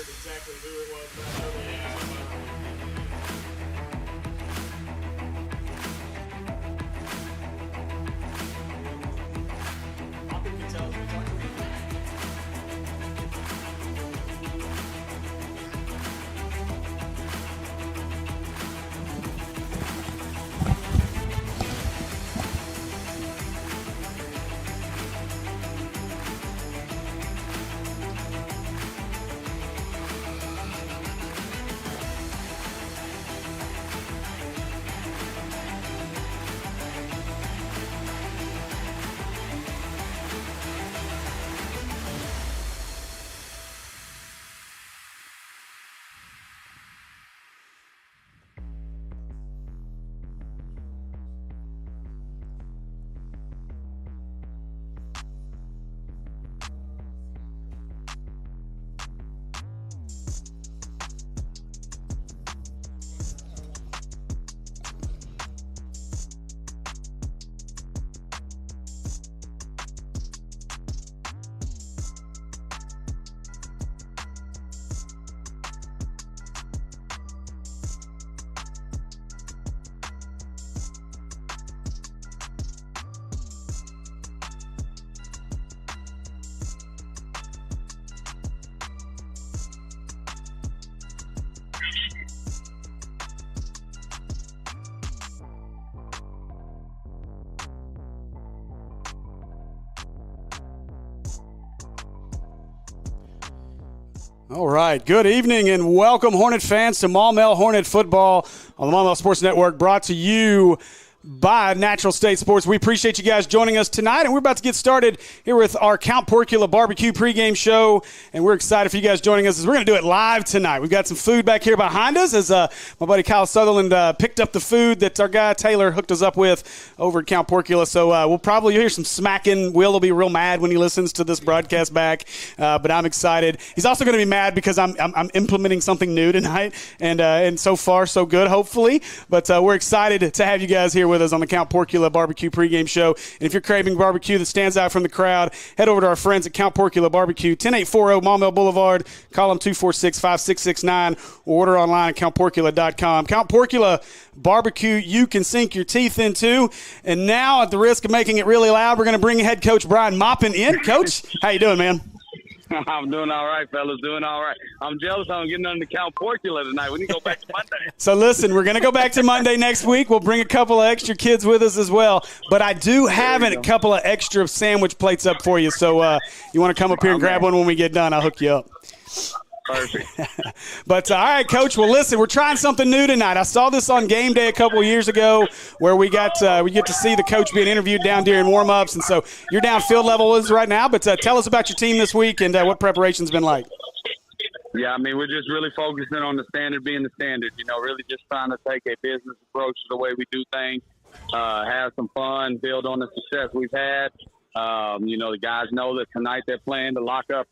heard exactly who it was, but I totally asked him. I think he tells me to talk to me. All right, good evening and welcome, Hornet fans, to Maumelle Hornet Football on the Maumelle Sports Network, brought to you by Natural State Sports. We appreciate you guys joining us tonight, and we're about to get started here with our Count Porcula Barbecue pregame show, and we're excited for you guys joining us as we're going to do it live tonight. We've got some food back here behind us as my buddy Kyle Sutherland picked up the food that our guy Taylor hooked us up with over at Count Porcula, so we'll probably hear some smacking. Will be real mad when he listens to this broadcast back, but I'm excited. He's also going to be mad because I'm implementing something new tonight, and so far so good, hopefully, but we're excited to have you guys here with us on the Count Porcula Barbecue pregame show. And if you're craving barbecue that stands out from the crowd, head over to our friends at Count Porcula Barbecue, 10840 Maumelle Boulevard. Call them 246-5669 or order online at countporcula.com. Count Porcula Barbecue you can sink your teeth into. And now, at the risk of making it really loud, we're going to bring head coach Brian Moppin in. Coach, how you doing, man? I'm doing all right, fellas. Doing all right. I'm jealous I'm getting on the Count Porcula tonight. We can go back to Monday. So, listen, we're going to go back to Monday next week. We'll bring a couple of extra kids with us as well. But I do have a couple of extra sandwich plates up for you. So, you want to come up here and grab one when we get done, I'll hook you up. Perfect. But, all right, Coach, well, listen, we're trying something new tonight. I saw this on game day a couple of years ago where we get to see the coach being interviewed down during warm-ups. And so you're down field level with us right now. But tell us about your team this week and what preparation's been like. Yeah, I mean, we're just really focusing on the standard being the standard, really just trying to take a business approach to the way we do things, have some fun, build on the success we've had. The guys know that tonight they're playing to lock up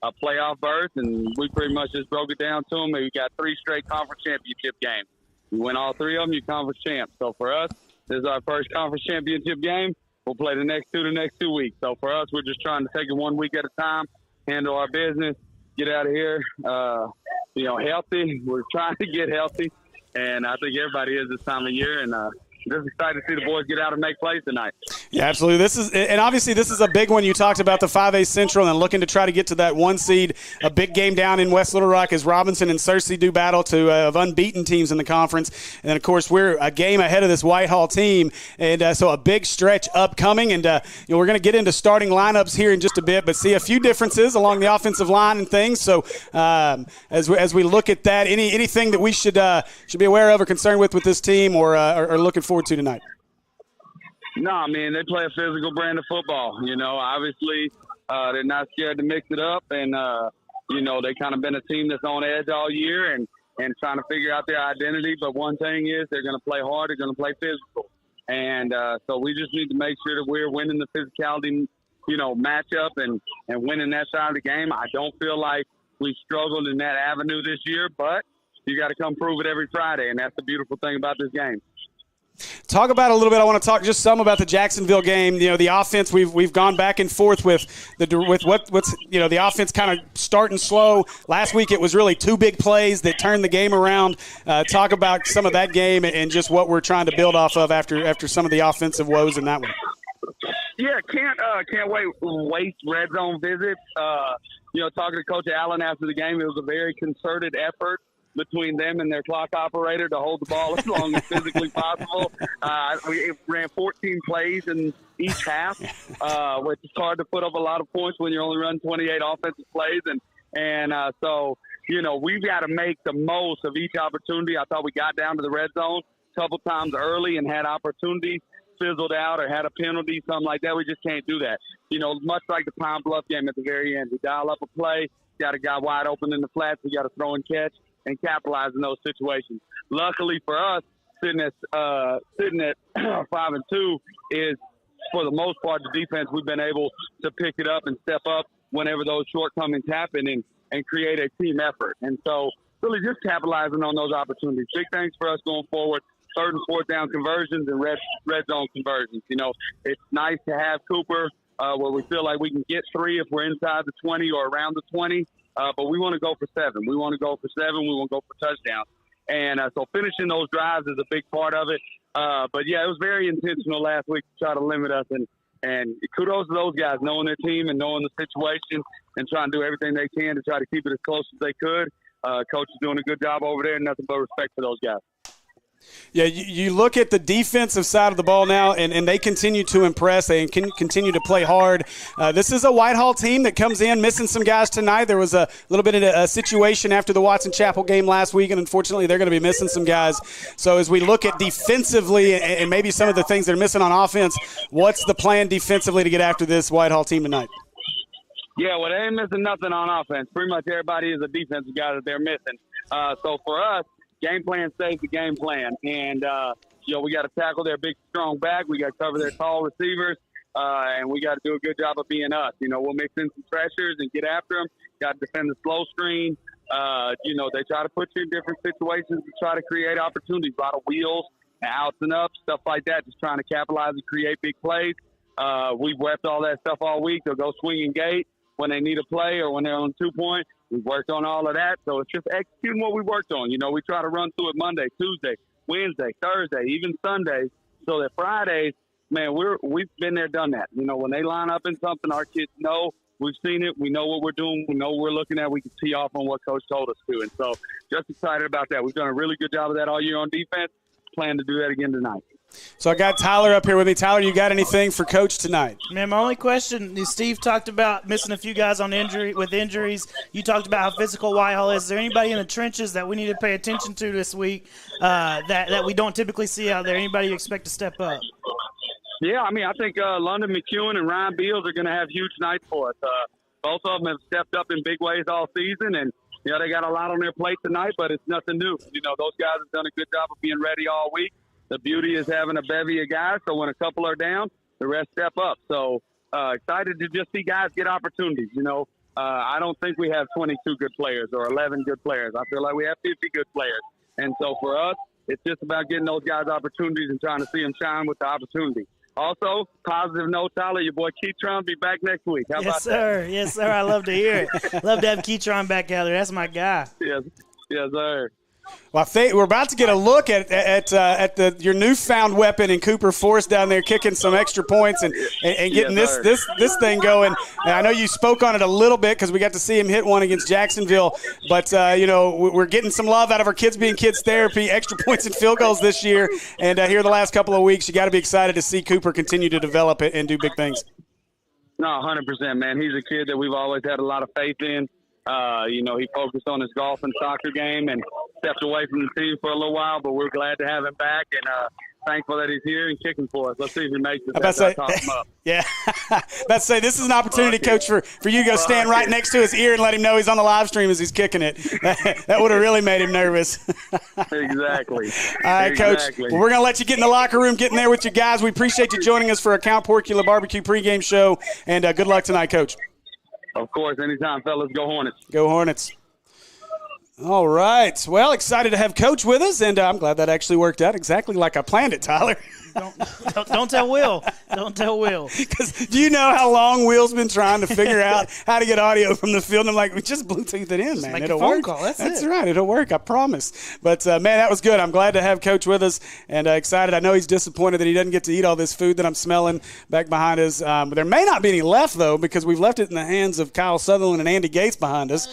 a playoff berth, and we pretty much just broke it down to them. We got 3 straight conference championship games. You win all 3 of them, you're conference champs. So for us, this is our first conference championship game. We'll play the next 2 weeks. So for us, we're just trying to take it 1 week at a time, handle our business, get out of here, healthy. We're trying to get healthy, and I think everybody is this time of year, and just excited to see the boys get out and make plays tonight. Yeah, absolutely. Obviously this is a big one. You talked about the 5A Central and looking to try to get to that 1 seed. A big game down in West Little Rock as Robinson and Searcy do battle of unbeaten teams in the conference. And then, of course, we're a game ahead of this Whitehall team. And so a big stretch upcoming. And, we're going to get into starting lineups here in just a bit, but see a few differences along the offensive line and things. So as we look at that, anything that we should be aware of or concerned with this team or looking forward to tonight? No, I mean, they play a physical brand of football. Obviously they're not scared to mix it up. And, they kind of been a team that's on edge all year and trying to figure out their identity. But one thing is they're going to play hard. They're going to play physical. And so we just need to make sure that we're winning the physicality, matchup and winning that side of the game. I don't feel like we struggled in that avenue this year, but you got to come prove it every Friday. And that's the beautiful thing about this game. Talk about a little bit. I want to talk just some about the Jacksonville game. You know, the offense. We've gone back and forth with what's the offense kind of starting slow. Last week it was really 2 big plays that turned the game around. Talk about some of that game and just what we're trying to build off of after some of the offensive woes in that one. Yeah, can't waste red zone visits. Talking to Coach Allen after the game, it was a very concerted effort between them and their clock operator to hold the ball as long as physically possible. We ran 14 plays in each half, which is hard to put up a lot of points when you only run 28 offensive plays. So we've got to make the most of each opportunity. I thought we got down to the red zone a couple times early and had opportunities, fizzled out or had a penalty, something like that. We just can't do that. Much like the Pine Bluff game at the very end. We dial up a play, got a guy wide open in the flats, we got to throw and catch and capitalize in those situations. Luckily for us, sitting at 5-2 is, for the most part, the defense, we've been able to pick it up and step up whenever those shortcomings happen and create a team effort. And so really just capitalizing on those opportunities. Big things for us going forward. 3rd and 4th down conversions and red zone conversions. It's nice to have Cooper where we feel like we can get 3 if we're inside the 20 or around the 20. But we want to go for 7. We want to go for 7. We want to go for touchdowns. And so finishing those drives is a big part of it. But, yeah, it was very intentional last week to try to limit us. And kudos to those guys, knowing their team and knowing the situation and trying to do everything they can to try to keep it as close as they could. Coach is doing a good job over there, and nothing but respect for those guys. Yeah, you look at the defensive side of the ball now, and they continue to impress. They can continue to play hard. This is a Whitehall team that comes in missing some guys tonight. There was a little bit of a situation after the Watson Chapel game last week, and unfortunately they're going to be missing some guys. So as we look at defensively and maybe some of the things they're missing on offense, what's the plan defensively to get after this Whitehall team tonight? Yeah, well, they ain't missing nothing on offense. Pretty much everybody is a defensive guy that they're missing. So for us, game plan stays the game plan. And, we got to tackle their big, strong back. We got to cover their tall receivers. And we got to do a good job of being us. We'll mix in some pressures and get after them. Got to defend the slow screen. They try to put you in different situations to try to create opportunities. A lot of wheels and outs and ups, stuff like that, just trying to capitalize and create big plays. We've wept all that stuff all week. They'll go swing and gate when they need a play or when they're on 2-point. We've worked on all of that, so it's just executing what we worked on. We try to run through it Monday, Tuesday, Wednesday, Thursday, even Sunday, so that Fridays, man, we've been there, done that. When they line up in something, our kids know we've seen it. We know what we're doing. We know what we're looking at. We can tee off on what Coach told us to, and so just excited about that. We've done a really good job of that all year on defense. Plan to do that again tonight. So I got Tyler up here with me. Tyler, you got anything for Coach tonight? Man, my only question is Steve talked about missing a few guys on injuries. You talked about how physical Whitehall is. Is there anybody in the trenches that we need to pay attention to this week that we don't typically see out there? Anybody you expect to step up? Yeah, I think London McEwen and Ryan Beals are going to have huge nights for us. Both of them have stepped up in big ways all season, and they got a lot on their plate tonight, but it's nothing new. Those guys have done a good job of being ready all week. The beauty is having a bevy of guys, so when a couple are down, the rest step up. So excited to just see guys get opportunities. I don't think we have 22 good players or 11 good players. I feel like we have 50 good players. And so for us, it's just about getting those guys opportunities and trying to see them shine with the opportunity. Also, positive note, Tyler, your boy Keytron will be back next week. How about sir. That? Yes, sir. I love to hear it. Love to have Keytron back out there. That's my guy. Yes, sir. Well, we're about to get a look at your newfound weapon in Cooper Forest down there, kicking some extra points and getting this thing going. And I know you spoke on it a little bit because we got to see him hit one against Jacksonville. But we're getting some love out of our Kids Being Kids therapy, extra points and field goals this year. And here the last couple of weeks, you got to be excited to see Cooper continue to develop it and do big things. No, 100%, man. He's a kid that we've always had a lot of faith in. He focused on his golf and soccer game and stepped away from the team for a little while, but we're glad to have him back and thankful that he's here and kicking for us. Let's see if he makes it. Talk him up. Yeah. Let's say this is an opportunity, Coach, for you to go stand right next to his ear and let him know he's on the live stream as he's kicking it. That would have really made him nervous. Exactly. All right, Coach. Well, we're going to let you get in the locker room, get in there with your guys. We appreciate you joining us for a Count Porcula Barbecue pregame show, and good luck tonight, Coach. Of course, anytime, fellas. Go Hornets. Go Hornets. All right. Well, excited to have Coach with us, and I'm glad that actually worked out exactly like I planned it, Tyler. Don't tell Will. Don't tell Will. Because do you know how long Will's been trying to figure out how to get audio from the field? And I'm like, we just Bluetooth it in, man. Make It'll a phone work. call. That's it. right. It'll work. I promise. But, man, that was good. I'm glad to have Coach with us and excited. I know he's disappointed that he doesn't get to eat all this food that I'm smelling back behind us. But there may not be any left, though, because we've left it in the hands of Kyle Sutherland and Andy Gates behind us.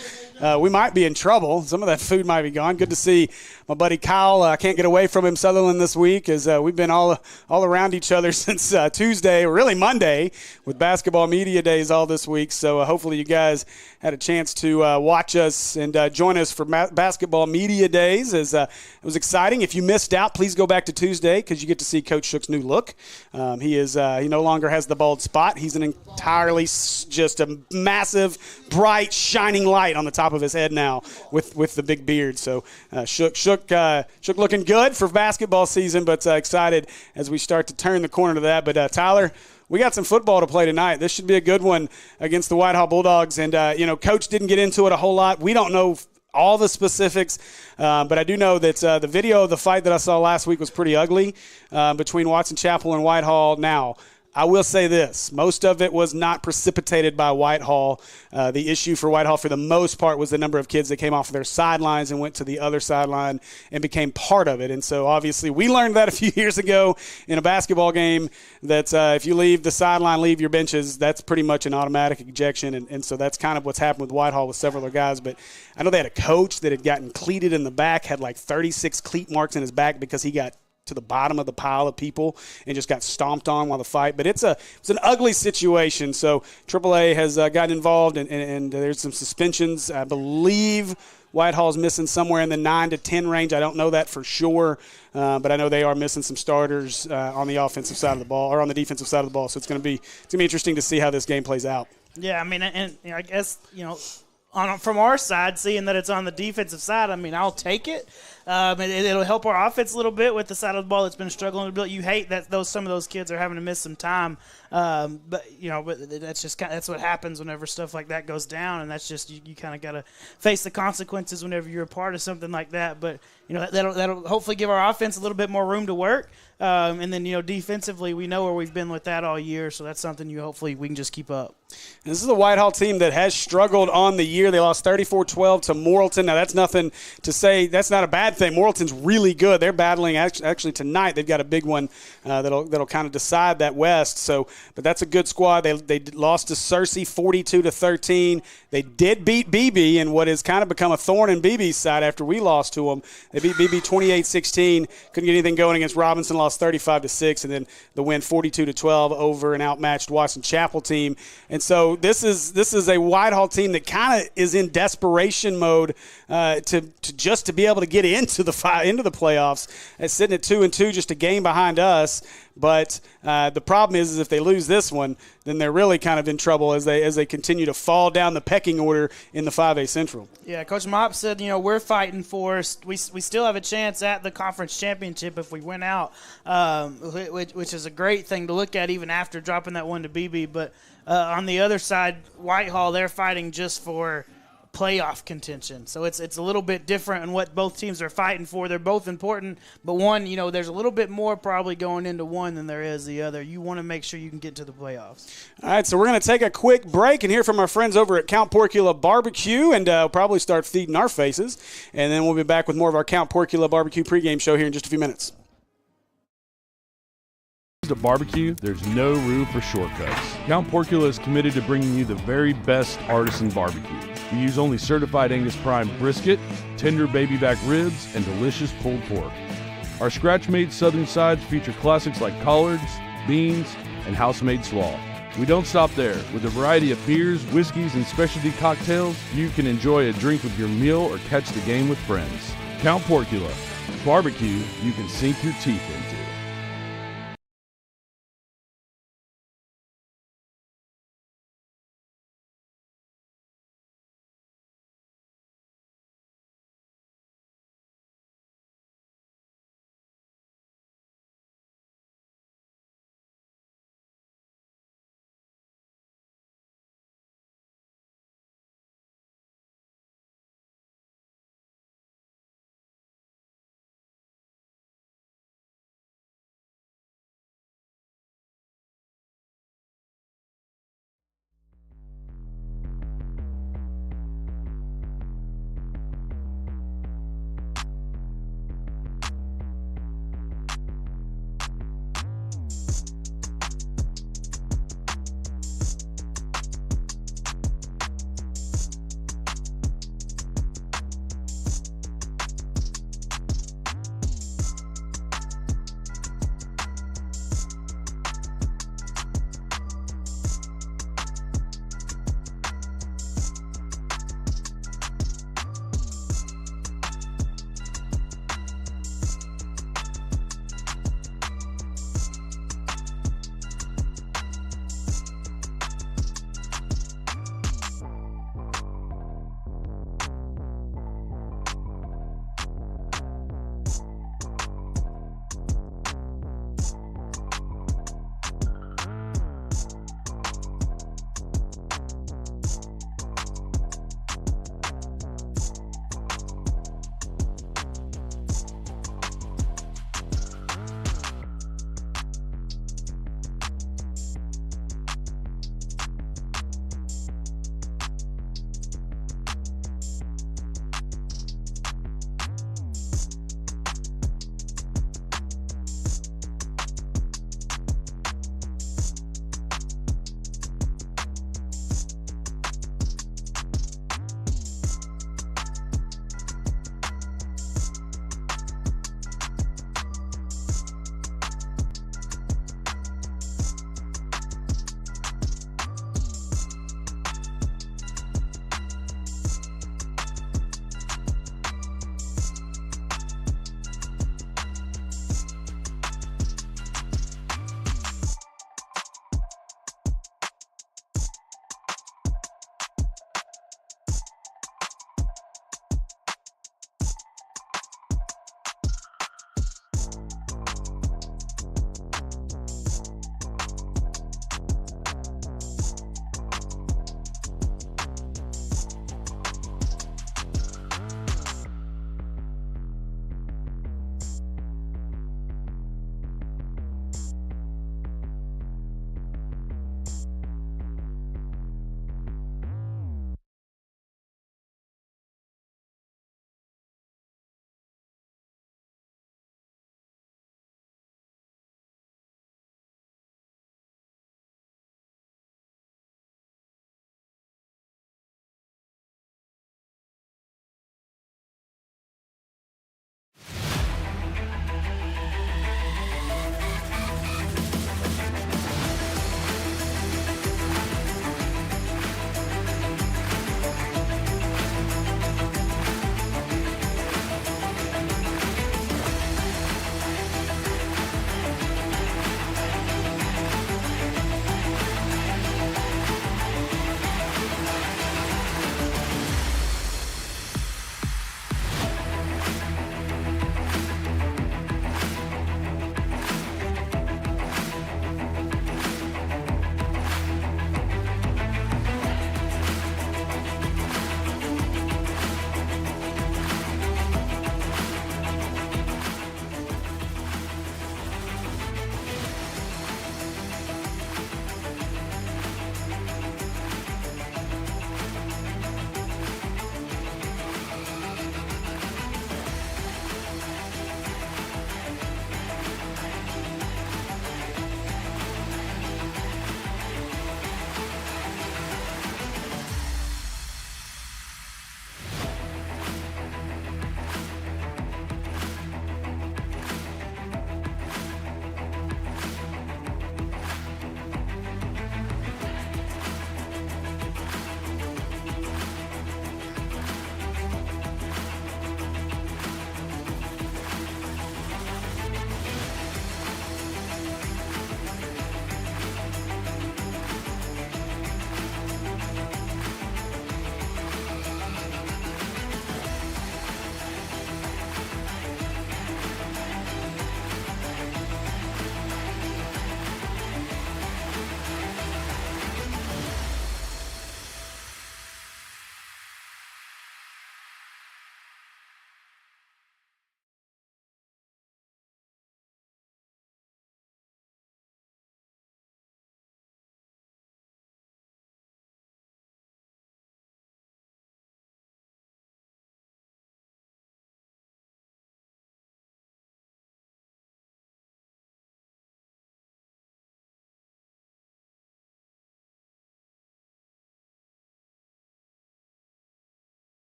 We might be in trouble. Some of that food might be gone. Good to see my buddy Kyle. I can't get away from him, Sutherland, this week, as we've been all around each other since Tuesday, or really Monday, with basketball media days all this week. So hopefully you guys had a chance to watch us and join us for basketball media days. As it was exciting. If you missed out, please go back to Tuesday because you get to see Coach Shook's new look. He no longer has the bald spot. He's an entirely just a massive, bright, shining light on the top of his head now with the big beard. So Shook looking good for basketball season, but excited as we start to turn the corner to that. But Tyler, we got some football to play tonight. This should be a good one against the Whitehall Bulldogs. And, Coach didn't get into it a whole lot. We don't know all the specifics, but I do know that the video of the fight that I saw last week was pretty ugly between Watson Chapel and Whitehall. Now, I will say this. Most of it was not precipitated by Whitehall. The issue for Whitehall, for the most part, was the number of kids that came off of their sidelines and went to the other sideline and became part of it. And so, obviously, we learned that a few years ago in a basketball game that if you leave the sideline, leave your benches, that's pretty much an automatic ejection. And so that's kind of what's happened with Whitehall with several other guys. But I know they had a coach that had gotten cleated in the back, had like 36 cleat marks in his back because he got to the bottom of the pile of people and just got stomped on while the fight. But it's an ugly situation. So AAA has gotten involved, and there's some suspensions. I believe Whitehall's missing somewhere in the 9 to 10 range. I don't know that for sure, but I know they are missing some starters on the offensive side of the ball or on the defensive side of the ball. So it's going to be interesting to see how this game plays out. Yeah, I mean, and I guess from our side, seeing that it's on the defensive side, I mean, I'll take it. It'll help our offense a little bit with the side of the ball that's been struggling a bit. You hate that some of those kids are having to miss some time, but that's just that's what happens whenever stuff like that goes down, and that's just you kind of got to face the consequences whenever you're a part of something like that. But that'll hopefully give our offense a little bit more room to work, and then defensively we know where we've been with that all year, so that's something hopefully we can just keep up. And this is a Whitehall team that has struggled on the year. They lost 34-12 to Morrilton. Now, that's nothing to say. That's not a bad thing. Morrilton's really good. They're battling actually tonight. They've got a big one that'll kind of decide that West. So, but that's a good squad. They lost to Searcy 42-13. They did beat BB in what has kind of become a thorn in BB's side after we lost to them. They beat BB 28-16. Couldn't get anything going against Robinson. Lost 35-6, and then the win 42-12 over an outmatched Watson Chapel team. And so this is a Whitehall team that kind of is in desperation mode to be able to get into the playoffs. It's sitting at 2-2, just a game behind us. But the problem is if they lose this one, then they're really kind of in trouble as they continue to fall down the pecking order in the 5A Central. Yeah, Coach Mop said, we're fighting for we still have a chance at the conference championship if we win out, which is a great thing to look at even after dropping that one to BB. But on the other side, Whitehall, they're fighting just for playoff contention. So it's a little bit different in what both teams are fighting for. They're both important, but one, there's a little bit more probably going into one than there is the other. You want to make sure you can get to the playoffs. All right, so we're going to take a quick break and hear from our friends over at Count Porcula Barbecue, and we'll probably start feeding our faces, and then we'll be back with more of our Count Porcula Barbecue pregame show here in just a few minutes. At barbecue, there's no room for shortcuts. Count Porcula is committed to bringing you the very best artisan barbecue. We use only certified Angus prime brisket, tender baby back ribs, and delicious pulled pork. Our scratch-made southern sides feature classics like collards, beans, and house-made slaw. We don't stop there. With a variety of beers, whiskeys, and specialty cocktails, you can enjoy a drink with your meal or catch the game with friends. Count Porcula. Barbecue you can sink your teeth into.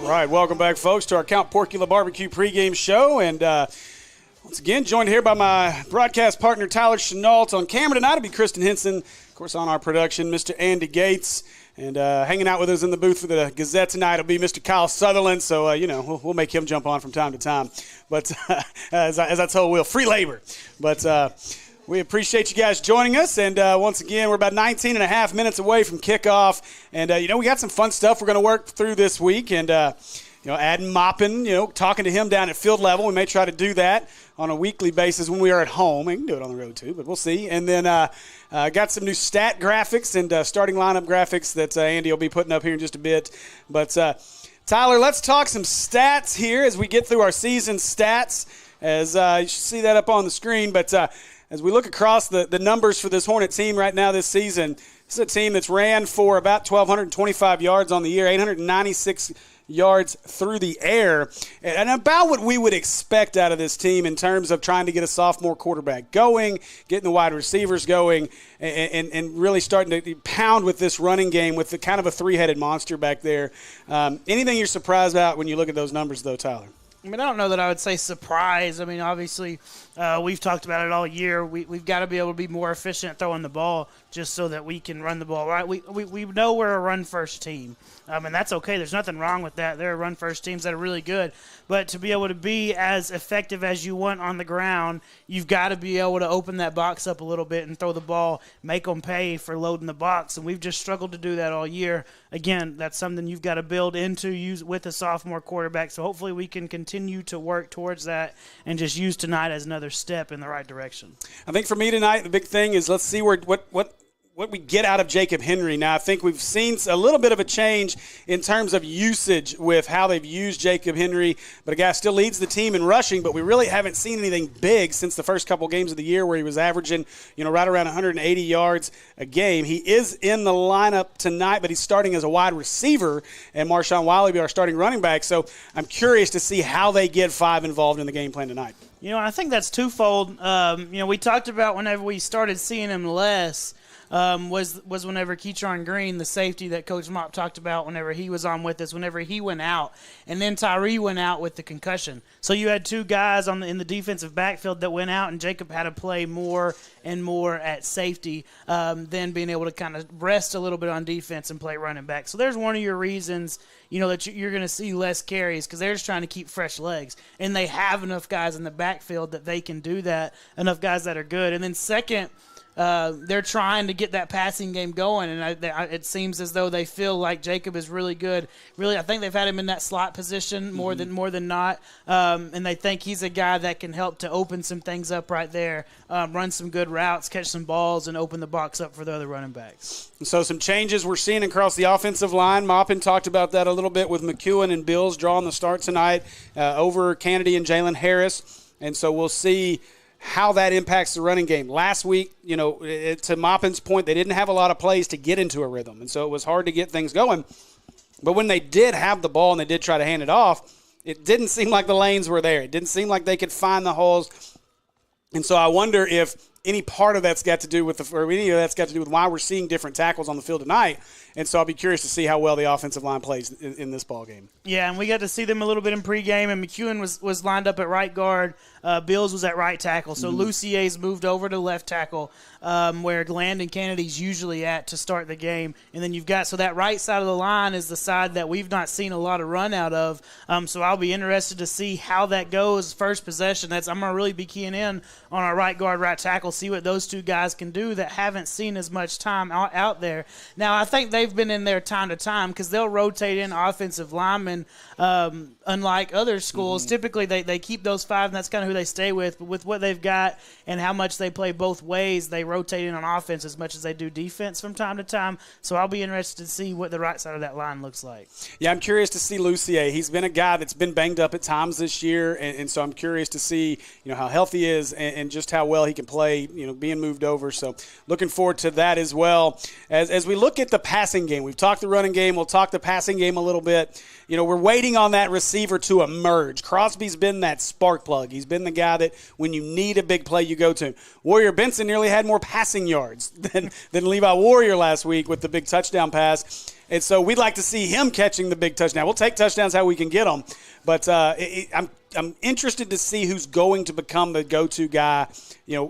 All right, welcome back, folks, to our Count Porcula Barbecue pregame show. And once again, joined here by my broadcast partner, Tyler Chenault. On camera tonight will be Kristen Henson. Of course, on our production, Mr. Andy Gates. And hanging out with us in the booth for the Gazette tonight will be Mr. Kyle Sutherland. So, we'll make him jump on from time to time. But as I told Will, free labor. But we appreciate you guys joining us. And once again, we're about 19 and a half minutes away from kickoff. And, we got some fun stuff we're going to work through this week. And, adding Moppin, talking to him down at field level. We may try to do that on a weekly basis when we are at home. We can do it on the road too, but we'll see. And then got some new stat graphics and starting lineup graphics that Andy will be putting up here in just a bit. But, Tyler, let's talk some stats here as we get through our season stats. As you should see that up on the screen. But as we look across the numbers for this Hornet team right now this season, this is a team that's ran for about 1,225 yards on the year, 896 yards through the air, and about what we would expect out of this team in terms of trying to get a sophomore quarterback going, getting the wide receivers going, and really starting to pound with this running game with the kind of a three-headed monster back there. Anything you're surprised about when you look at those numbers, though, Tyler? I mean, I don't know that I would say surprise. I mean, obviously, we've talked about it all year. We've got to be able to be more efficient at throwing the ball just so that we can run the ball right. We know we're a run-first team, and that's okay. There's nothing wrong with that. There are run-first teams that are really good. But to be able to be as effective as you want on the ground, you've got to be able to open that box up a little bit and throw the ball, make them pay for loading the box. And we've just struggled to do that all year. Again, that's something you've got to build into with a sophomore quarterback. So hopefully we can continue to work towards that and just use tonight as another step in the right direction. I think for me tonight, the big thing is let's see what we get out of Jacob Henry. Now, I think we've seen a little bit of a change in terms of usage with how they've used Jacob Henry, but a guy still leads the team in rushing, but we really haven't seen anything big since the first couple games of the year where he was averaging, right around 180 yards a game. He is in the lineup tonight, but he's starting as a wide receiver, and Marshawn Wiley be our starting running back, so I'm curious to see how they get five involved in the game plan tonight. I think that's twofold. We talked about whenever we started seeing him less, was whenever Keytron Green, the safety that Coach Mop talked about whenever he was on with us, whenever he went out, and then Tyree went out with the concussion. So you had two guys in the defensive backfield that went out, and Jacob had to play more and more at safety, then being able to kind of rest a little bit on defense and play running back. So there's one of your reasons, that you're going to see less carries because they're just trying to keep fresh legs. And they have enough guys in the backfield that they can do that, enough guys that are good. And then second, they're trying to get that passing game going, and it seems as though they feel like Jacob is really good. Really, I think they've had him in that slot position more than not, and they think he's a guy that can help to open some things up right there, run some good routes, catch some balls, and open the box up for the other running backs. So some changes we're seeing across the offensive line. Maupin talked about that a little bit with McEwen and Bills drawing the start tonight over Kennedy and Jalen Harris, and so we'll see how that impacts the running game. Last week, to Maupin's point, they didn't have a lot of plays to get into a rhythm, and so it was hard to get things going. But when they did have the ball and they did try to hand it off, it didn't seem like the lanes were there. It didn't seem like they could find the holes. And so I wonder if any part of that's got to do with why we're seeing different tackles on the field tonight. And so I'll be curious to see how well the offensive line plays in this ball game. Yeah, and we got to see them a little bit in pregame, and McEwen was lined up at right guard. Bills was at right tackle. So Lucier's moved over to left tackle, where Landon Kennedy's usually at to start the game. And then you've got, so that right side of the line is the side that we've not seen a lot of run out of. So I'll be interested to see how that goes first possession. I'm going to really be keying in on our right guard, right tackle, see what those two guys can do that haven't seen as much time out there. Now, I think they've been in there time to time because they'll rotate in offensive linemen. Unlike other schools, typically they keep those five, and that's kind of who they stay with. But with what they've got and how much they play both ways, they rotate in on offense as much as they do defense from time to time. So I'll be interested to see what the right side of that line looks like. Yeah, I'm curious to see Lucier. He's been a guy that's been banged up at times this year, and so I'm curious to see how healthy he is and just how well he can play already, being moved over. So looking forward to that as well. As we look at the passing game, we've talked the running game. We'll talk the passing game a little bit. We're waiting on that receiver to emerge. Crosby's been that spark plug. He's been the guy that when you need a big play, you go to. Warrior Benson nearly had more passing yards than Levi Warrior last week with the big touchdown pass. And so we'd like to see him catching the big touchdown. We'll take touchdowns how we can get them. But I'm interested to see who's going to become the go-to guy,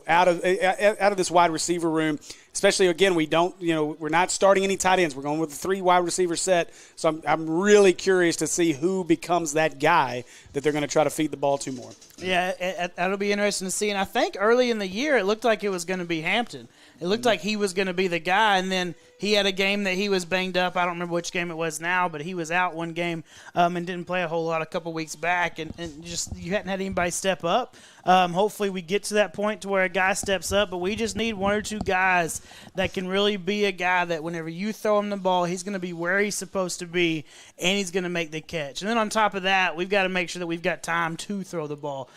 out of this wide receiver room. Especially, again, we're not starting any tight ends. We're going with a 3 wide receiver set. So I'm really curious to see who becomes that guy that they're going to try to feed the ball to more. Yeah, that'll be interesting to see. And I think early in the year it looked like it was going to be Hampton. It looked like he was going to be the guy, and then he had a game that he was banged up. I don't remember which game it was now, but he was out one game and didn't play a whole lot a couple weeks back, and just you hadn't had anybody step up. Hopefully we get to that point to where a guy steps up, but we just need 1 or 2 guys that can really be a guy that whenever you throw him the ball, he's going to be where he's supposed to be, and he's going to make the catch. And then on top of that, we've got to make sure that we've got time to throw the ball.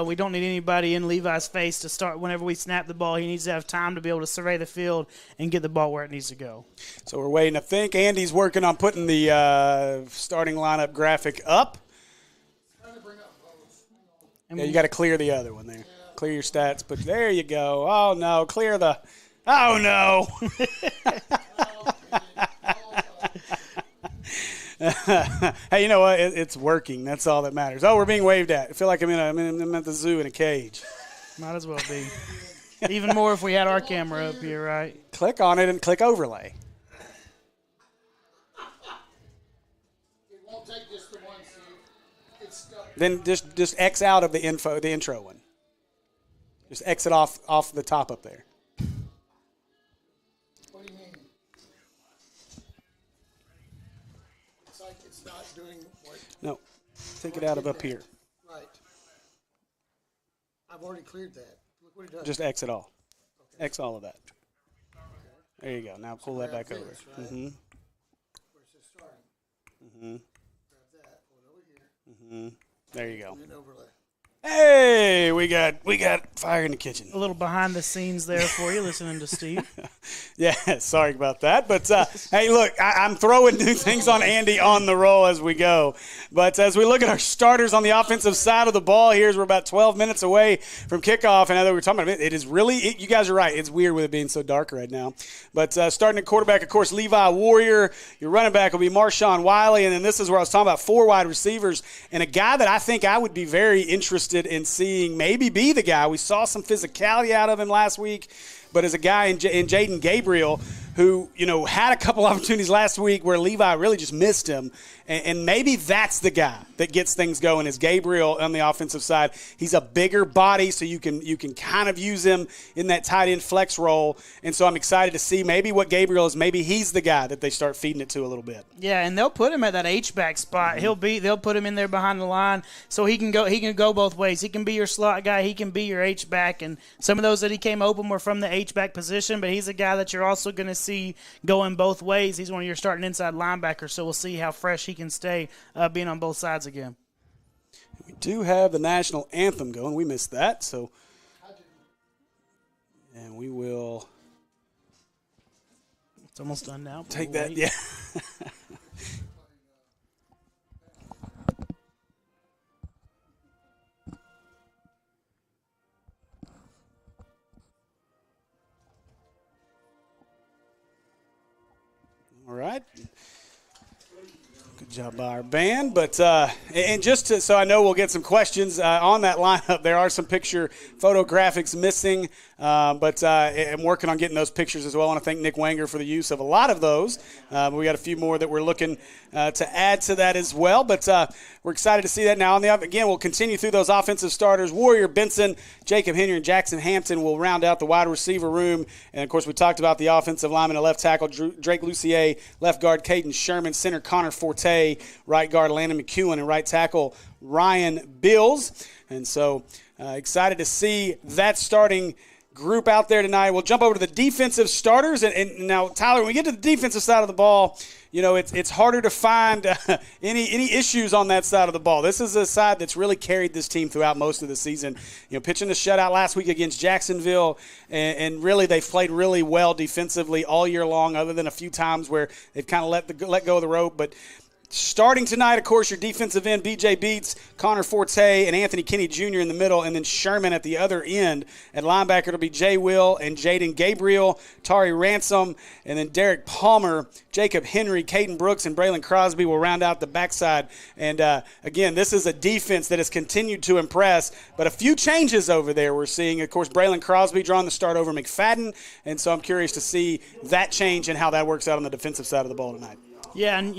We don't need anybody in Levi's face to start whenever we snap the ball. He needs to have time to be able to survey the field and get the ball where it needs to go. So we're waiting. I think Andy's working on putting the starting lineup graphic up. Yeah, you got to clear the other one there. Clear your stats. But there you go. Oh, no. Clear the – oh, no. Hey, you know what? It's working. That's all that matters. Oh, we're being waved at. I feel like I'm at the zoo in a cage. Might as well be. Even more if we had our camera up here, right? Click on it and click overlay. It won't take just the one, Steve. It's stuck. Then just X out of the intro one. Just exit off the top up there. What do you mean? It's like it's not doing what. No, take it out of up here. Right. I've already cleared that. Look what it does. Just exit all. Okay. X all of that. There you go. Now pull that back over. Right? Mm-hmm. Where's it starting? Mm-hmm. Grab that. Pull it over here. Mm-hmm. There you go. And then overlay. Hey, we got fire in the kitchen. A little behind the scenes there for you, listening to Steve. Yeah, sorry about that. But, hey, look, I'm throwing new things on Andy on the roll as we go. But as we look at our starters on the offensive side of the ball here, we're about 12 minutes away from kickoff. And I know we were talking about it is really, you guys are right, it's weird with it being so dark right now. But starting at quarterback, of course, Levi Warrior. Your running back will be Marshawn Wiley. And then this is where I was talking about 4 wide receivers. And a guy that I think I would be very interested in seeing maybe be the guy. We saw some physicality out of him last week, but as a guy in Jaden Gabriel who, had a couple opportunities last week where Levi really just missed him, and maybe that's the guy that gets things going is Gabriel on the offensive side. He's a bigger body, so you can kind of use him in that tight end flex role, and so I'm excited to see maybe what Gabriel is. Maybe he's the guy that they start feeding it to a little bit. Yeah, and they'll put him at that H-back spot. They'll put him in there behind the line, so he can go both ways. He can be your slot guy, he can be your H-back, and some of those that he came open were from the H-back position, but he's a guy that you're also going to see going both ways. He's one of your starting inside linebackers, so we'll see how fresh he can stay being on both sides again. We do have the national anthem going. We missed that, so and we will. It's almost done now. Take that, yeah. All right. Good job by our band. But and just so I know we'll get some questions on that lineup, there are some photo graphics missing. But I'm working on getting those pictures as well. I want to thank Nick Wanger for the use of a lot of those. We got a few more that we're looking to add to that as well. But we're excited to see that now. Again, we'll continue through those offensive starters. Warrior Benson, Jacob Henry, and Jackson Hampton will round out the wide receiver room. And, of course, we talked about the offensive lineman at left tackle, Drake Lucier, left guard, Caden Sherman, center, Connor Forte, right guard, Landon McEwen, and right tackle, Ryan Bills. And so excited to see that starting group out there tonight. We'll jump over to the defensive starters. And now, Tyler, when we get to the defensive side of the ball, you know, it's harder to find any issues on that side of the ball. This is a side that's really carried this team throughout most of the season. You know, pitching the shutout last week against Jacksonville, and really they've played really well defensively all year long, other than a few times where they've kind of let go of the rope. But starting tonight, of course, your defensive end, B.J. Beats, Connor Forte, and Anthony Kinney Jr. in the middle, and then Sherman at the other end. At linebacker, it'll be Jay Will and Jaden Gabriel, Tari Ransom, and then Derek Palmer, Jacob Henry, Caden Brooks, and Braylon Crosby will round out the backside. And, again, this is a defense that has continued to impress, but a few changes over there we're seeing. Of course, Braylon Crosby drawing the start over McFadden, and so I'm curious to see that change and how that works out on the defensive side of the ball tonight. Yeah, and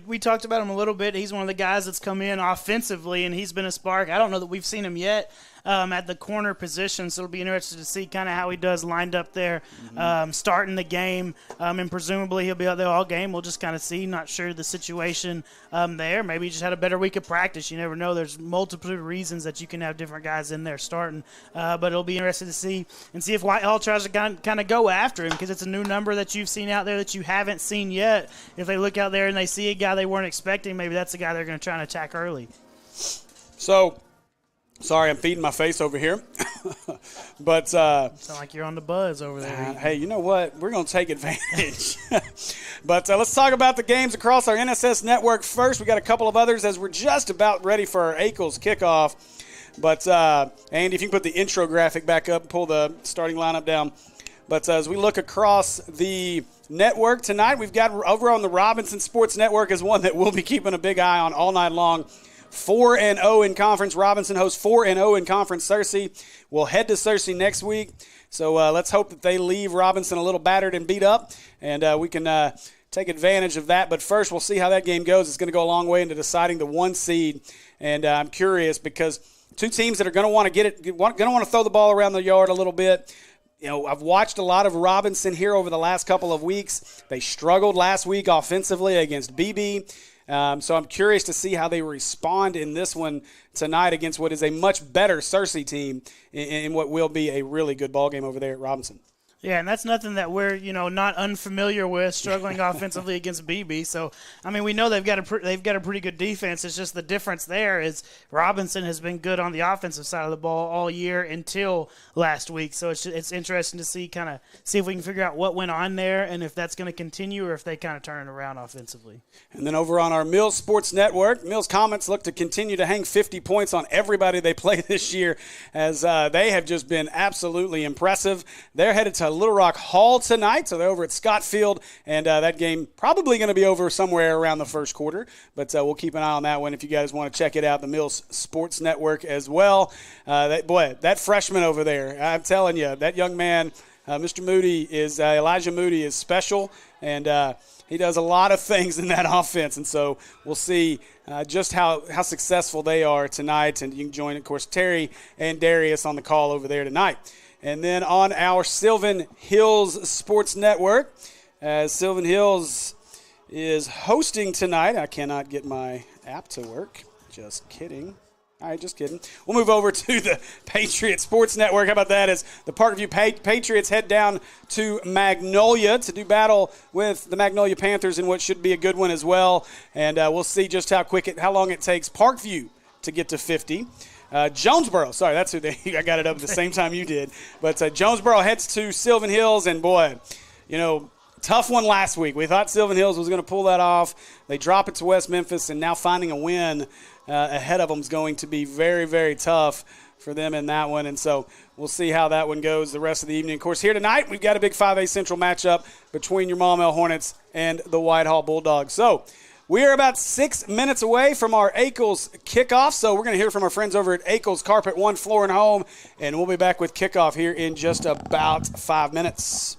we talked about him a little bit. He's one of the guys that's come in offensively, and he's been a spark. I don't know that we've seen him yet at the corner position, so it'll be interesting to see kind of how he does lined up there, starting the game, and presumably he'll be out there all game. We'll just kind of see. Not sure the situation there. Maybe he just had a better week of practice. You never know. There's multiple reasons that you can have different guys in there starting, but it'll be interesting to see if Whitehall tries to kind of go after him, because it's a new number that you've seen out there that you haven't seen yet. If they look out there and they see a guy they weren't expecting, maybe that's the guy they're going to try and attack early. So, sorry, I'm feeding my face over here. But sound like you're on the buzz over there. Hey, you know what? We're going to take advantage. But let's talk about the games across our NSS network first. We got a couple of others as we're just about ready for our Ackles kickoff. But, Andy, if you can put the intro graphic back up and pull the starting lineup down. But as we look across the network tonight, we've got over on the Robinson Sports Network is one that we'll be keeping a big eye on all night long. 4-0 in conference. Robinson hosts 4-0 in conference. Searcy will head to Searcy next week. So let's hope that they leave Robinson a little battered and beat up, and we can take advantage of that. But first, we'll see how that game goes. It's going to go a long way into deciding the 1 seed, and I'm curious because two teams that are going to want to get it, going to want to throw the ball around the yard a little bit. You know, I've watched a lot of Robinson here over the last couple of weeks. They struggled last week offensively against BB. So I'm curious to see how they respond in this one tonight against what is a much better Searcy team in what will be a really good ball game over there at Robinson. Yeah, and that's nothing that we're, not unfamiliar with, struggling offensively against BB. So, I mean, we know they've got a pretty good defense. It's just the difference there is Robinson has been good on the offensive side of the ball all year until last week. So it's interesting to see if we can figure out what went on there and if that's going to continue or if they kind of turn it around offensively. And then over on our Mills Sports Network, Mills Comets look to continue to hang 50 points on everybody they play this year as they have just been absolutely impressive. They're headed to Little Rock Hall tonight, so they're over at Scott Field, and that game probably going to be over somewhere around the first quarter, but we'll keep an eye on that one if you guys want to check it out, the Mills Sports Network as well. That freshman over there, I'm telling you, that young man, Mr. Moody, Elijah Moody is special, and he does a lot of things in that offense, and so we'll see just how successful they are tonight, and you can join, of course, Terry and Darius on the call over there tonight. And then on our Sylvan Hills Sports Network, as Sylvan Hills is hosting tonight. I cannot get my app to work. Just kidding. All right, just kidding. We'll move over to the Patriot Sports Network. How about that? As the Parkview Patriots head down to Magnolia to do battle with the Magnolia Panthers in what should be a good one as well. And we'll see just how long it takes Parkview to get to 50. Jonesboro, sorry, that's who I got it up at the same time you did. But Jonesboro heads to Sylvan Hills, and boy, tough one last week. We thought Sylvan Hills was going to pull that off. They drop it to West Memphis, and now finding a win ahead of them is going to be very, very tough for them in that one. And so we'll see how that one goes the rest of the evening. Of course, here tonight we've got a big 5A Central matchup between your Maumelle Hornets and the Whitehall Bulldogs. So we are about 6 minutes away from our Ackles kickoff, so we're going to hear from our friends over at Ackles Carpet One Floor and Home, and we'll be back with kickoff here in just about 5 minutes.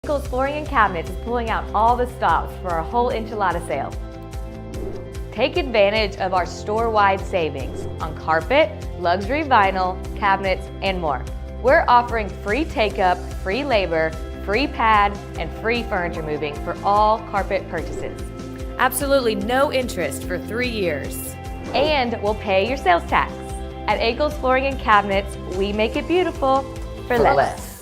Ackles Flooring and Cabinets is pulling out all the stops for our whole enchilada sale. Take advantage of our store-wide savings on carpet, luxury vinyl, cabinets, and more. We're offering free take-up, free labor, free pad, and free furniture moving for all carpet purchases. Absolutely no interest for 3 years. And we'll pay your sales tax. At Akel's Flooring and Cabinets, we make it beautiful for less.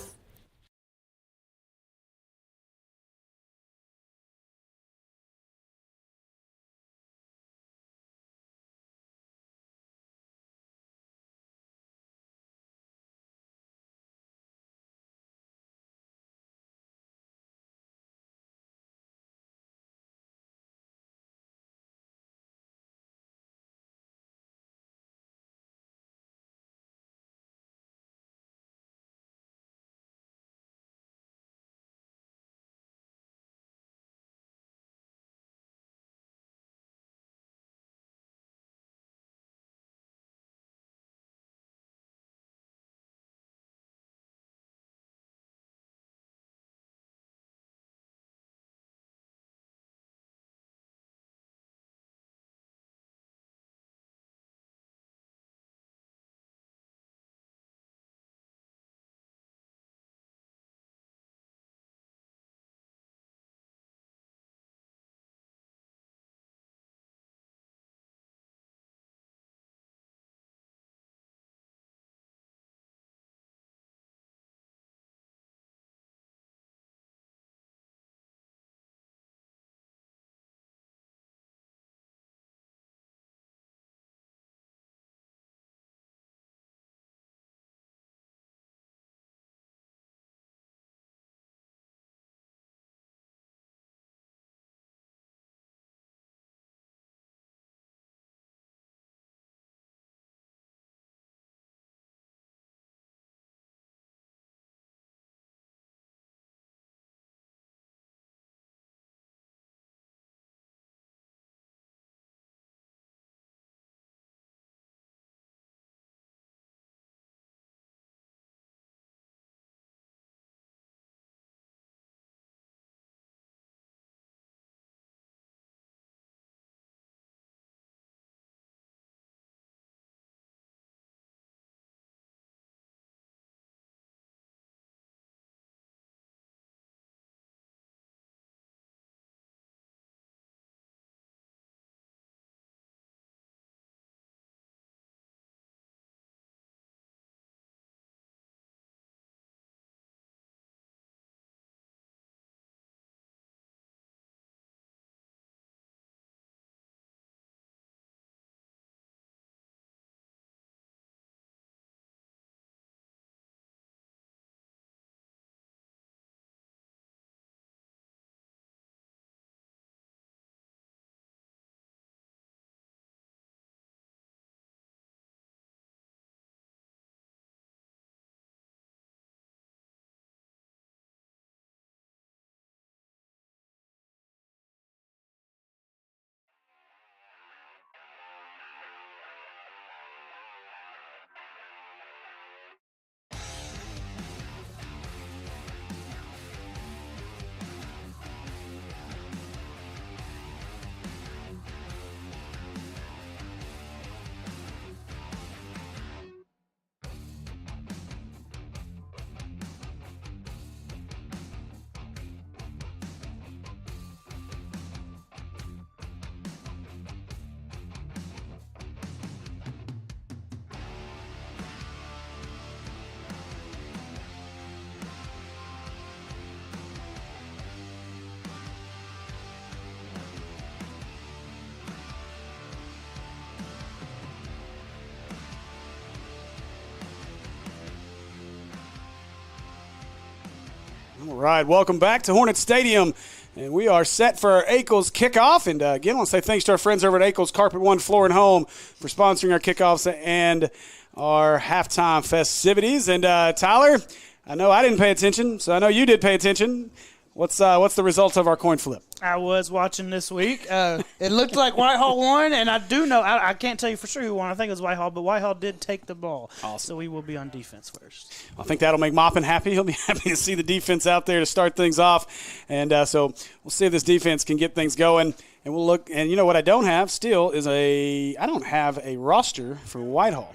All right, welcome back to Hornet Stadium, and we are set for our Akel's kickoff. And again, I want to say thanks to our friends over at Akel's Carpet One Floor and Home for sponsoring our kickoffs and our halftime festivities. And Tyler, I know I didn't pay attention, so I know you did pay attention. What's the result of our coin flip? I was watching this week. It looked like Whitehall won, and I do know I can't tell you for sure who won. I think it was Whitehall, but Whitehall did take the ball. Awesome. So we will be on defense first. I think that'll make Maupin happy. He'll be happy to see the defense out there to start things off. And so we'll see if this defense can get things going. And we'll look. And you know what I don't have still is I don't have a roster for Whitehall.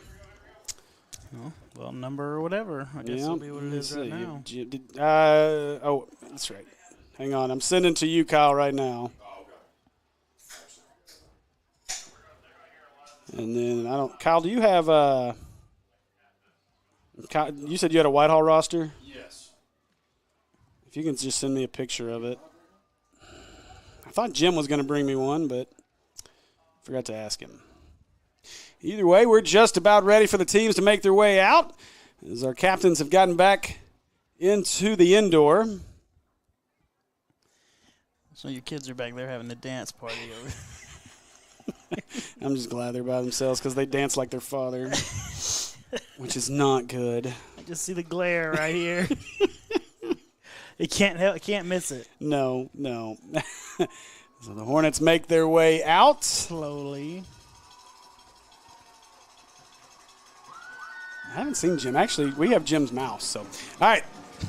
Well, number or whatever. I guess it'll be what it is right now. Oh, that's right. Hang on. I'm sending to you, Kyle, right now. And then Kyle, do you have Kyle, you said you had a Whitehall roster? Yes. If you can just send me a picture of it. I thought Jim was going to bring me one, but forgot to ask him. Either way, we're just about ready for the teams to make their way out as our captains have gotten back into the indoor. So your kids are back there having a dance party over. I'm just glad they're by themselves because they dance like their father, which is not good. I just see the glare right here. You can't miss it. No. So the Hornets make their way out. Slowly. I haven't seen Jim. Actually, we have Jim's mouse. So, all right,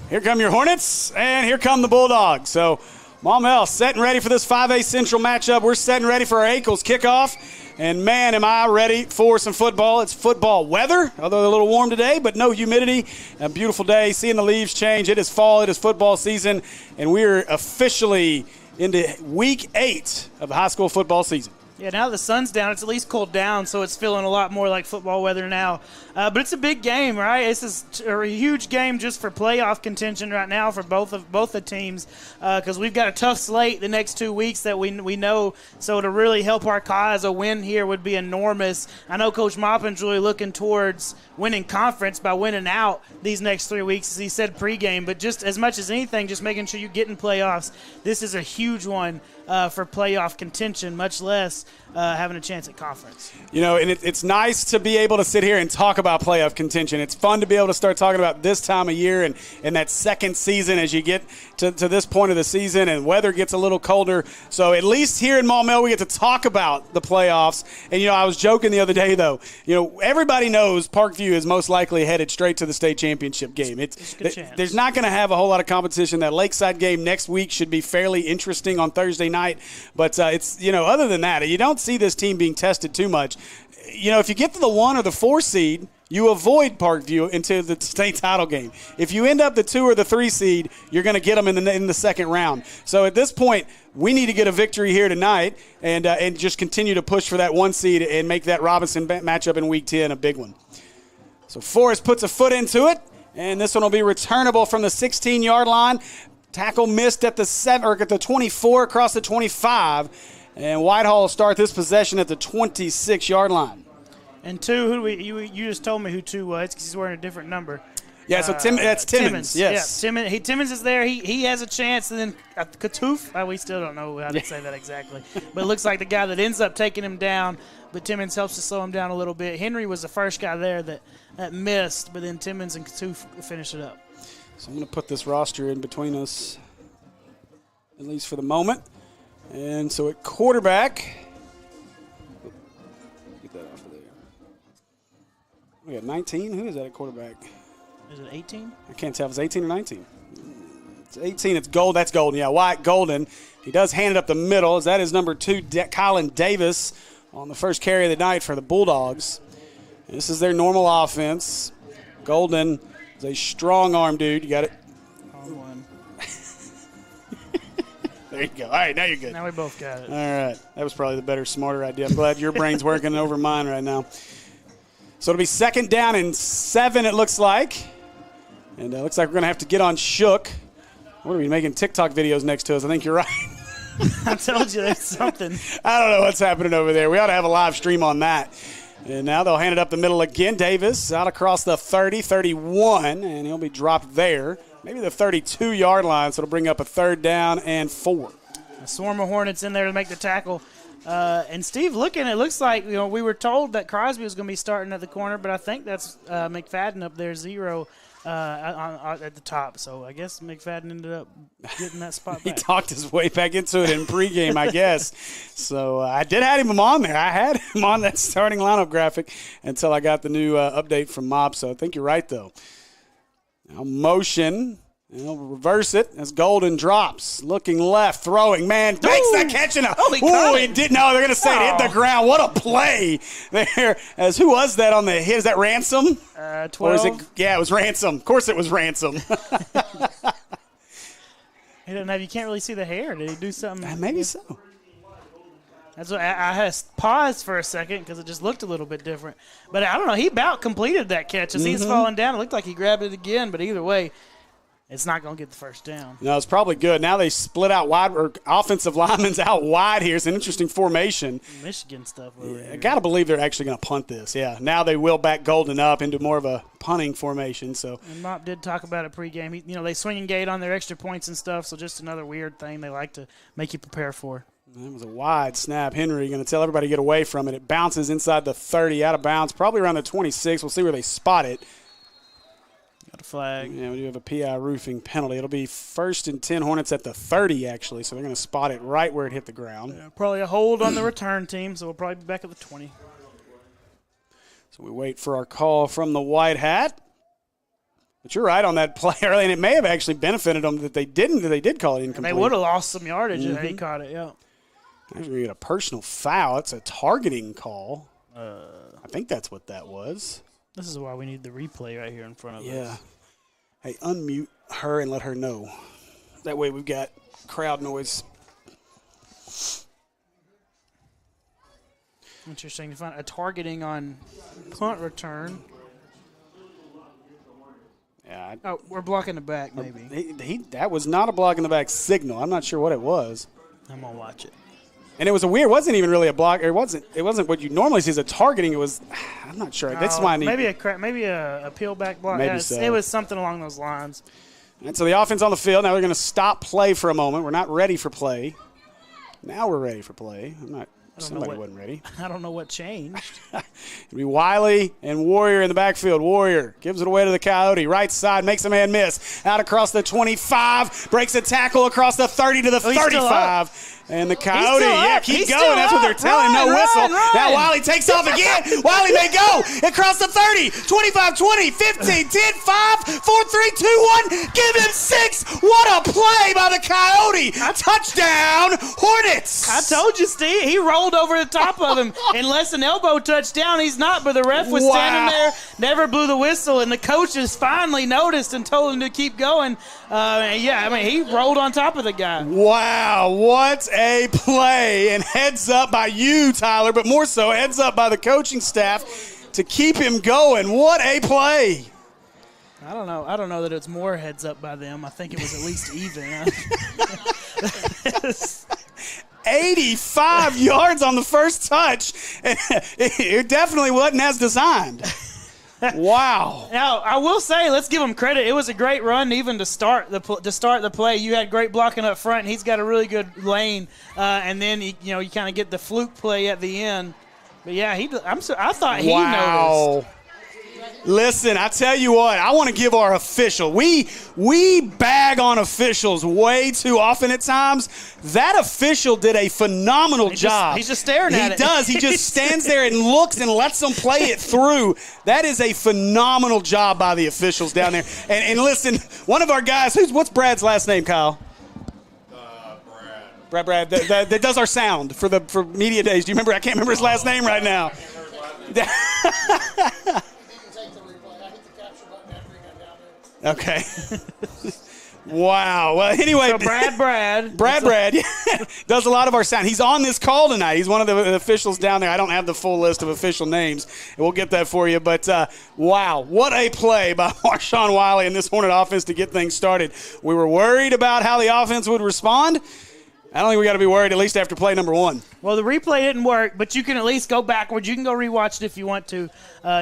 here come your Hornets, and here come the Bulldogs. So, Maumelle setting ready for this 5A Central matchup. We're setting ready for our Ankles kickoff. And, man, am I ready for some football. It's football weather, although a little warm today, but no humidity. A beautiful day, seeing the leaves change. It is fall. It is football season, and we're officially into week 8 of the high school football season. Yeah, now the sun's down. It's at least cooled down, so it's feeling a lot more like football weather now. But it's a big game, right? This is a huge game just for playoff contention right now for both the teams because we've got a tough slate the next 2 weeks that we know. So to really help our cause, a win here would be enormous. I know Coach Maupin's really looking towards winning conference by winning out these next 3 weeks, as he said pregame. But just as much as anything, just making sure you get in playoffs. This is a huge one for playoff contention, much less having a chance at conference. You know, and it's nice to be able to sit here and talk about playoff contention. It's fun to be able to start talking about this time of year and that second season as you get to this point of the season and weather gets a little colder. So at least here in Maumelle, we get to talk about the playoffs. And, you know, I was joking the other day, though. You know, everybody knows Parkview is most likely headed straight to the state championship game. It's a good chance. There's not going to have a whole lot of competition. That Lakeside game next week should be fairly interesting on Thursday night. But it's, you know, other than that, you don't see this team being tested too much. You know, if you get to the 1 or the 4 seed, you avoid Parkview until the state title game. If you end up the 2 or the 3 seed, you're going to get them in the second round. So at this point, we need to get a victory here tonight and just continue to push for that 1 seed and make that Robinson matchup in Week 10 a big one. So Forrest puts a foot into it, and this one will be returnable from the 16-yard line. Tackle missed at the 7 or at the 24 across the 25. And Whitehall will start this possession at the 26-yard line. And 2, you just told me who 2 was because he's wearing a different number. Yeah, so that's Timmons. Yes. Yeah, Timmons is there. He has a chance. And then Katoof, we still don't know how to say that exactly. But it looks like the guy that ends up taking him down. But Timmons helps to slow him down a little bit. Henry was the first guy there that missed. But then Timmons and Katoof finish it up. So I'm going to put this roster in between us, at least for the moment. And so at quarterback, get that off of there. We got 19. Who is that at quarterback? Is it 18? I can't tell if it's 18 or 19. It's 18. It's Gold. That's Golden. Yeah, Wyatt Golden. He does hand it up the middle. That is number 2, Colin Davis, on the first carry of the night for the Bulldogs. And this is their normal offense. Golden is a strong arm dude. You got it. There you go. All right, now you're good. Now we both got it. All right. That was probably the better, smarter idea. I'm glad your brain's working over mine right now. So it'll be 2nd down and 7, it looks like. And it looks like we're going to have to get on Shook. What are we making TikTok videos next to us? I think you're right. I told you there's something. I don't know what's happening over there. We ought to have a live stream on that. And now they'll hand it up the middle again. Davis out across the 30, 31, and he'll be dropped there. Maybe the 32-yard line, so it'll bring up a 3rd down and 4. A swarm of Hornets in there to make the tackle. And Steve, it looks like, you know, we were told that Crosby was going to be starting at the corner, but I think that's McFadden up there, 0 at the top. So I guess McFadden ended up getting that spot back. He talked his way back into it in pregame, I guess. So I did have him on there. I had him on that starting lineup graphic until I got the new update from Mob. So I think you're right, though. Now motion. And he'll reverse it as Golden drops. Looking left, throwing. Man, makes that catch. He did. No, they're going to say it hit the ground. What a play there. As who was that on the hit? Is that Ransom? 12. Or is it, yeah, it was Ransom. Of course it was Ransom. He doesn't have. You can't really see the hair. Did he do something? Maybe so. That's what I had to pause for a second because it just looked a little bit different. But I don't know. He about completed that catch. As he's falling down, it looked like he grabbed it again. But either way, it's not going to get the first down. No, it's probably good. Now they split out wide, or offensive linemen's out wide here. It's an interesting formation. Michigan stuff over here. I got to believe they're actually going to punt this. Yeah, now they will back Golden up into more of a punting formation. So, and Mop did talk about it pregame. They swing and gate on their extra points and stuff, so just another weird thing they like to make you prepare for. That was a wide snap. Henry going to tell everybody to get away from it. It bounces inside the 30, out of bounds, probably around the 26. We'll see where they spot it. Got a flag. Yeah, we do have a PI roofing penalty. It'll be 1st and 10 Hornets at the 30, actually, so they're going to spot it right where it hit the ground. Yeah, probably a hold on the return team, so we'll probably be back at the 20. So we wait for our call from the white hat. But you're right on that play early, and it may have actually benefited them that they did call it incomplete. They would have lost some yardage if he caught it, yeah. Actually, we get a personal foul. It's a targeting call. I think that's what that was. This is why we need the replay right here in front of us. Yeah. Hey, unmute her and let her know. That way we've got crowd noise. Interesting to find a targeting on punt return. Yeah. Oh, we're blocking the back, maybe. That was not a block in the back signal. I'm not sure what it was. I'm going to watch it. And it was it wasn't even really a block. It wasn't what you normally see as a targeting. It was, I'm not sure. That's why I need. Maybe a peel back block. Maybe so. It was something along those lines. And so the offense on the field. Now they're going to stop play for a moment. We're not ready for play. Now we're ready for play. Somebody wasn't ready. I don't know what changed. It'll be Wiley and Warrior in the backfield. Warrior gives it away to the Coyote. Right side, makes a man miss. Out across the 25, breaks a tackle across the 30 to the 35. And the Coyote, keep going. That's what they're telling him. No whistle. Run. Now Wiley takes off again. Wiley may go across the 30, 25, 20, 15, 10, 5, 4, 3, 2, 1. Give him 6. What a play by the Coyote. Touchdown, Hornets. I told you, Steve. He rolled over the top of him. Unless an elbow touchdown, he's not. But the ref was standing there, never blew the whistle. And the coaches finally noticed and told him to keep going. He rolled on top of the guy. Wow, what a play. And heads up by you, Tyler, but more so heads up by the coaching staff to keep him going. What a play. I don't know that it's more heads up by them. I think it was at least even. 85 yards on the first touch. It definitely wasn't as designed. Wow. Now, I will say, let's give him credit. It was a great run even to start the play. You had great blocking up front, and he's got a really good lane. And then, you kind of get the fluke play at the end. But, yeah, I thought he noticed. Listen, I tell you what, I want to give our official. We bag on officials way too often at times. That official did a phenomenal job. He's just staring at it. He does. He just stands there and looks and lets them play it through. That is a phenomenal job by the officials down there. And listen, one of our guys, what's Brad's last name, Kyle? Brad, that does our sound for media days. Do you remember? I can't remember his last name right now. Okay. Wow. Well, anyway. So Brad does a lot of our sound. He's on this call tonight. He's one of the officials down there. I don't have the full list of official names, and we'll get that for you. But, wow, what a play by Marshawn Wiley and this Hornet offense to get things started. We were worried about how the offense would respond. I don't think we got to be worried, at least after play number 1. Well, the replay didn't work, but you can at least go backwards. You can go rewatch it if you want to.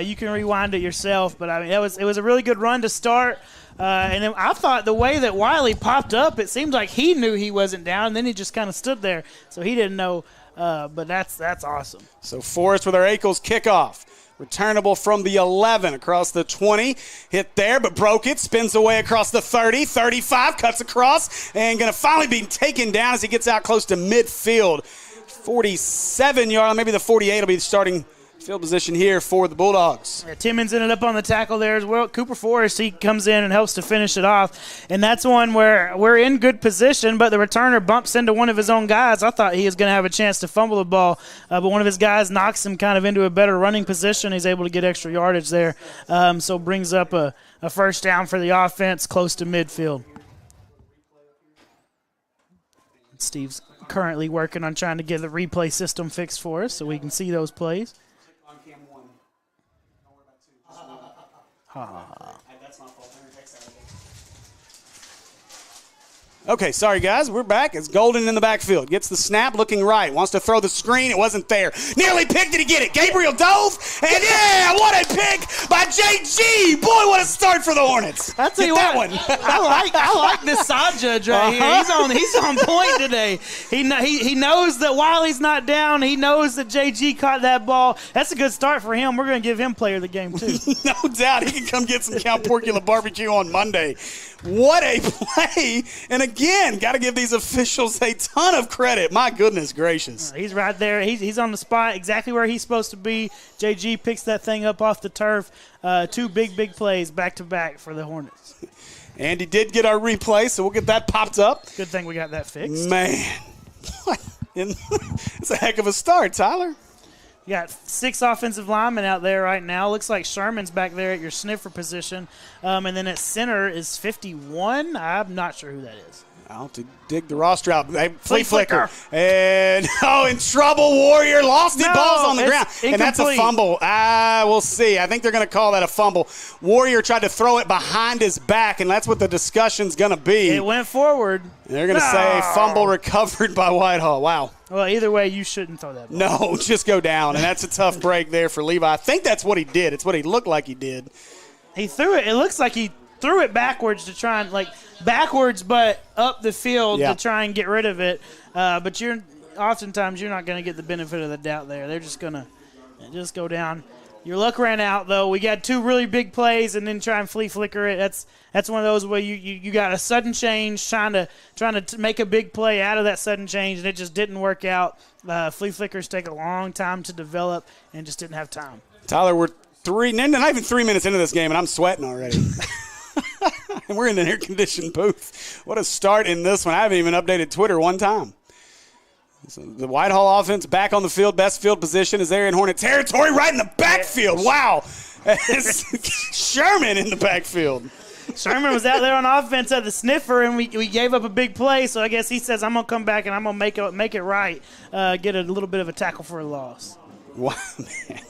You can rewind it yourself. But, I mean, it was a really good run to start. And then I thought the way that Wiley popped up, it seemed like he knew he wasn't down, and then he just kind of stood there. So he didn't know. But that's awesome. So Forrest with our Ackles kickoff. Returnable from the 11 across the 20. Hit there, but broke it. Spins away across the 30, 35, cuts across, and going to finally be taken down as he gets out close to midfield. 47-yard, maybe the 48 will be the starting field position here for the Bulldogs. Yeah, Timmons ended up on the tackle there as well. Cooper Forrest, he comes in and helps to finish it off. And that's one where we're in good position, but the returner bumps into one of his own guys. I thought he was going to have a chance to fumble the ball, but one of his guys knocks him kind of into a better running position. He's able to get extra yardage there, so brings up a first down for the offense close to midfield. Steve's currently working on trying to get the replay system fixed for us so we can see those plays. On cam 1. Don't worry about 2. That's my fault. Okay, sorry, guys. We're back. It's Golden in the backfield. Gets the snap, looking right. Wants to throw the screen. It wasn't there. Nearly picked it to get it. Gabriel dove. And, yeah, what a pick by JG. Boy, what a start for the Hornets. I'll tell you that what, one. I like this side judge right here. He's on point today. He knows that while he's not down, he knows that JG caught that ball. That's a good start for him. We're going to give him player of the game, too. No doubt. He can come get some Count Porcula barbecue on Monday. What a play. And again, got to give these officials a ton of credit. My goodness gracious. He's right there. He's on the spot exactly where he's supposed to be. JG picks that thing up off the turf. 2 big plays back-to-back for the Hornets. Andy did get our replay, so we'll get that popped up. Good thing we got that fixed. Man. It's a heck of a start, Tyler. You got 6 offensive linemen out there right now. Looks like Sherman's back there at your sniffer position. And then at center is 51. I'm not sure who that is. I'll have to dig the roster out. Hey, flea flicker. flicker. And, in trouble, Warrior. Lost it. Ball's on the ground. Incomplete. And that's a fumble. We'll see. I think they're going to call that a fumble. Warrior tried to throw it behind his back, and that's what the discussion's going to be. It went forward. They're going to say fumble recovered by Whitehall. Wow. Well, either way, you shouldn't throw that ball. No, just go down. And that's a tough break there for Levi. I think that's what he did. It's what he looked like he did. He threw it. It looks like he threw it backwards to try and, backwards but up the field to try and get rid of it. But oftentimes you're not going to get the benefit of the doubt there. They're just going to just go down. Your luck ran out, though. We got 2 really big plays and then try and flea flicker it. That's one of those where you got a sudden change trying to make a big play out of that sudden change, and it just didn't work out. Flea flickers take a long time to develop and just didn't have time. Tyler, we're not even 3 minutes into this game, and I'm sweating already. And we're in an air-conditioned booth. What a start in this one. I haven't even updated Twitter one time. So the Whitehall offense back on the field. Best field position is there in Hornet territory, right in the backfield. Wow. Sherman in the backfield. Sherman was out there on offense at the sniffer, and we gave up a big play. So I guess he says, I'm going to come back and I'm going to make it right, get a little bit of a tackle for a loss. Wow, man.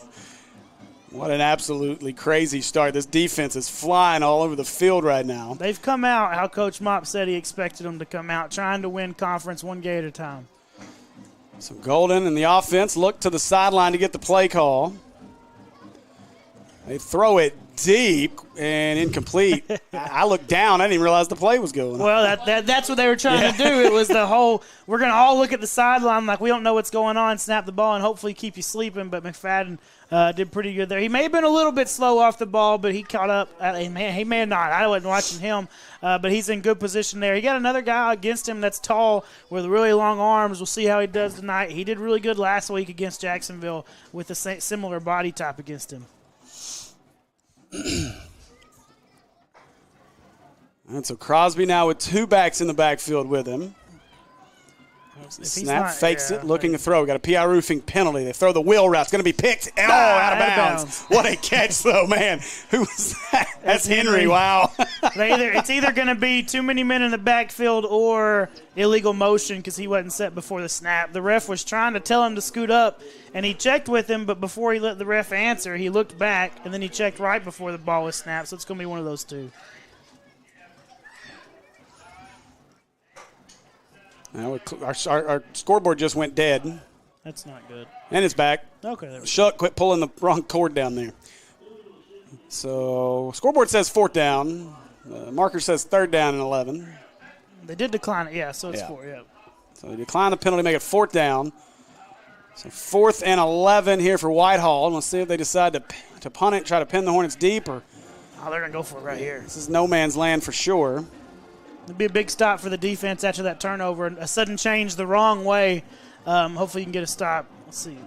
What an absolutely crazy start. This defense is flying all over the field right now. They've come out how Coach Mop said he expected them to come out, trying to win conference one game at a time. So Golden and the offense look to the sideline to get the play call. They throw it deep and incomplete. I looked down. I didn't even realize the play was going on. Well, that's what they were trying to do. It was the whole, we're going to all look at the sideline like we don't know what's going on, snap the ball, and hopefully keep you sleeping. But McFadden did pretty good there. He may have been a little bit slow off the ball, but he caught up. He may have not. I wasn't watching him, but he's in good position there. He got another guy against him that's tall with really long arms. We'll see how he does tonight. He did really good last week against Jacksonville with a similar body type against him. And so Crosby now with 2 backs in the backfield with him. Snap, fakes it, looking to throw. Got a PI roofing penalty. They throw the wheel route. It's going to be picked. Out of bounds. What a catch, though, man. Who was that? That's Henry. Wow. It's either going to be too many men in the backfield or illegal motion because he wasn't set before the snap. The ref was trying to tell him to scoot up, and he checked with him, but before he let the ref answer, he looked back, and then he checked right before the ball was snapped, so it's going to be one of those two. Now our scoreboard just went dead. That's not good. And it's back. Okay. There we go. Shuck, quit pulling the wrong cord down there. So scoreboard says 4th down. Marker says 3rd down and 11. They did decline it, so it's 4, yeah. So they decline the penalty, make it 4th down. So 4th and 11 here for Whitehall. And we'll see if they decide to punt it, try to pin the Hornets deep. Or they're going to go for it right here. This is no man's land for sure. It'll be a big stop for the defense after that turnover. A sudden change the wrong way. Hopefully you can get a stop. Let's see.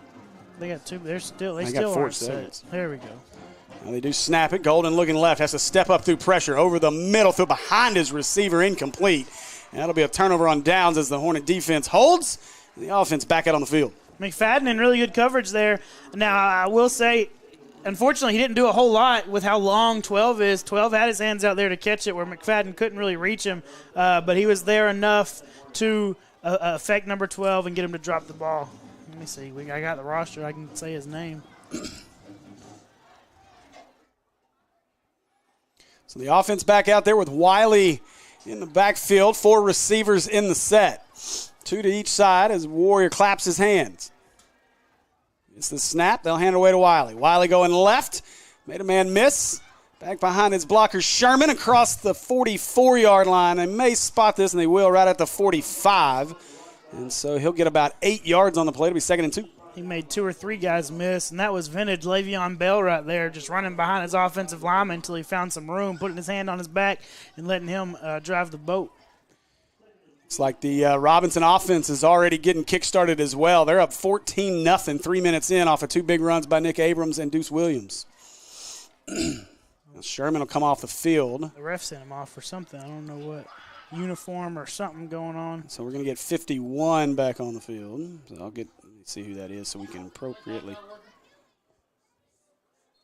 They got 2. They still aren't set. There we go. Now they do snap it. Golden looking left. Has to step up through pressure. Over the middle. Through behind his receiver. Incomplete. And that'll be a turnover on downs as the Hornet defense holds. And the offense back out on the field. McFadden in really good coverage there. Now, I will say, unfortunately, he didn't do a whole lot with how long 12 is. 12 had his hands out there to catch it where McFadden couldn't really reach him, but he was there enough to affect number 12 and get him to drop the ball. Let me see. I got the roster. I can say his name. So the offense back out there with Wiley in the backfield. 4 receivers in the set. 2 to each side as Warrior claps his hands. It's the snap. They'll hand it away to Wiley. Wiley going left. Made a man miss. Back behind his blocker, Sherman, across the 44-yard line. They may spot this, and they will, right at the 45. And so he'll get about 8 yards on the play. It'll be 2nd and 2. He made 2 or 3 guys miss, and that was vintage Le'Veon Bell right there, just running behind his offensive lineman until he found some room, putting his hand on his back and letting him drive the boat. It's like the Robinson offense is already getting kick-started as well. They're up 14-0 3 minutes in off of 2 big runs by Nick Abrams and Deuce Williams. Sherman will come off the field. The ref sent him off for something. I don't know what. Uniform or something going on. So we're going to get 51 back on the field. So let's see who that is so we can appropriately.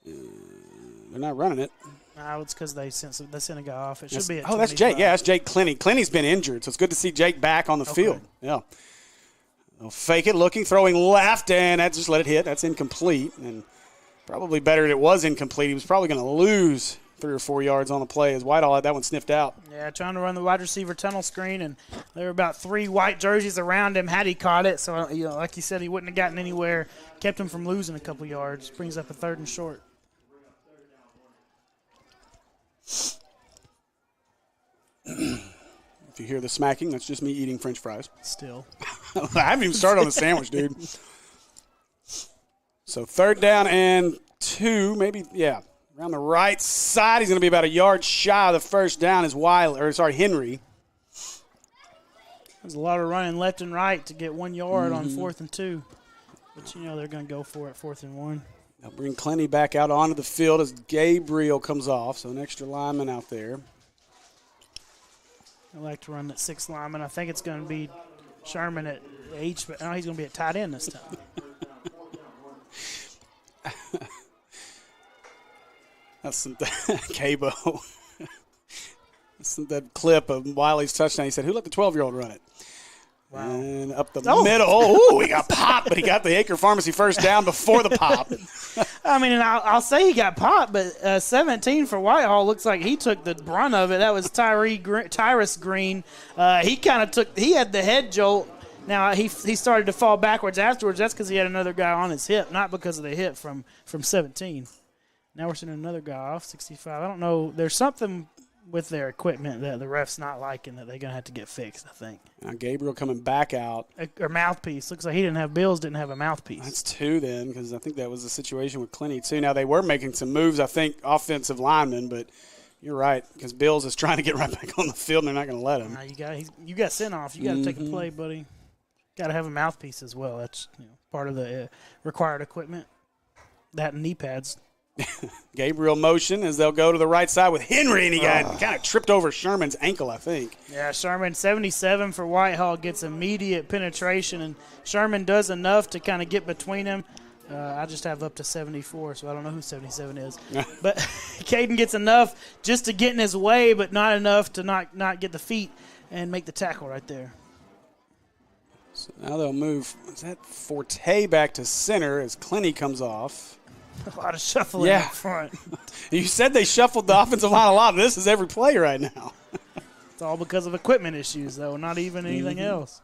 They're not running it. No, it's because they sent a guy off. It should be at 25. That's Jake. Yeah, that's Jake Clenny. Clenny's been injured, so it's good to see Jake back on the field. Yeah. They'll fake it, looking, throwing left, and that just let it hit. That's incomplete. And probably better it was incomplete. He was probably going to lose 3 or 4 yards on the play as Whitehall had that one sniffed out. Yeah, trying to run the wide receiver tunnel screen, and there were about 3 white jerseys around him had he caught it. So, like you said, he wouldn't have gotten anywhere. Kept him from losing a couple yards. Brings up a 3rd and short. If you hear the smacking, that's just me eating French fries. Still. I haven't even started on the sandwich, dude. So 3rd down and 2, maybe, yeah. Around the right side, he's going to be about a yard shy of the first down is Henry. There's a lot of running left and right to get 1 yard on 4th and 2. But, they're going to go for it 4th and 1. They'll bring Clenny back out onto the field as Gabriel comes off, so an extra lineman out there. I like to run that 6th lineman. I think it's going to be Sherman at H, but he's going to be at tight end this time. That's some Cabo. That's that clip of Wiley's touchdown. He said, "Who let the 12-year-old run it?" Wow. And up the middle. Oh, he got popped, but he got the Acre Pharmacy first down before the pop. I mean, and I'll say he got popped, but 17 for Whitehall looks like he took the brunt of it. That was Tyrus Green. He had the head jolt. Now, he started to fall backwards afterwards. That's because he had another guy on his hip, not because of the hit from 17. Now we're seeing another guy off 65. I don't know. There's something with their equipment that the ref's not liking that they're going to have to get fixed, I think. Now Gabriel coming back out. Or mouthpiece. Looks like Bills didn't have a mouthpiece. That's 2 then, because I think that was the situation with Clenny too. Now they were making some moves, I think, offensive linemen, but you're right, because Bills is trying to get right back on the field and they're not going to let him. You got sent off. You got to take a play, buddy. Got to have a mouthpiece as well. That's part of the required equipment. That and knee pads. Gabriel motion as they'll go to the right side with Henry, and he got kind of tripped over Sherman's ankle, I think. Yeah, Sherman, 77 for Whitehall, gets immediate penetration, and Sherman does enough to kind of get between him. I just have up to 74, so I don't know who 77 is. But Caden gets enough just to get in his way, but not enough to not get the feet and make the tackle right there. So now they'll move Forte back to center as Clenny comes off. A lot of shuffling up front. You said they shuffled the offensive line a lot. This is every play right now. It's all because of equipment issues, though, not even anything else.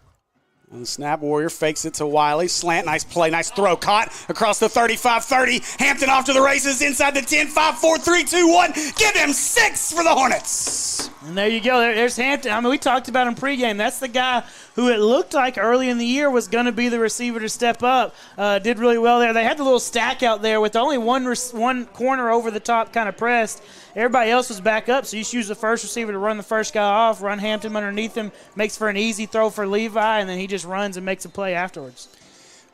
And the snap, Warrior fakes it to Wiley. Slant, nice play, nice throw. Caught across the 35-30. Hampton off to the races inside the 10, 5, 4, 3, 2, 1. Give him 6 for the Hornets. And there you go. There's Hampton. I mean, we talked about him pregame. That's the guy who it looked like early in the year was going to be the receiver to step up. Did really well there. They had the little stack out there with only one corner over the top kind of pressed. Everybody else was back up, so you choose the first receiver to run the first guy off, run Hampton underneath him, makes for an easy throw for Levi, and then he just runs and makes a play afterwards.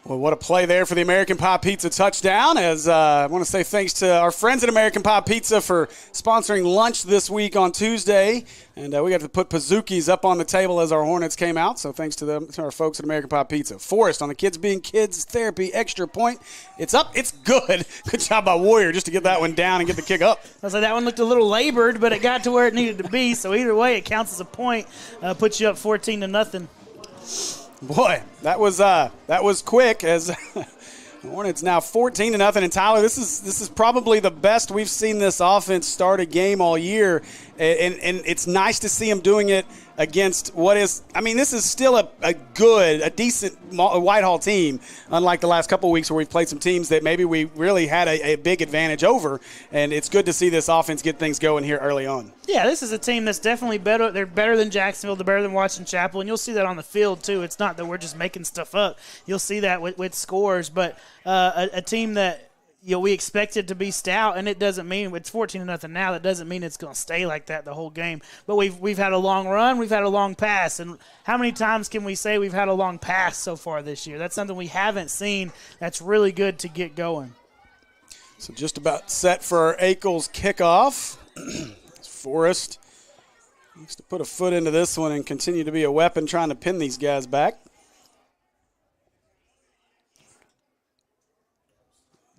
Well, what a play there for the American Pie Pizza touchdown. As I want to say thanks to our friends at American Pie Pizza for sponsoring lunch this week on Tuesday. And we got to put Pazookies up on the table as our Hornets came out. So thanks to them, to our folks at American Pie Pizza. Forrest on the Kids Being Kids Therapy extra point. It's up. It's good. Good job by Warrior just to get that one down and get the kick up. I was like, that one looked a little labored, but it got to where it needed to be. So either way, it counts as a point. Puts you up 14-0. Boy, that was quick as Hornets now 14-0. And Tyler, this is probably the best we've seen this offense start a game all year, and it's nice to see them doing it against this is still a decent Whitehall team, unlike the last couple of weeks where we've played some teams that maybe we really had a big advantage over, and it's good to see this offense get things going here early on. Yeah, this is a team that's definitely better. They're better than Jacksonville. They're better than Washington Chapel, and you'll see that on the field too. It's not that we're just making stuff up. You'll see that with scores, but a team that we expected to be stout, and it doesn't mean it's 14-0 now. That doesn't mean it's going to stay like that the whole game. But we've had a long run, we've had a long pass, and how many times can we say we've had a long pass so far this year? That's something we haven't seen. That's really good to get going. So just about set for Akel's kickoff. Forrest needs to put a foot into this one and continue to be a weapon trying to pin these guys back.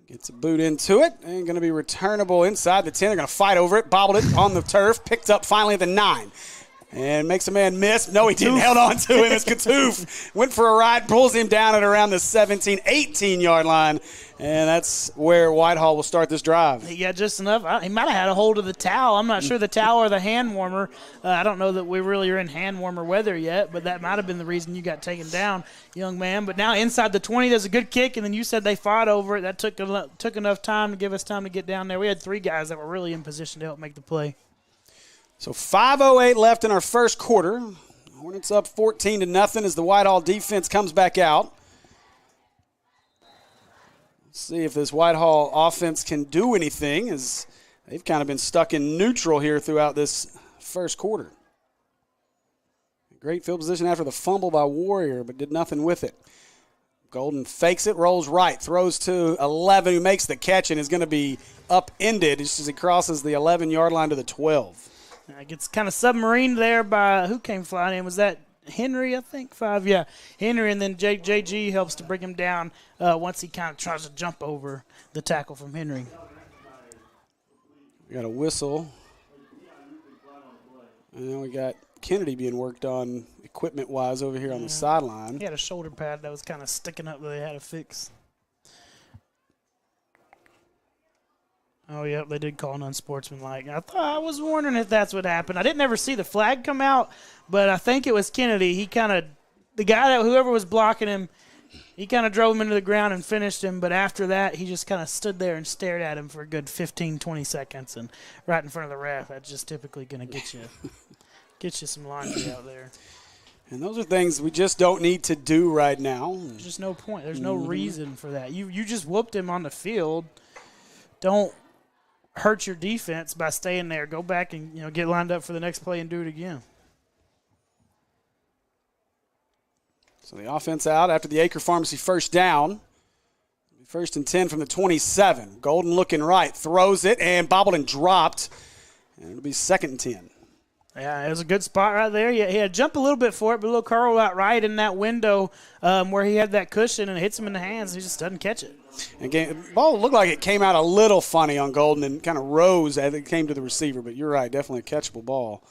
Gets a boot into it and going to be returnable inside the 10. They're going to fight over it, bobbled it on the turf, picked up finally at the 9. And makes a man miss. No, he didn't. Held on to him as Katoof went for a ride, pulls him down at around the 17, 18-yard line. And that's where Whitehall will start this drive. He got just enough. He might have had a hold of the towel. I'm not sure the towel or the hand warmer. I don't know that we really are in hand warmer weather yet, but that might have been the reason you got taken down, young man. But now inside the 20, there's a good kick, and then you said they fought over it. That took enough time to give us time to get down there. We had 3 guys that were really in position to help make the play. So 5:08 left in our first quarter. Hornets up 14-0 as the Whitehall defense comes back out. Let's see if this Whitehall offense can do anything, as they've kind of been stuck in neutral here throughout this first quarter. Great field position after the fumble by Warrior, but did nothing with it. Golden fakes it, rolls right, throws to 11, who makes the catch and is going to be upended just as he crosses the 11-yard line to the 12. Gets kind of submarined there by who came flying in. Was that Henry, I think? 5, yeah. Henry, and then JG helps to bring him down once he kind of tries to jump over the tackle from Henry. We got a whistle. And we got Kennedy being worked on equipment-wise over here on the sideline. He had a shoulder pad that was kind of sticking up that they had to fix. Oh, yeah, they did call an unsportsmanlike. I was wondering if that's what happened. I didn't ever see the flag come out, but I think it was Kennedy. He kind of – the guy that whoever was blocking him, he kind of drove him into the ground and finished him. But after that, he just kind of stood there and stared at him for a good 15, 20 seconds and right in front of the ref. That's just typically going to get you some laundry out there. And those are things we just don't need to do right now. There's just no point. There's no reason for that. You just whooped him on the field. Don't hurt your defense by staying there. Go back and get lined up for the next play and do it again. So the offense out after the Acre Pharmacy first down. First and 10 from the 27. Golden looking right, throws it and bobbled and dropped. And it'll be 2nd and 10. Yeah, it was a good spot right there. He had to jump a little bit for it, but a little curl out right in that window where he had that cushion, and it hits him in the hands. He just doesn't catch it. Again, the ball looked like it came out a little funny on Golden and kind of rose as it came to the receiver, but you're right, definitely a catchable ball.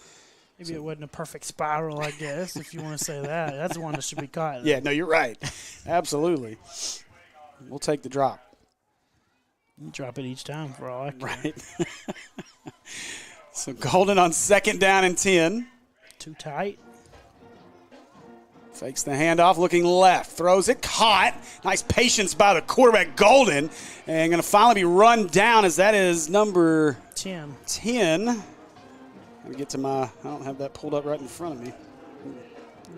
Maybe it wasn't a perfect spiral, I guess, if you want to say that. That's the one that should be caught. Yeah, no, you're right. Absolutely. We'll take the drop. You drop it each time for all I care. Right. So Golden on 2nd down and 10. Too tight. Fakes the handoff, looking left, throws it, caught. Nice patience by the quarterback, Golden. And going to finally be run down as that is number 10. Let me get to I don't have that pulled up right in front of me.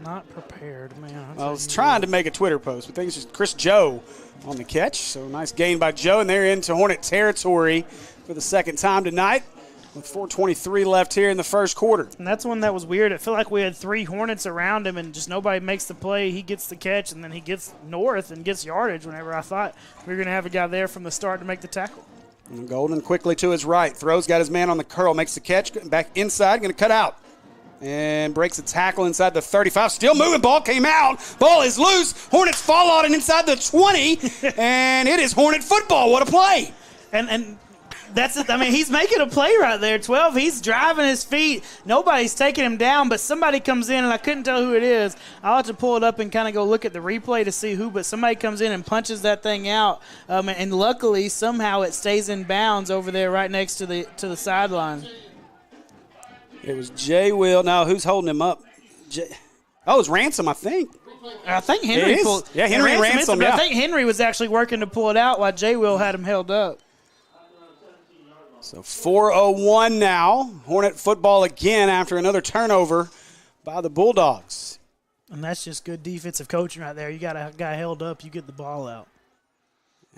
Not prepared, man. I was trying to make a Twitter post, but I think it's just Chris Joe on the catch. So nice gain by Joe, and they're into Hornet territory for the second time tonight with 4:23 left here in the first quarter. And that's one that was weird. It felt like we had 3 Hornets around him, and just nobody makes the play. He gets the catch, and then he gets north and gets yardage whenever I thought we were going to have a guy there from the start to make the tackle. And Golden quickly to his right. Throws, got his man on the curl, makes the catch, back inside, going to cut out. And breaks a tackle inside the 35. Still moving, ball came out. Ball is loose. Hornets fall on it inside the 20. And it is Hornet football. What a play. And That's it. I mean, he's making a play right there. 12. He's driving his feet. Nobody's taking him down, but somebody comes in, and I couldn't tell who it is. I'll have to pull it up and kind of go look at the replay to see who, but somebody comes in and punches that thing out. And luckily, somehow it stays in bounds over there right next to the sideline. It was Jay Will. Now, who's holding him up? It's Ransom, I think. I think Henry pulled. Yeah, Henry and Ransom. Yeah. I think Henry was actually working to pull it out while Jay Will had him held up. So 4:01 now. Hornet football again after another turnover by the Bulldogs. And that's just good defensive coaching right there. You got a guy held up, you get the ball out.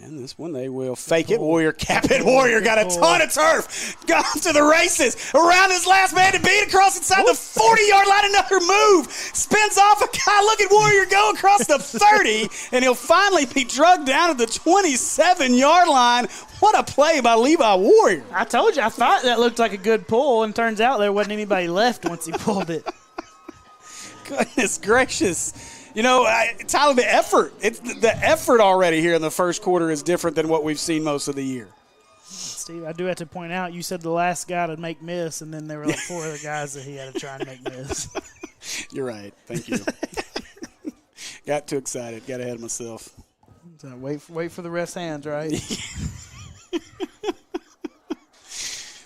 And this one, they will fake it. Warrior cap it. Warrior got a ton of turf. Got off to the races. Around his last man to beat across inside the 40-yard line. Another move. Spins off a guy. Look at Warrior go across the 30. And he'll finally be drugged down at the 27-yard line. What a play by Levi Warrior. I told you. I thought that looked like a good pull, and turns out there wasn't anybody left once he pulled it. Goodness gracious. You know, Tyler, the effort. The effort already here in the first quarter is different than what we've seen most of the year. Steve, I do have to point out, you said the last guy to make miss, and then there were like 4 other guys that he had to try and make miss. You're right. Thank you. Got too excited. Got ahead of myself. So wait for the rest hands, right?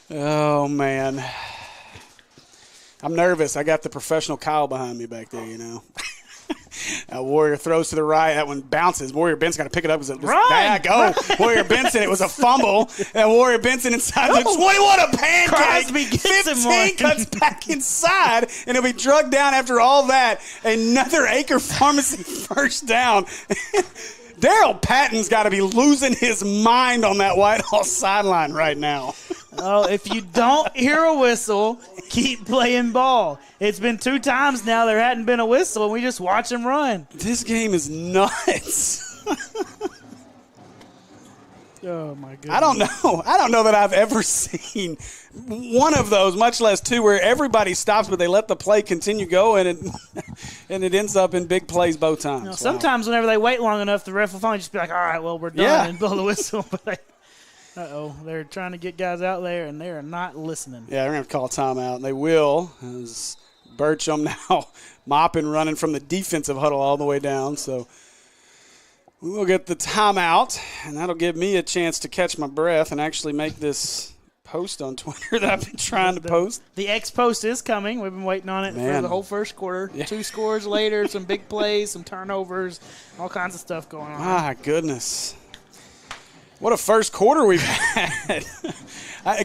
Oh, man. I'm nervous. I got the professional Kyle behind me back there, you know. Warrior throws to the right. That one bounces. Warrior Benson got to pick it up. Run! Warrior Benson. It was a fumble. And Warrior Benson inside the 21, a pancake. 15 cuts back inside, and he'll be drugged down after all that. Another Acre Pharmacy first down. Daryl Patton's got to be losing his mind on that Whitehall sideline right now. Oh, if you don't hear a whistle, keep playing ball. It's been 2 times now there hadn't been a whistle, and we just watch him run. This game is nuts. Oh, my goodness. I don't know that I've ever seen one of those, much less 2, where everybody stops, but they let the play continue going, and it ends up in big plays both times. You know, sometimes whenever they wait long enough, the ref will finally just be like, all right, well, we're done, and blow the whistle. But they're trying to get guys out there, and they are not listening. Yeah, they're going to call a timeout, and they will, as Burcham now mopping, running from the defensive huddle all the way down. So we will get the timeout, and that'll give me a chance to catch my breath and actually make this post on Twitter that I've been trying to post. The X post is coming. We've been waiting on it for the whole first quarter. Yeah. 2 scores later, some big plays, some turnovers, all kinds of stuff going on. My goodness. What a first quarter we've had. I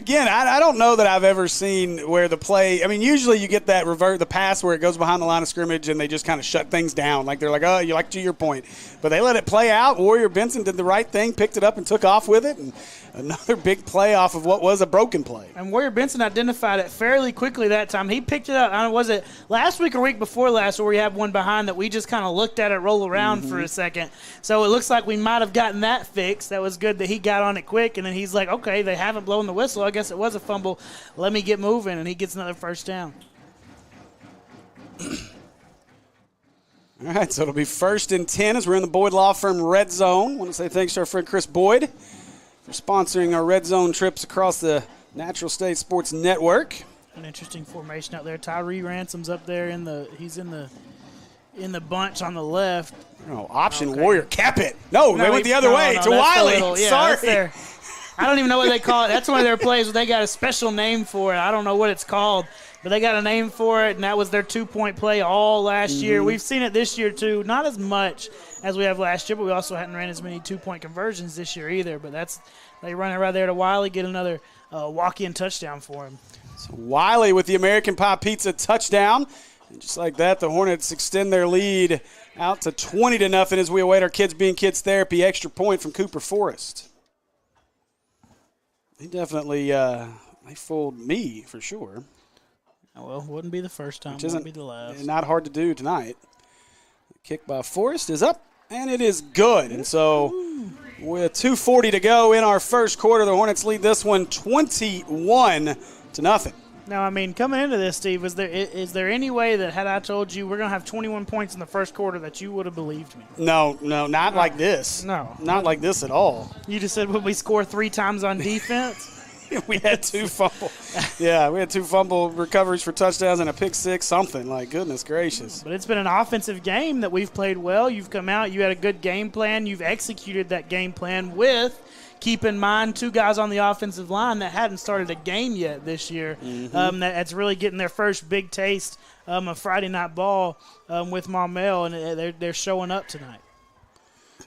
don't know that I've ever seen where the play – I mean, usually you get that the pass where it goes behind the line of scrimmage and they just kind of shut things down. Like they're like, oh, you like to your point. But they let it play out. Warrior Benson did the right thing, picked it up and took off with it. And another big play off of what was a broken play. And Warrior Benson identified it fairly quickly that time. He picked it up. I don't know, was it last week or week before last where we had one behind that we just kind of looked at it roll around for a second. So it looks like we might have gotten that fixed. That was good that he got on it quick. And then he's like, okay, they haven't blown the whistle. I guess it was a fumble. Let me get moving. And he gets another first down. All right, so it'll be 1st and 10 as we're in the Boyd Law Firm Red Zone. I want to say thanks to our friend Chris Boyd for sponsoring our Red Zone trips across the Natural State Sports Network. An interesting formation out there. Tyree Ransom's up there he's in the bunch on the left. Oh, option Warrior, cap it. No, they went the other way to Wiley. Sorry. I don't even know what they call it. That's one of their plays where they got a special name for it. I don't know what it's called, but they got a name for it, and that was their 2-point play all last year. We've seen it this year too, not as much as we have last year, but we also hadn't ran as many 2-point conversions this year either. But they run it right there to Wiley, get another walk-in touchdown for him. So Wiley with the American Pie Pizza touchdown. And just like that, the Hornets extend their lead out to 20-0 as we await our Kids Being Kids Therapy extra point from Cooper Forest. They definitely they fooled me for sure. Well, wouldn't be the first time. Wouldn't be the last. Not hard to do tonight. The kick by Forrest is up, and it is good. And so with 2:40 to go in our first quarter, the Hornets lead this one 21-0. Now, I mean, coming into this, Steve, is there any way that had I told you we're going to have 21 points in the first quarter that you would have believed me? No, not like this. No. Not like this at all. You just said, would we score 3 times on defense? We had 2 fumble. Yeah, we had 2 fumble recoveries for touchdowns and a pick six, something. Like, goodness gracious. But it's been an offensive game that we've played well. You've come out. You had a good game plan. You've executed that game plan with, keep in mind, 2 guys on the offensive line that hadn't started a game yet this year. That's really getting their first big taste of Friday night ball with Maumelle, and they're showing up tonight.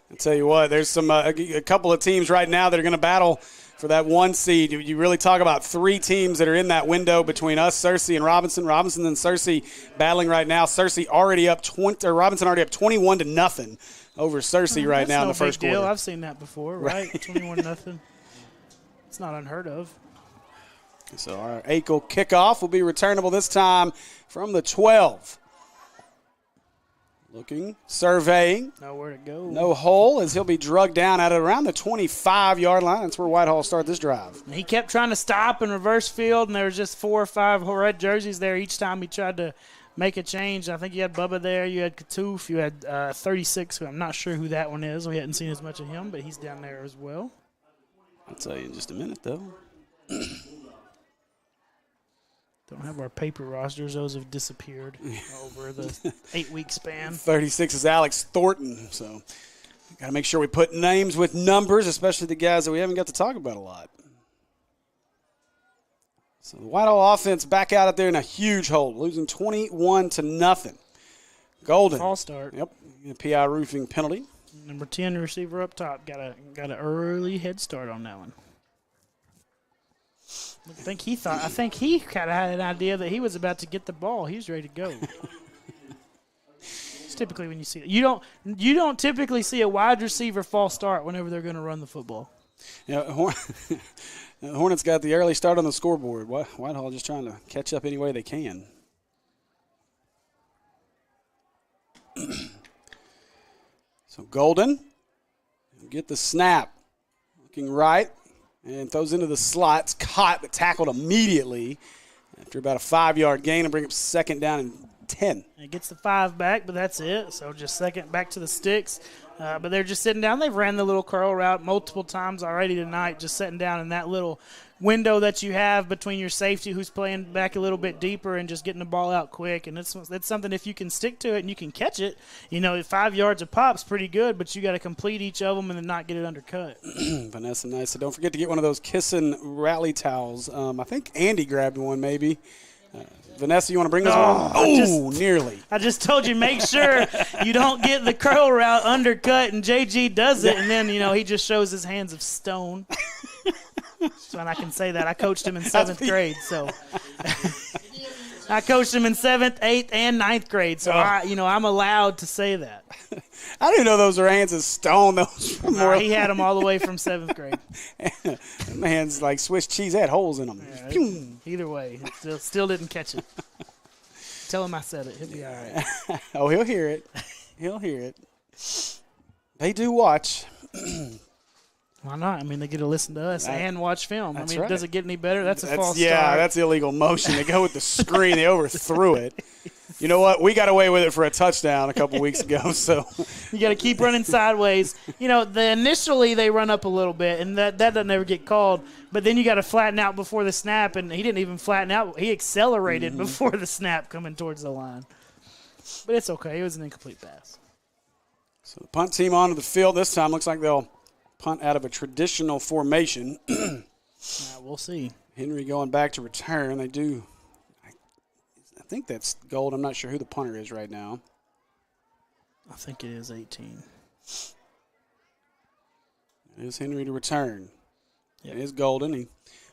I'll tell you what, there's some a couple of teams right now that are going to battle for that 1 seed. You really talk about 3 teams that are in that window between us, Searcy, and Robinson. Robinson and Searcy battling right now. Searcy already up Robinson already up 21-0 over Searcy right now in the first quarter. I've seen that before, right? 21-0. It's not unheard of. So our Ankle kickoff will be returnable this time from the 12. Looking, surveying. Nowhere to go. No hole as he'll be drugged down at around the 25-yard line. That's where Whitehall started this drive. He kept trying to stop and reverse field, and there was just 4 or 5 red jerseys there each time he tried to make a change. I think you had Bubba there. You had Katoof. You had 36, who I'm not sure who that one is. We hadn't seen as much of him, but he's down there as well. I'll tell you in just a minute, though. Don't have our paper rosters. Those have disappeared over the 8-week span. 36 is Alex Thornton. So got to make sure we put names with numbers, especially the guys that we haven't got to talk about a lot. So the Whitehall offense back out there in a huge hole, losing 21-0. Golden. False start. Yep. A PI roofing penalty. Number 10 receiver up top got an early head start on that one. I think he kind of had an idea that he was about to get the ball. He was ready to go. It's typically when you see it. You don't typically see a wide receiver false start whenever they're going to run the football. Yeah, Hornets got the early start on the scoreboard. Whitehall just trying to catch up any way they can. So Golden get the snap. Looking right. And throws into the slots, caught but tackled immediately after about a 5-yard gain and bring up 2nd down and 10. It gets the 5 back, but that's it. So just 2nd back to the sticks. But they're just sitting down. They've ran the little curl route multiple times already tonight, just sitting down in that little window that you have between your safety who's playing back a little bit deeper and just getting the ball out quick. And that's something, if you can stick to it and you can catch it, 5 yards a pop's pretty good, but you got to complete each of them and then not get it undercut. Vanessa, nice. So don't forget to get one of those kissing rally towels. I think Andy grabbed one maybe. Vanessa, you want to bring this one? Oh, nearly. I just told you, make sure you don't get the curl route undercut, and JG does it, and then, he just shows his hands of stone. So, and I can say that. I coached him in 7th grade, so. I coached him in 7th, 8th, and 9th grade, so I'm allowed to say that. I didn't know those were hands of stone. He had them all the way from 7th grade. Man's like Swiss cheese, had holes in them. Yeah, either way, still didn't catch it. Tell him I said it. He'll be all right. Oh, he'll hear it. He'll hear it. They do watch. Why not? I mean, they get to listen to us and watch film. Right. Does it get any better? That's false start. Yeah, that's illegal motion. They go with the screen. They overthrew it. You know what? We got away with it for a touchdown a couple weeks ago. So you got to keep running sideways. Initially they run up a little bit, and that doesn't ever get called. But then you got to flatten out before the snap, and he didn't even flatten out. He accelerated before the snap coming towards the line. But it's okay. It was an incomplete pass. So the punt team onto the field this time. Looks like they'll punt out of a traditional formation. We'll see. Henry going back to return. They do. I think that's Gold. I'm not sure who the punter is right now. I think it is 18. It is Henry to return. Yep. It is Golden. He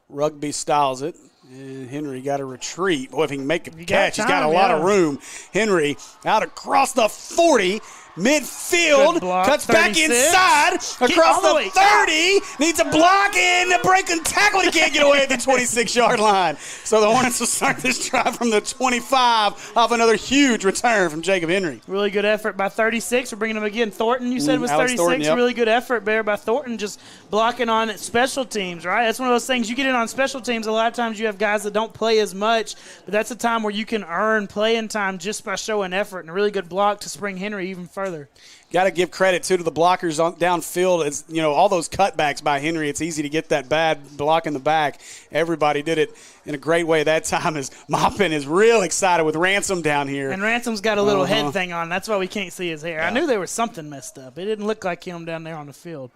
rugby styles it. And Henry got a retreat. Boy, if he can make a catch, he's got a lot of room. Henry out across the 40. Midfield, block, cuts 36. back inside, across the 30, needs a block and a break and tackle. He can't get away at the 26-yard line. So the Hornets will start this drive from the 25 off another huge return from Jacob Henry. Really good effort by 36. We're bringing him again. Thornton, you said was Alex 36. Thornton, yep. Really good effort there by Thornton, just blocking on special teams, right? That's one of those things. You get in on special teams, a lot of times you have have guys that don't play as much, but that's a time where you can earn playing time just by showing effort and a really good block to spring Henry even further. Got to give credit, too, to the blockers downfield. It's, all those cutbacks by Henry, it's easy to get that bad block in the back. Everybody did it in a great way that time as Maupin is real excited with Ransom down here. And Ransom's got a little head thing on. That's why we can't see his hair. Yeah. I knew there was something messed up. It didn't look like him down there on the field.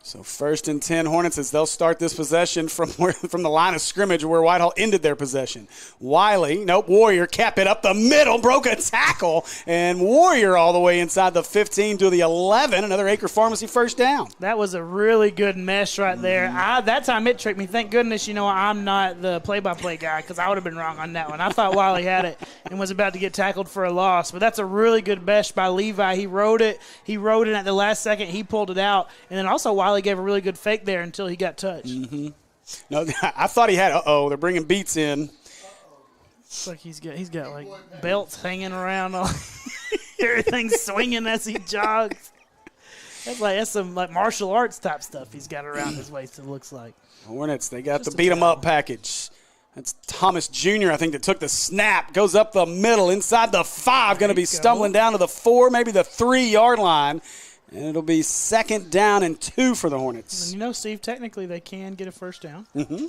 So 1st and 10 Hornets as they'll start this possession from the line of scrimmage where Whitehall ended their possession. Warrior kept it up the middle, broke a tackle, and Warrior all the way inside the 15 to the 11. Another Acre Pharmacy first down. That was a really good mesh right there. That time it tricked me. Thank goodness, I'm not the play-by-play guy because I would have been wrong on that one. I thought Wiley had it and was about to get tackled for a loss, but that's a really good mesh by Levi. He rode it. And at the last second. He pulled it out, and then also Wiley gave a really good fake there until he got touched. Mm-hmm. No, I thought he had. They're bringing Beats in. It's like he's got like belts hanging around, everything's swinging as he jogs. That's some like martial arts type stuff he's got around his waist. It looks like. Hornets, they got the beat 'em up package. That's Thomas Jr., I think, that took the snap, goes up the middle inside the 5, going to be stumbling down to the 4, maybe the 3-yard line. And it'll be 2nd down and 2 for the Hornets. And Steve, technically they can get a first down. Mm-hmm.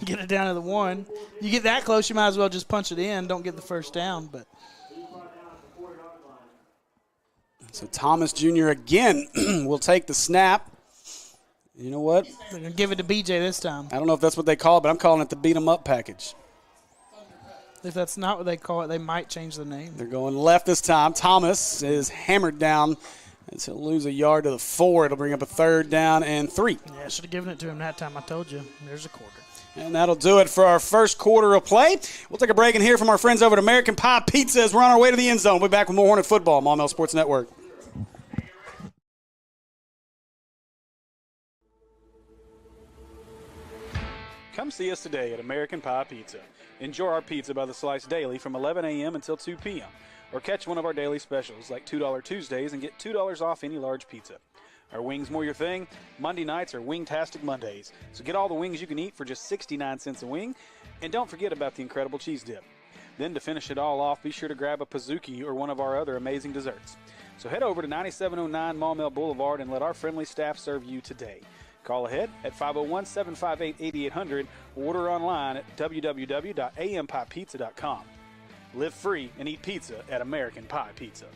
Get it down to the 1. You get that close, you might as well just punch it in. Don't get the first down. But so Thomas Jr. again will take the snap. You know what? They're going to give it to BJ this time. I don't know if that's what they call it, but I'm calling it the beat 'em up package. If that's not what they call it, they might change the name. They're going left this time. Thomas is hammered down. And so he'll lose a yard to the 4. It'll bring up a 3rd down and 3. Yeah, I should have given it to him that time. I told you. There's a quarter. And that'll do it for our first quarter of play. We'll take a break and hear from our friends over at American Pie Pizza as we're on our way to the end zone. We'll be back with more Hornet football, Maumelle Sports Network. Come see us today at American Pie Pizza. Enjoy our pizza by the slice daily from 11 a.m. until 2 p.m. Or catch one of our daily specials like $2 Tuesdays and get $2 off any large pizza. Are wings more your thing? Monday nights are Wingtastic Mondays. So get all the wings you can eat for just 69 cents a wing. And don't forget about the incredible cheese dip. Then to finish it all off, be sure to grab a Pizookie or one of our other amazing desserts. So head over to 9709 Maumelle Boulevard and let our friendly staff serve you today. Call ahead at 501-758-8800 or order online at www.ampiepizza.com. Live free and eat pizza at American Pie Pizza.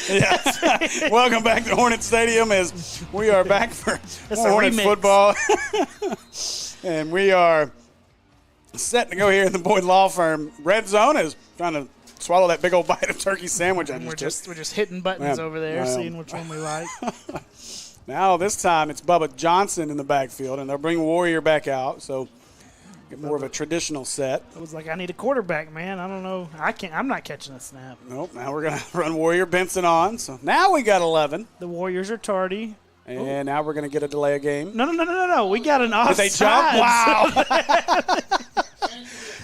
Yeah. Welcome back to Hornet Stadium as we are back for more Hornet football. And we are set to go here in the Boyd Law Firm. Red Zone is trying to swallow that big old bite of turkey sandwich I just took. We're just hitting buttons over there, seeing which one we like. Now this time it's Bubba Johnson in the backfield, and they'll bring Warrior back out. So get more of a traditional set. It was like, I need a quarterback, man. I don't know. I'm not catching a snap. Nope. Now we're going to run Warrior Benson on. So now we got 11. The Warriors are tardy. And now we're going to get a delay of game. No. We got an offside. Did they jump? Wow.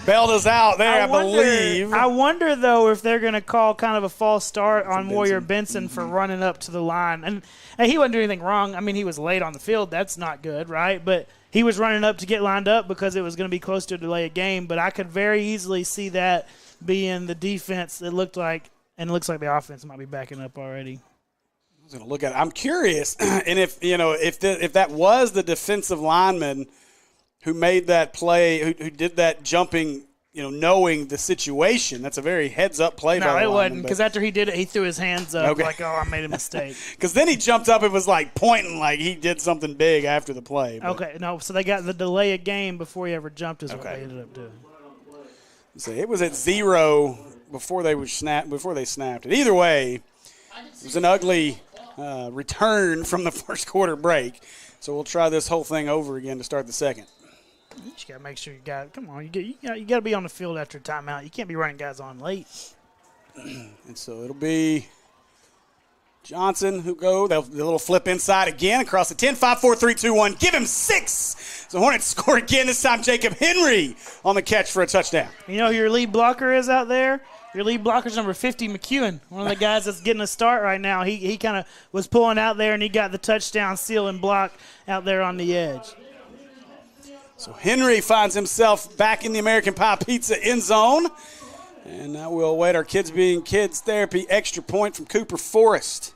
Bailed us out there, I believe. I wonder, though, if they're going to call kind of a false start on Warrior Benson for running up to the line. And he wasn't doing anything wrong. I mean, he was late on the field. That's not good, right? But he was running up to get lined up because it was going to be close to a delay of game. But I could very easily see that being the defense. It looked like, and it looks like the offense might be backing up already. I was going to look at it. I'm curious, and if that was the defensive lineman who made that play, who did that jumping, knowing the situation. That's a very heads-up play by the lineman. No, it wasn't, because after he did it, he threw his hands up like, I made a mistake. Because then he jumped up and was, pointing like he did something big after the play. But. Okay, no, so they got the delay of game before he ever jumped is what they ended up doing. So it was at 0 before they snapped it. Either way, it was an ugly return from the first quarter break. So we'll try this whole thing over again to start the second. You just got to make sure you got – come on. You got to be on the field after a timeout. You can't be running guys on late. And so it'll be Johnson who go. The little flip inside again across the 10. 5, 4, 3, 2, 1. Give him 6. So Hornets score again. This time Jacob Henry on the catch for a touchdown. You know who your lead blocker is out there? Your lead blocker's number 50, McEwen, one of the guys that's getting a start right now. He kind of was pulling out there, and he got the touchdown seal and block out there on the edge. So Henry finds himself back in the American Pie Pizza end zone. And now we'll await our Kids Being Kids therapy extra point from Cooper Forrest.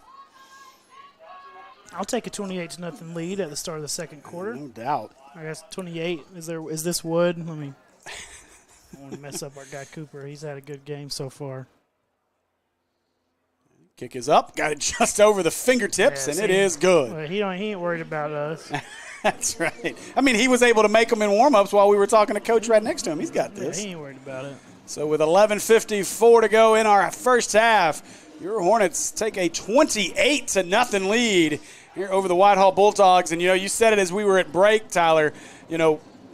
I'll take a 28-0 lead at the start of the second quarter. No doubt. I guess 28. Is this Wood? I don't want to mess up our guy Cooper. He's had a good game so far. Kick is up. Got it just over the fingertips, and it is good. Well, he ain't worried about us. That's right. I mean, he was able to make them in warm-ups while we were talking to Coach right next to him. He's got this. Yeah, he ain't worried about it. So with 11:54 to go in our first half, your Hornets take a 28-0 lead here over the Whitehall Bulldogs. And, you said it as we were at break, Tyler,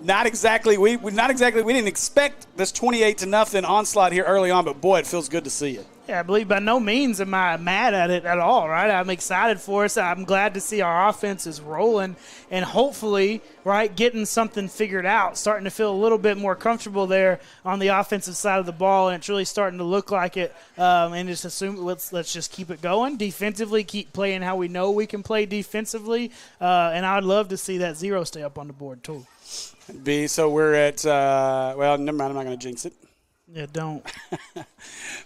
not exactly. We didn't expect this 28-0 onslaught here early on, but boy, it feels good to see it. Yeah, I believe by no means am I mad at it at all, right? I'm excited for us. I'm glad to see our offense is rolling and hopefully, right, getting something figured out, starting to feel a little bit more comfortable there on the offensive side of the ball, and it's really starting to look like it. And just assume let's just keep it going. Defensively, keep playing how we know we can play defensively, and I'd love to see that 0 stay up on the board too. So we're at well, never mind. I'm not going to jinx it. Yeah, don't.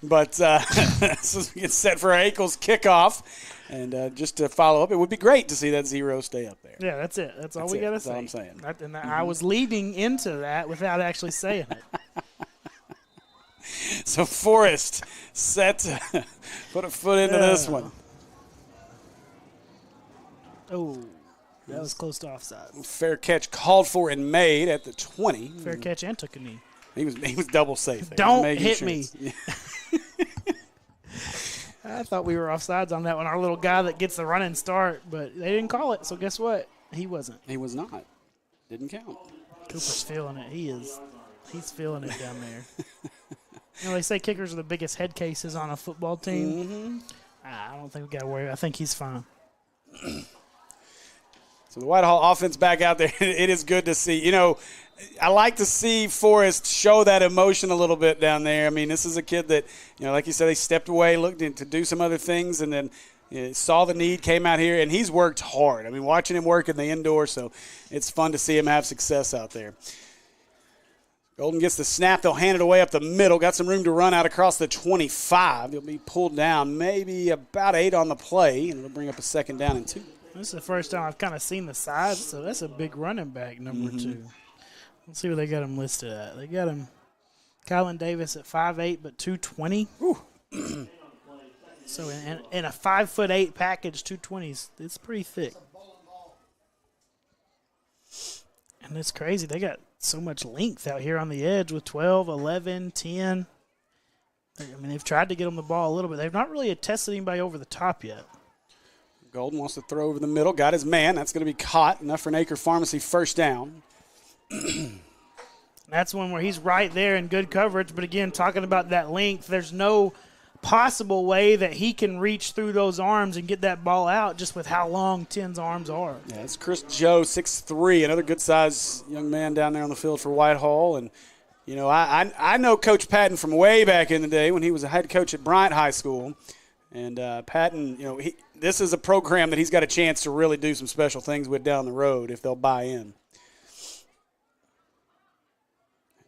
But this is getting set for our Ackles kickoff. And just to follow up, it would be great to see that 0 stay up there. Yeah, that's it. That's all we got to say. That's all I'm saying. I was leading into that without actually saying it. So Forrest set to put a foot into this one. Oh, that was close to offside. Fair catch called for and made at the 20. Fair catch and took a knee. He was double safe there. Don't hit me. I thought we were offsides on that one. Our little guy that gets the running start, but they didn't call it. So guess what? He wasn't. He was not. Didn't count. Cooper's feeling it. He's feeling it down there. They say kickers are the biggest head cases on a football team. Mm-hmm. I don't think we got to worry. I think he's fine. So the Whitehall offense back out there. It is good to see. I like to see Forrest show that emotion a little bit down there. I mean, this is a kid that, like you said, he stepped away, looked to do some other things, and then saw the need, came out here, and he's worked hard. I mean, watching him work in the indoor, so it's fun to see him have success out there. Golden gets the snap. They'll hand it away up the middle. Got some room to run out across the 25. He'll be pulled down, maybe about 8 on the play, and it'll bring up a 2nd down and 2. This is the first time I've kind of seen the size, so that's a big running back, number 2. Let's see where they got him listed at. They got him, Kylan Davis at 5'8", but 220. So in a 5'8" package, 220s, it's pretty thick. And it's crazy. They got so much length out here on the edge with 12, 11, 10. I mean, they've tried to get them the ball a little bit. They've not really tested anybody over the top yet. Golden wants to throw over the middle. Got his man. That's going to be caught. Enough for an Acre Pharmacy first down. That's one where he's right there in good coverage. But, again, talking about that length, there's no possible way that he can reach through those arms and get that ball out just with how long 10's arms are. Yeah, it's Chris Joe, 6'3", another good-sized young man down there on the field for Whitehall. And, I know Coach Patton from way back in the day when he was a head coach at Bryant High School. And Patton, this is a program that he's got a chance to really do some special things with down the road if they'll buy in.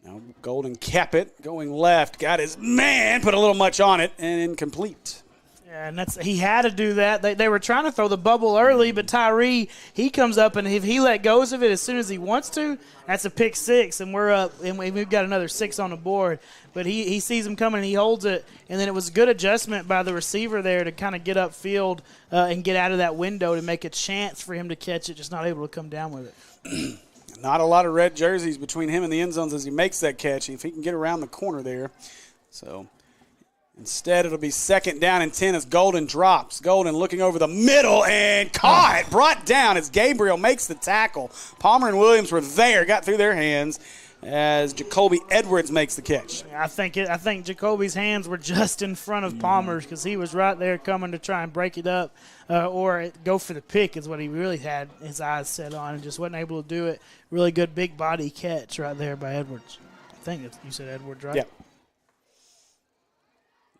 Now Golden kept it, going left, got his man, put a little much on it, and incomplete. Yeah, and he had to do that. They were trying to throw the bubble early, but Tyree, he comes up, and if he let goes of it as soon as he wants to, that's a pick 6, and we're up, and we've got another 6 on the board. But he sees him coming, and he holds it, and then it was a good adjustment by the receiver there to kind of get upfield and get out of that window to make a chance for him to catch it, just not able to come down with it. Not a lot of red jerseys between him and the end zones as he makes that catch, if he can get around the corner there. So Instead, it'll be 2nd down and 10 as Golden drops. Golden looking over the middle and caught, brought down as Gabriel makes the tackle. Palmer and Williams were there, got through their hands as Jacoby Edwards makes the catch. I think Jacoby's hands were just in front of Palmer's because he was right there coming to try and break it up or go for the pick is what he really had his eyes set on and just wasn't able to do it. Really good big body catch right there by Edwards. I think you said Edwards, right? Yeah.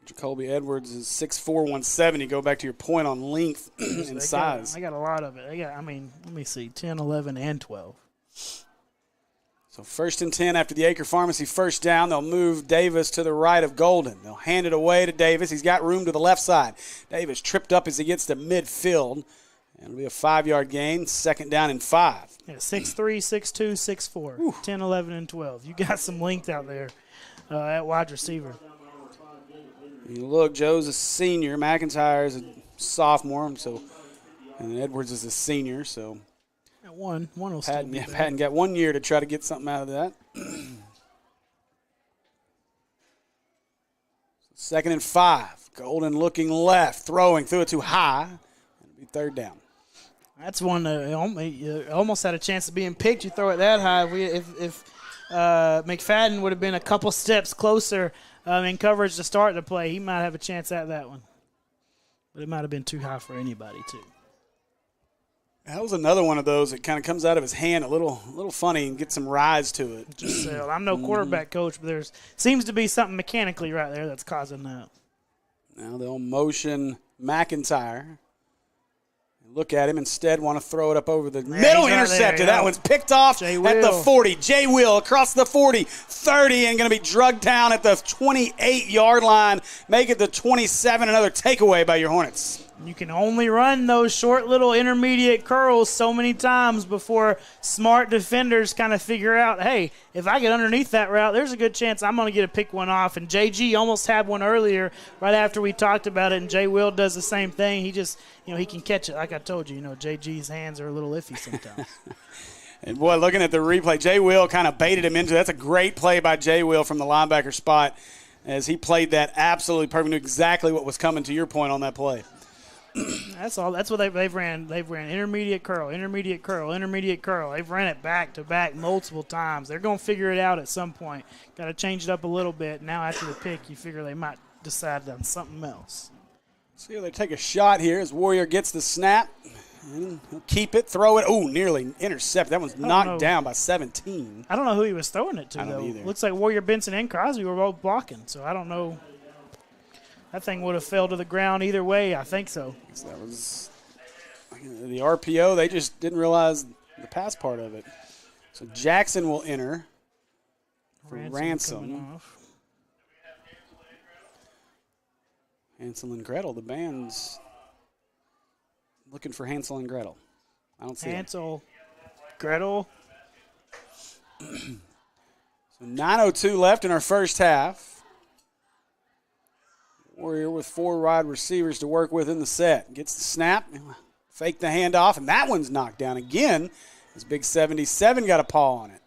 Jacoby Edwards is 6'4", 170. Go back to your point on length and size. I got a lot of it. Let me see, 10, 11, and 12. So 1st and 10 after the Acre Pharmacy first down. They'll move Davis to the right of Golden. They'll hand it away to Davis. He's got room to the left side. Davis tripped up as he gets to midfield. It'll be a 5-yard gain, 2nd down and 5. Yeah, 6'3", 6'2", 6'4", 10, 11, and 12. You got some length out there at wide receiver. You look, Joe's a senior. McIntyre is a sophomore, and Edwards is a senior. So one will still be there. Patton got 1 year to try to get something out of that. 2nd and 5. Golden looking left, throwing, threw it too high. It'll be 3rd down. That's one that you almost had a chance of being picked. You throw it that high. If McFadden would have been a couple steps closer in coverage to start the play, he might have a chance at that one. But it might have been too high for anybody, too. That was another one of those that kind of comes out of his hand a little funny and gets some rise to it. Just I'm no quarterback coach, but there seems to be something mechanically right there that's causing that. Now they'll motion McIntyre. Look at him. Instead, want to throw it up over the middle. Intercepted. That one's picked off at the 40. Jay Will across the 40, 30, and going to be drugged down at the 28-yard line. Make it the 27. Another takeaway by your Hornets. You can only run those short little intermediate curls so many times before smart defenders kind of figure out, hey, if I get underneath that route, there's a good chance I'm going to get to pick one off. And JG almost had one earlier right after we talked about it, and Jay Will does the same thing. He just, he can catch it. Like I told you, JG's hands are a little iffy sometimes. And, boy, looking at the replay, Jay Will kind of baited him into it. That's a great play by Jay Will from the linebacker spot as he played that absolutely perfect. Knew exactly what was coming, to your point on that play. That's all. That's what they've ran. They've ran intermediate curl, intermediate curl, intermediate curl. They've ran it back to back multiple times. They're going to figure it out at some point. Got to change it up a little bit. Now after the pick, you figure they might decide on something else. See how they take a shot here as Warrior gets the snap. And he'll keep it, throw it. Oh, nearly intercepted. That one's knocked down by 17. I don't know who he was throwing it to, though. I don't either. Looks like Warrior Benson and Crosby were both blocking, so I don't know. That thing would have fell to the ground either way. I think so. So that was the RPO. They just didn't realize the pass part of it. So Jackson will enter for Ransom. Hansel and Gretel. The band's looking for Hansel and Gretel. I don't see Hansel, Gretel. So 9:02 left in our first half. Warrior with 4 wide receivers to work with in the set. Gets the snap, fake the handoff, and that one's knocked down again. This big 77 got a paw on it.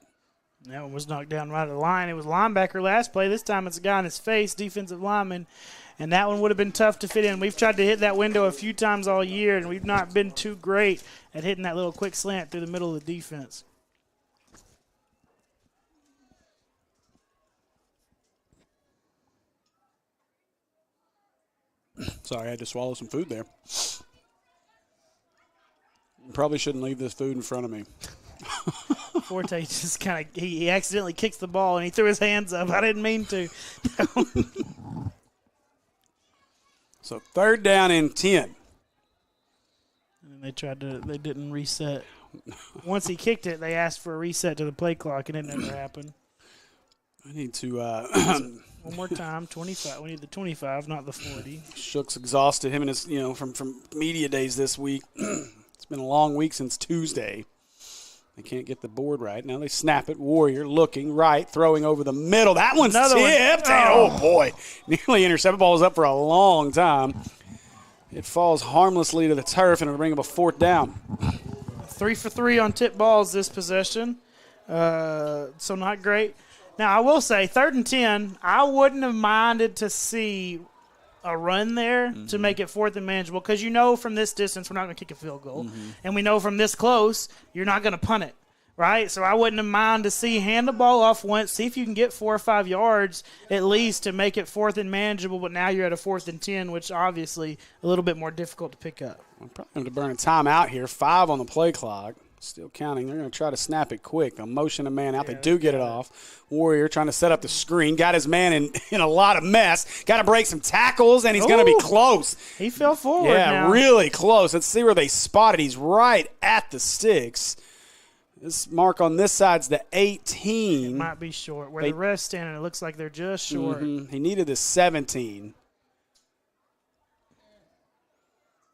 That one was knocked down right at the line. It was linebacker last play. This time it's a guy in his face, defensive lineman, and that one would have been tough to fit in. We've tried to hit that window a few times all year, and we've not been too great at hitting that little quick slant through the middle of the defense. Sorry, I had to swallow some food there. Probably shouldn't leave this food in front of me. Forte just kind of he accidentally kicks the ball and he threw his hands up. I didn't mean to. So 3rd down and 10. And they didn't reset. Once he kicked it, they asked for a reset to the play clock, and it never happened. I need to one more time, 25. We need the 25, not the 40. Shook's exhausted. Him and his, from media days this week. It's been a long week since Tuesday. They can't get the board right. Now they snap it. Warrior looking right, throwing over the middle. That one's tipped. Oh, boy. Nearly intercepted. Ball was up for a long time. It falls harmlessly to the turf, and it'll bring up a 4th down. 3 for 3 on tip balls this possession. So not great. Now, I will say, 3rd and 10, I wouldn't have minded to see a run there to make it 4th and manageable, because from this distance we're not going to kick a field goal, and we know from this close you're not going to punt it, right? So I wouldn't have mind to hand the ball off once, see if you can get 4 or 5 yards at least to make it 4th and manageable, but now you're at a 4th and 10, which obviously a little bit more difficult to pick up. I'm probably going to burn a timeout here. 5 on the play clock. Still counting. They're going to try to snap it quick. They'll motion a man out. They do get it off. Warrior trying to set up the screen. Got his man in a lot of mess. Got to break some tackles, and he's going to be close. He fell forward now. Really close. Let's see where they spotted. He's right at the sticks. This mark on this side's the 18. It might be short. Where the ref's standing, it looks like they're just short. He needed the 17.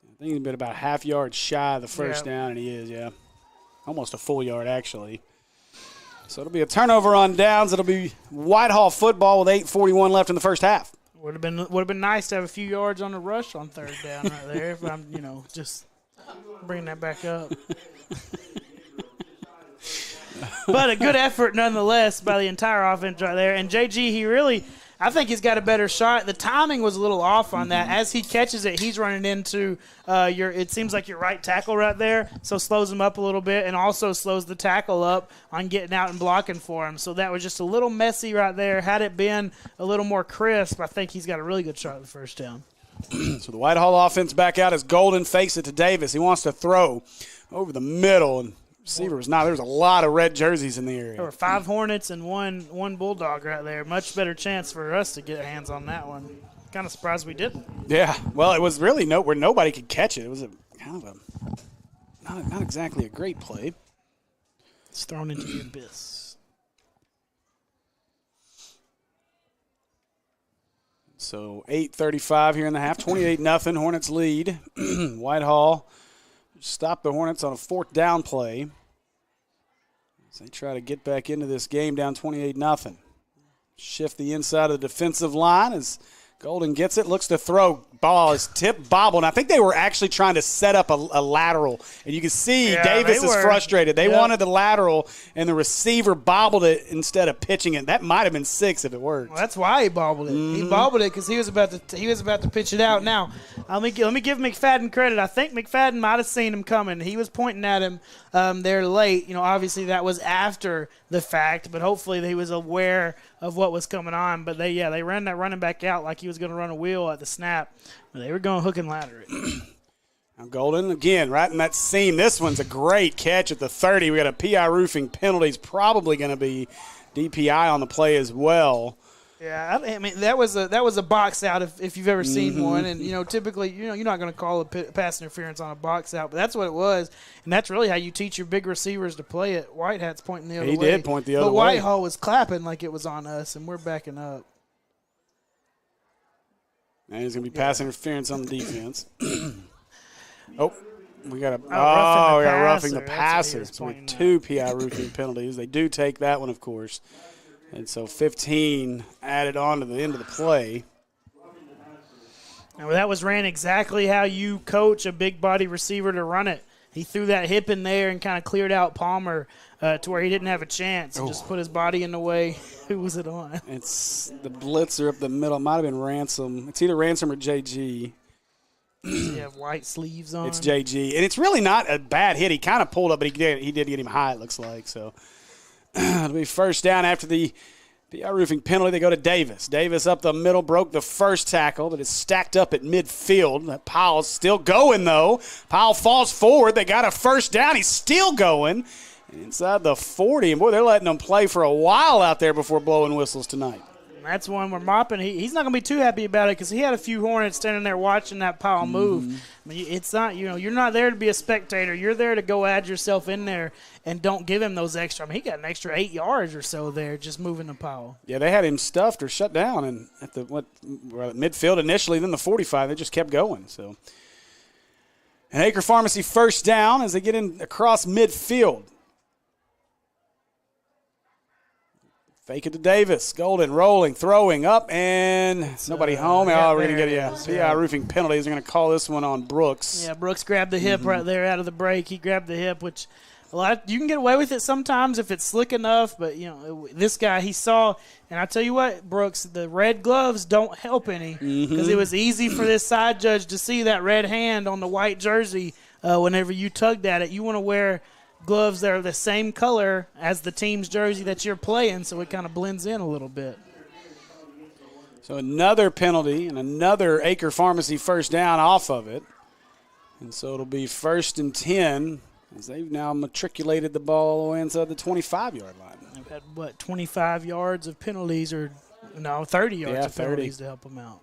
I think he's been about a half yard shy of the first down, and he is, almost a full yard, actually. So it'll be a turnover on downs. It'll be Whitehall football with 8:41 left in the first half. Would have been nice to have a few yards on the rush on 3rd down right there. If I'm, just bringing that back up. But a good effort nonetheless by the entire offense right there. And JG, I think he's got a better shot. The timing was a little off on that. As he catches it, he's running into it seems like your right tackle right there, so slows him up a little bit and also slows the tackle up on getting out and blocking for him. So that was just a little messy right there. Had it been a little more crisp, I think he's got a really good shot at the first down. So the Whitehall offense back out as Golden fakes it to Davis. He wants to throw over the middle, and receiver was not. There's a lot of red jerseys in the area. There were 5 Hornets and one Bulldog right there. Much better chance for us to get hands on that one. Kind of surprised we didn't. Yeah, well, it was really where nobody could catch it. It was not exactly a great play. It's thrown into the abyss. So 8:35 here in the half. 28-0. Hornets lead. Whitehall stopped the Hornets on a 4th down play as they try to get back into this game down 28-0. Shift the inside of the defensive line as Golden gets it, looks to throw. Ball is tipped, bobbled. And I think they were actually trying to set up a lateral. And you can see Davis is frustrated. They wanted the lateral, and the receiver bobbled it instead of pitching it. That might have been 6 if it worked. Well, that's why he bobbled it. He bobbled it because he was about to pitch it out. Now, let me give McFadden credit. I think McFadden might have seen him coming. He was pointing at him there late. Obviously that was after the fact, but hopefully he was aware of what was coming on. But they ran that running back out like he was going to run a wheel at the snap. They were going hook and ladder it. Now Golden, again, right in that seam. This one's a great catch at the 30. We got a PI roofing penalty. It's probably going to be DPI on the play as well. Yeah, I mean that was a box out if you've ever seen one, and typically you're not going to call a pass interference on a box out, but that's what it was, and that's really how you teach your big receivers to play it. Whitehat's pointing the other way. He did point the other way. But Whitehall was clapping like it was on us, and we're backing up. And there's going to be pass interference on the defense. We got roughing the passer with 2 PI roofing penalties. They do take that one, of course. And so 15 added on to the end of the play. Now, that was ran exactly how you coach a big body receiver to run it. He threw that hip in there and kind of cleared out Palmer to where he didn't have a chance. Just put his body in the way. Who was it on? It's the blitzer up the middle. It might have been Ransom. It's either Ransom or JG. You have white sleeves on. It's JG. And it's really not a bad hit. He kind of pulled up, but he did get him high, it looks like. So it'll be first down after the PI roofing penalty. They go to Davis. Davis up the middle, broke the first tackle, but it's stacked up at midfield. That Powell's still going, though. Powell falls forward. They got a first down. He's still going. Inside the 40. And, boy, they're letting them play for a while out there before blowing whistles tonight. That's one we're mopping. He's not going to be too happy about it because he had a few Hornets standing there watching that Powell move. I mean, it's not, you're not there to be a spectator. You're there to go add yourself in there and don't give him those extra. I mean, he got an extra 8 yards or so there just moving the Powell. Yeah, they had him stuffed or shut down and at the midfield initially, then the 45. They just kept going. So, an Acre Pharmacy first down as they get in across midfield. Fake it to Davis. Golden rolling, throwing up, and nobody home. We're going to get PI roofing penalties. They're going to call this one on Brooks. Yeah, Brooks grabbed the hip right there out of the break. He grabbed the hip, which You can get away with it sometimes if it's slick enough, but this guy, he saw, and I tell you what, Brooks, the red gloves don't help any because it was easy for this side judge to see that red hand on the white jersey whenever you tugged at it. You want to wear gloves that are the same color as the team's jersey that you're playing, so it kind of blends in a little bit. So another penalty and another Acre Pharmacy first down off of it. And so it'll be 1st and 10 as they've now matriculated the ball all the way inside the 25-yard line. They've had, 25 yards of penalties 30 yards of penalties to help them out.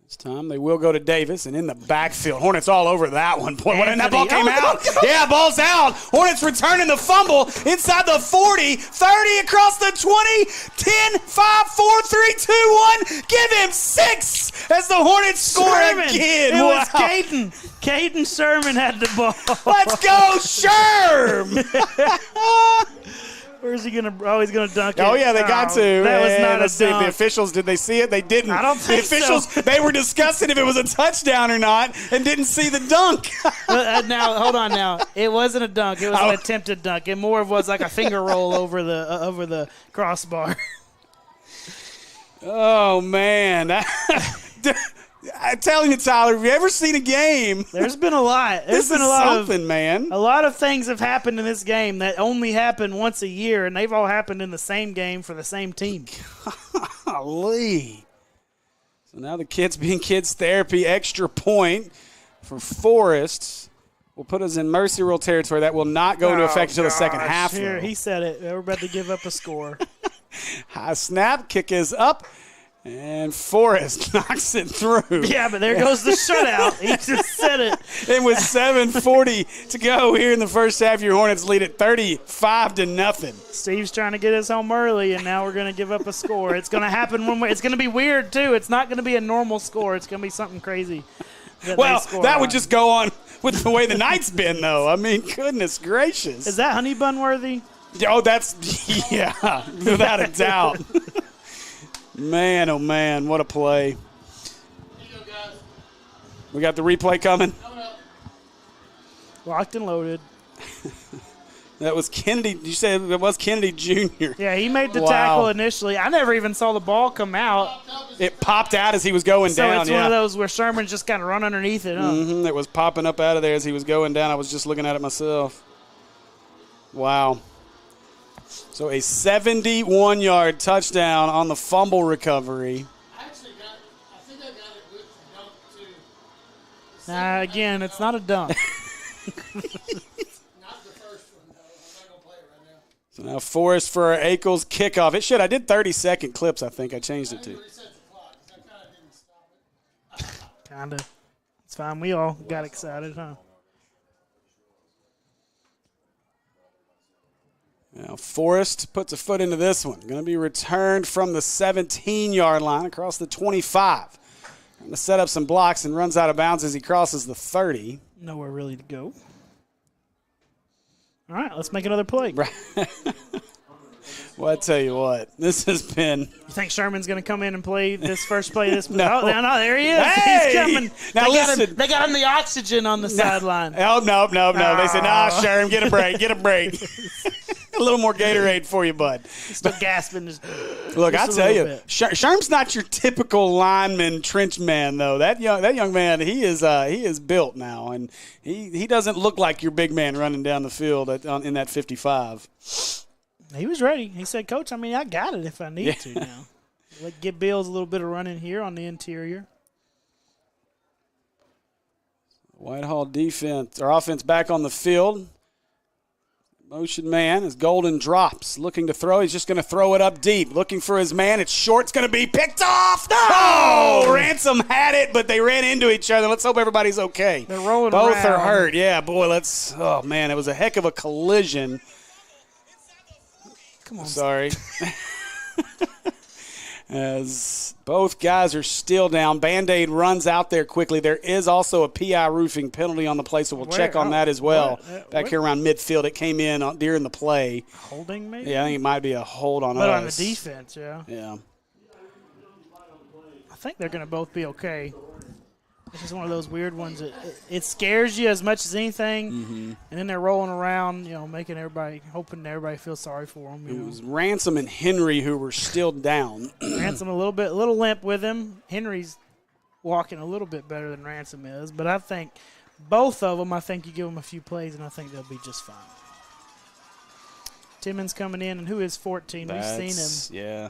This time they will go to Davis, and in the backfield, Hornets all over that one. Boy, when that ball came out. Yeah, ball's out. Hornets returning the fumble inside the 40, 30 across the 20, 10, 5, 4, 3, 2, 1. Give him 6 as the Hornets score again. It was Caden. Caden Sherman had the ball. Let's go, Sherm! Where's he going to – oh, he's going to dunk it. Oh, yeah, they got to. That was not let's a see, dunk. the officials, did they see it? They didn't. I don't think the officials, so. They were discussing if it was a touchdown or not and didn't see the dunk. Now, hold on now. It wasn't a dunk. It was an attempted dunk. It more was like a finger roll over the crossbar. Oh, man. I'm telling you, Tyler, have you ever seen a game? There's been a lot. This is something, man. A lot of things have happened in this game that only happen once a year, and they've all happened in the same game for the same team. Golly. So now the kids being kids therapy, extra point for Forrest will put us in mercy rule territory. That will not go into effect until the second half. Here, he said it. We're about to give up a score. High snap, kick is up. And Forrest knocks it through. Yeah, but there goes the shutout. He just said it. And with 7:40 to go here in the first half, your Hornets lead at 35-0. Steve's trying to get us home early, and now we're going to give up a score. It's going to happen one way. It's going to be weird, too. It's not going to be a normal score. It's going to be something crazy. That would just go on with the way the night's been, though. I mean, goodness gracious. Is that honey bun worthy? Oh, yeah, without a doubt. Man, oh, man, what a play. We got the replay coming. Locked and loaded. That was Kennedy. You said it was Kennedy Jr. Yeah, he made the tackle initially. I never even saw the ball come out. It popped out as he was going down. So it's one of those where Sherman's just kind of run underneath it, huh? Mm-hmm. It was popping up out of there as he was going down. I was just looking at it myself. Wow. So a 71-yard touchdown on the fumble recovery. I think I got it with the dunk, too. Again, it's not a dunk. Not the first one, though. I'm not going to play it right now. So now Forrest for our Ackles kickoff. It should. I did 30-second clips, I think. I changed it to. Kind of. It's fine. We all got excited, huh? Now Forrest puts a foot into this one. Going to be returned from the 17-yard line across the 25. Going to set up some blocks and runs out of bounds as he crosses the 30. Nowhere really to go. All right, let's make another play. Well, I tell you what, this has been. You think Sherman's going to come in and play this first play? No. Oh, no, there he is. Hey! He's coming. Now listen. They got him the oxygen on the sideline. Oh, no. They said, Sherm, get a break. A little more Gatorade for you, bud. Still gasping. Look, I tell you, Sherm's not your typical lineman, trench man, though. That young man, he is built now, and he doesn't look like your big man running down the field in that 55. He was ready. He said, Coach, I got it if I need to now. Give Bills a little bit of running here on the interior. Whitehall defense or offense back on the field. Motion man as Golden drops, looking to throw. He's just going to throw it up deep, looking for his man. It's short. It's going to be picked off. No! Oh, Ransom had it, but they ran into each other. Let's hope everybody's okay. They're rolling Both around. are hurt. Yeah, boy, oh, man, it was a heck of a collision. Come on. Sorry. As both guys are still down. Band-Aid runs out there quickly. There is also a PI roofing penalty on the play, so we'll check on that as well. Back here around midfield, it came in during the play. Holding maybe? Yeah, I think it might be a hold on us. But on the defense, yeah. Yeah. I think they're going to both be okay. It's just one of those weird ones that it scares you as much as anything, and then they're rolling around, making everybody, hoping everybody feels sorry for them. It was Ransom and Henry who were still down. Ransom a little limp with him. Henry's walking a little bit better than Ransom is, but I think both of them, you give them a few plays, and I think they'll be just fine. Timmons coming in, and who is 14? We've seen him. Yeah.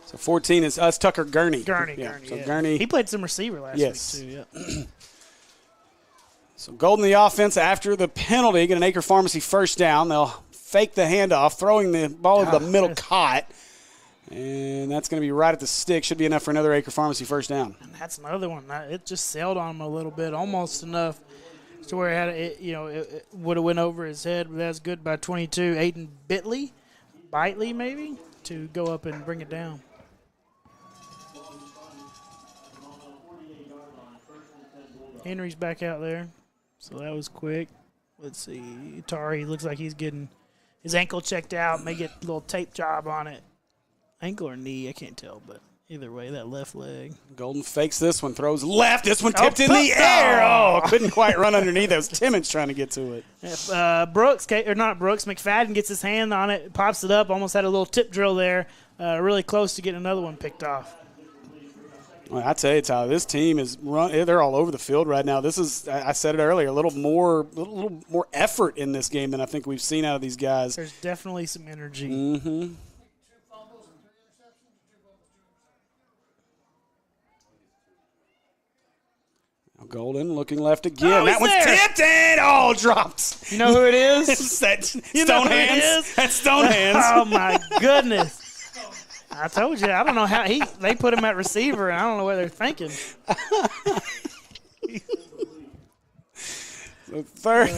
So 14 is us, Tucker Gurney. Gurney. So Gurney. He played some receiver last week, too. Yeah. So Golden the offense after the penalty, get an Acre Pharmacy first down. They'll fake the handoff, throwing the ball over the middle caught. And that's going to be right at the stick. Should be enough for another Acre Pharmacy first down. And that's another one. It just sailed on him a little bit, almost enough to where it would have went over his head. But that's good by 22. Aiden Bitely maybe, to go up and bring it down. Henry's back out there, so that was quick. Let's see. Tari looks like he's getting his ankle checked out. May get a little tape job on it. Ankle or knee, I can't tell, but either way, that left leg. Golden fakes this one, throws left. This one tipped in the air. Couldn't quite run underneath. That was Timmons trying to get to it. McFadden gets his hand on it, pops it up, almost had a little tip drill there. Really close to getting another one picked off. Well, I tell you, Tyler, this team is they're all over the field right now. This is, I said it earlier, a little more effort in this game than I think we've seen out of these guys. There's definitely some energy. Mm-hmm. Golden looking left again. That one's tipped and dropped. You know who it is? That's Stone Hands. That's Stone Hands. Oh my goodness! I told you. I don't know how they put him at receiver, and I don't know what they're thinking. So third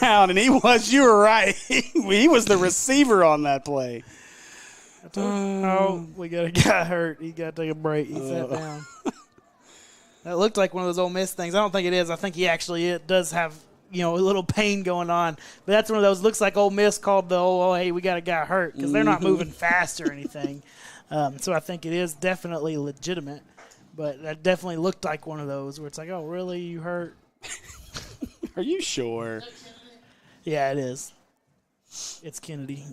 down, and you were right. He was the receiver on that play. We got a guy hurt. He got to take a break. He sat down. That looked like one of those Ole Miss things. I don't think it is. I think it does have, a little pain going on. But that's one of those, looks like Ole Miss called the, hey, we got a guy hurt, because they're not moving fast or anything. So I think it is definitely legitimate. But that definitely looked like one of those where it's like, oh, really? You hurt? Are you sure? Yeah, it is. It's Kennedy.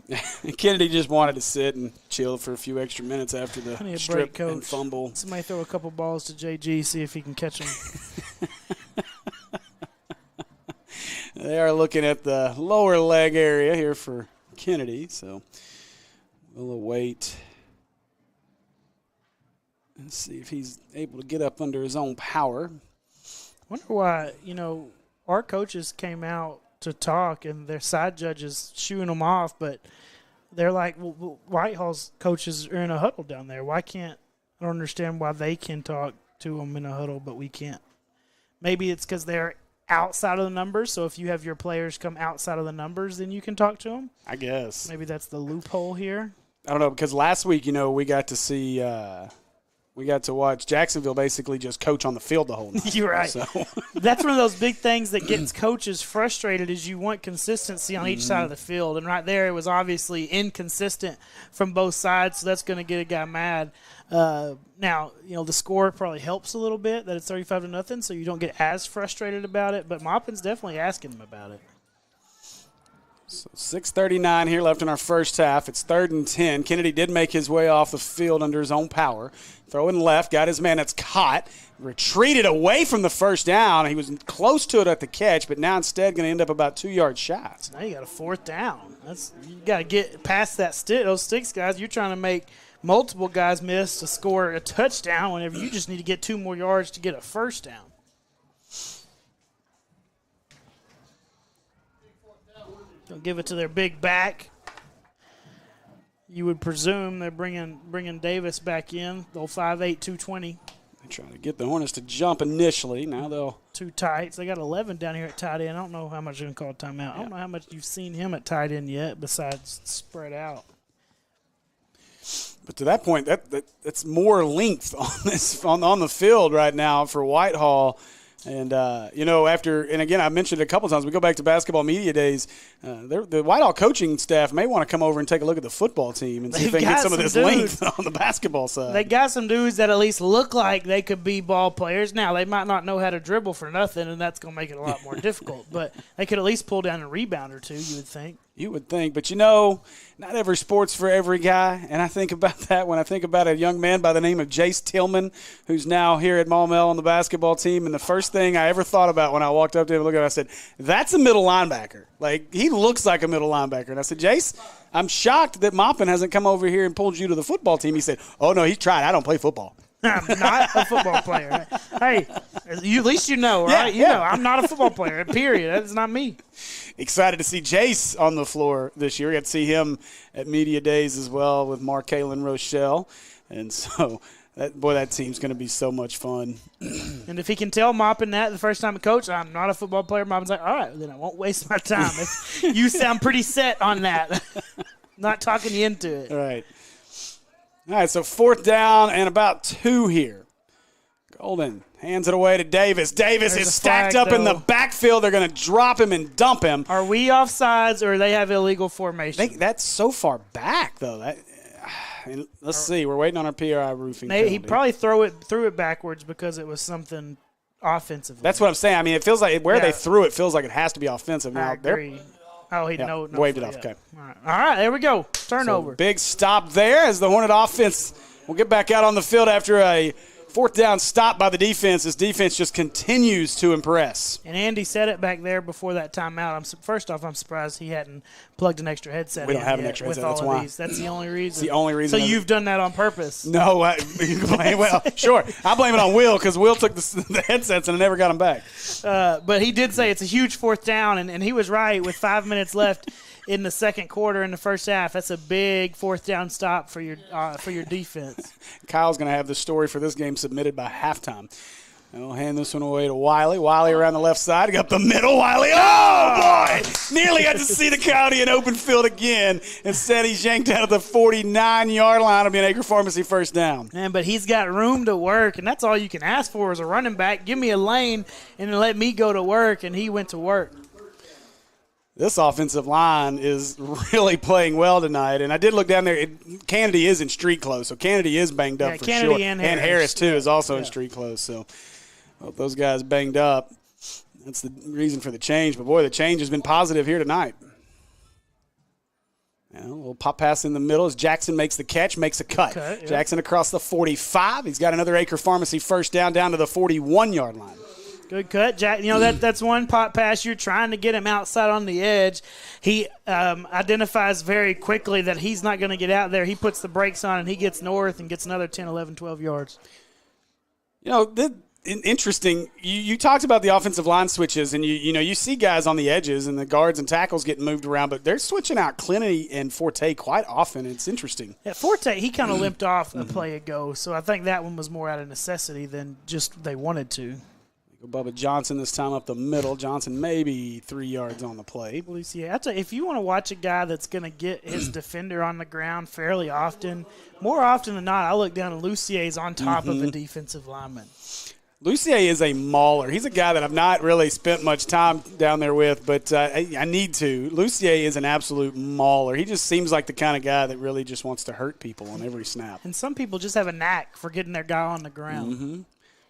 Kennedy just wanted to sit and chill for a few extra minutes after the strip and fumble. Somebody throw a couple balls to JG, see if he can catch them. They are looking at the lower leg area here for Kennedy, so we'll await and see if he's able to get up under his own power. Wonder why, our coaches came out to talk, and their side judges shooing them off, but they're like, well, Whitehall's coaches are in a huddle down there. I don't understand why they can talk to them in a huddle, but we can't. Maybe it's because they're outside of the numbers, so if you have your players come outside of the numbers, then you can talk to them. I guess. Maybe that's the loophole here. I don't know, because last week, we got to see we got to watch Jacksonville basically just coach on the field the whole night. You're right. So. That's one of those big things that gets coaches frustrated is you want consistency on each side of the field. And right there it was obviously inconsistent from both sides, so that's going to get a guy mad. Now, the score probably helps a little bit that it's 35-0, so you don't get as frustrated about it. But Maupin's definitely asking him about it. So 6:39 here left in our first half. It's 3rd and 10. Kennedy did make his way off the field under his own power. Throwing left, got his man that's caught, retreated away from the first down. He was close to it at the catch, but now instead going to end up about 2 yards shy. So now you got a 4th down. You got to get past those sticks, guys. You're trying to make multiple guys miss to score a touchdown whenever you just need to get 2 more yards to get a first down. They'll give it to their big back. You would presume they're bringing Davis back in. They'll 5'8", 220. They're trying to get the Hornets to jump initially. Now they'll. 2 tights. They got 11 down here at tight end. I don't know how much they're going to call timeout. Yeah. I don't know how much you've seen him at tight end yet besides spread out. But to that point, that's more length on on the field right now for Whitehall. And, and again, I mentioned it a couple times, we go back to basketball media days, the Whitehall coaching staff may want to come over and take a look at the football team and see if they can get some of this length on the basketball side. They got some dudes that at least look like they could be ball players. Now, they might not know how to dribble for nothing, and that's going to make it a lot more difficult. But they could at least pull down a rebound or two, you would think. You would think, but not every sport's for every guy. And I think about that when I think about a young man by the name of Jace Tillman, who's now here at Maumelle on the basketball team. And the first thing I ever thought about when I walked up to him and looked at him, I said, that's a middle linebacker. Like, he looks like a middle linebacker. And I said, Jace, I'm shocked that Maupin hasn't come over here and pulled you to the football team. He said, oh, no, he's tried. I don't play football. I'm not a football player. Hey, at least you know, right? You know, I'm not a football player, period. That's not me. Excited to see Jace on the floor this year. We got to see him at Media Days as well with Mark Kalen Rochelle. And so, that team's going to be so much fun. And if he can tell Maupin that the first time he coached, I'm not a football player, Maupin's like, all right, then I won't waste my time. You sound pretty set on that. Not talking you into it. All right, so 4th down and about 2 here. Golden hands it away to Davis. Davis is stacked up in the backfield. They're going to drop him and dump him. Are we offsides or they have illegal formation? That's so far back, though. Let's see. We're waiting on our PRI roofing. He probably threw it backwards because it was something offensive. That's what I'm saying. I mean, it feels like where they threw it feels like it has to be offensive. I agree. Oh, he waved it off. Okay. All right, there we go. Turnover. So big stop there as the Hornet offense will get back out on the field after a 4th down stop by the defense. This defense just continues to impress. And Andy said it back there before that timeout. First off, I'm surprised he hadn't plugged an extra headset. We don't have an extra headset. That's why. That's the only reason. It's the only reason. So you've done that on purpose? No. Well, sure. I blame it on Will because Will took the headsets and I never got them back. But he did say it's a huge 4th down, and he was right with 5 minutes left in the second quarter in the first half. That's a big 4th down stop for your defense. Kyle's going to have the story for this game submitted by halftime. And we'll hand this one away to Wiley. Wiley around the left side. Up the middle. Wiley. Oh, boy. Nearly got to see the county in open field again. Instead, he's yanked out of the 49-yard line. It'll be an Acre Pharmacy first down. Man, but he's got room to work, and that's all you can ask for as a running back. Give me a lane and then let me go to work, and he went to work. This offensive line is really playing well tonight. And I did look down there. Kennedy is in street clothes, so Kennedy is banged up for Kennedy sure. And Harris, too, is also in street clothes. So both those guys banged up. That's the reason for the change. But, boy, the change has been positive here tonight. A little pop pass in the middle as Jackson makes the catch, makes a cut. Jackson across the 45. He's got another Acre Pharmacy first down to the 41-yard line. Good cut, Jack. That's one pop pass. You're trying to get him outside on the edge. He identifies very quickly that he's not going to get out there. He puts the brakes on, and he gets north and gets another 10, 11, 12 yards. Interesting. You talked about the offensive line switches, and you see guys on the edges and the guards and tackles getting moved around, but they're switching out Clinty and Forte quite often. It's interesting. Yeah, Forte, he kind of limped off a play ago, so I think that one was more out of necessity than just they wanted to. Bubba Johnson this time up the middle. Johnson maybe 3 yards on the play. Well, yeah, if you want to watch a guy that's going to get his defender on the ground fairly often, more often than not, I look down and Lucier's on top of a defensive lineman. Lucier is a mauler. He's a guy that I've not really spent much time down there with, but I need to. Lucier is an absolute mauler. He just seems like the kind of guy that really just wants to hurt people on every snap. And some people just have a knack for getting their guy on the ground. Mm-hmm.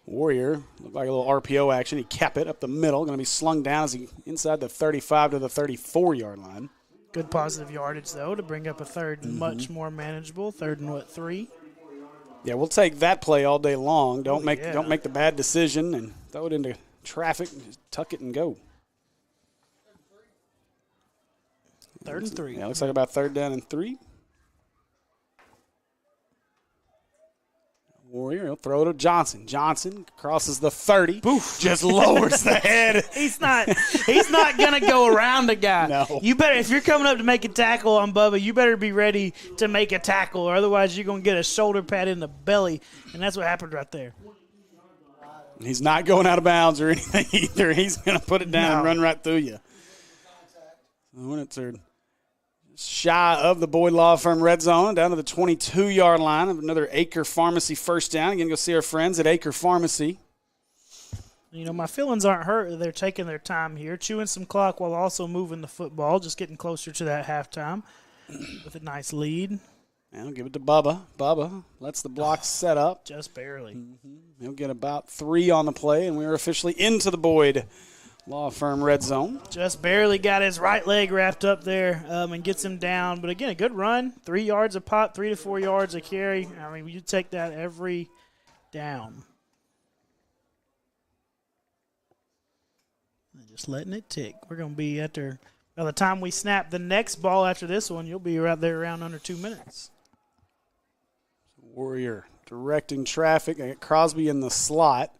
Warrior, looked like a little RPO action. He kept it up the middle. Going to be slung down as he inside the 35 to the 34-yard line. Good positive yardage, though, to bring up a third much more manageable. 3rd and 3? Yeah, we'll take that play all day long. Don't make the bad decision and throw it into traffic. Just tuck it and go. 3rd and 3. Yeah, looks like about 3rd down and 3. Warrior, he'll throw it to Johnson. Johnson crosses the 30. Poof, just lowers the head. He's not going to go around a guy. No. You better, if you're coming up to make a tackle on Bubba, you better be ready to make a tackle, or otherwise you're going to get a shoulder pad in the belly, and that's what happened right there. He's not going out of bounds or anything either. He's going to put it down and run right through you. Hornets are shy of the Boyd Law Firm red zone, down to the 22-yard line of another Acre Pharmacy first down. Again, go see our friends at Acre Pharmacy. You know, my feelings aren't hurt. They're taking their time here, chewing some clock while also moving the football, just getting closer to that halftime with a nice lead. Now give it to Bubba. Bubba lets the block set up. Just barely. He'll get about 3 on the play, and we're officially into the Boyd Law Firm red zone. Just barely got his right leg wrapped up there and gets him down. But, again, a good run. 3 yards a pop, 3 to 4 yards a carry. I mean, you take that every down. Just letting it tick. We're going to be by the time we snap the next ball after this one, you'll be right there around under 2 minutes. Warrior directing traffic. I got Crosby in the slot.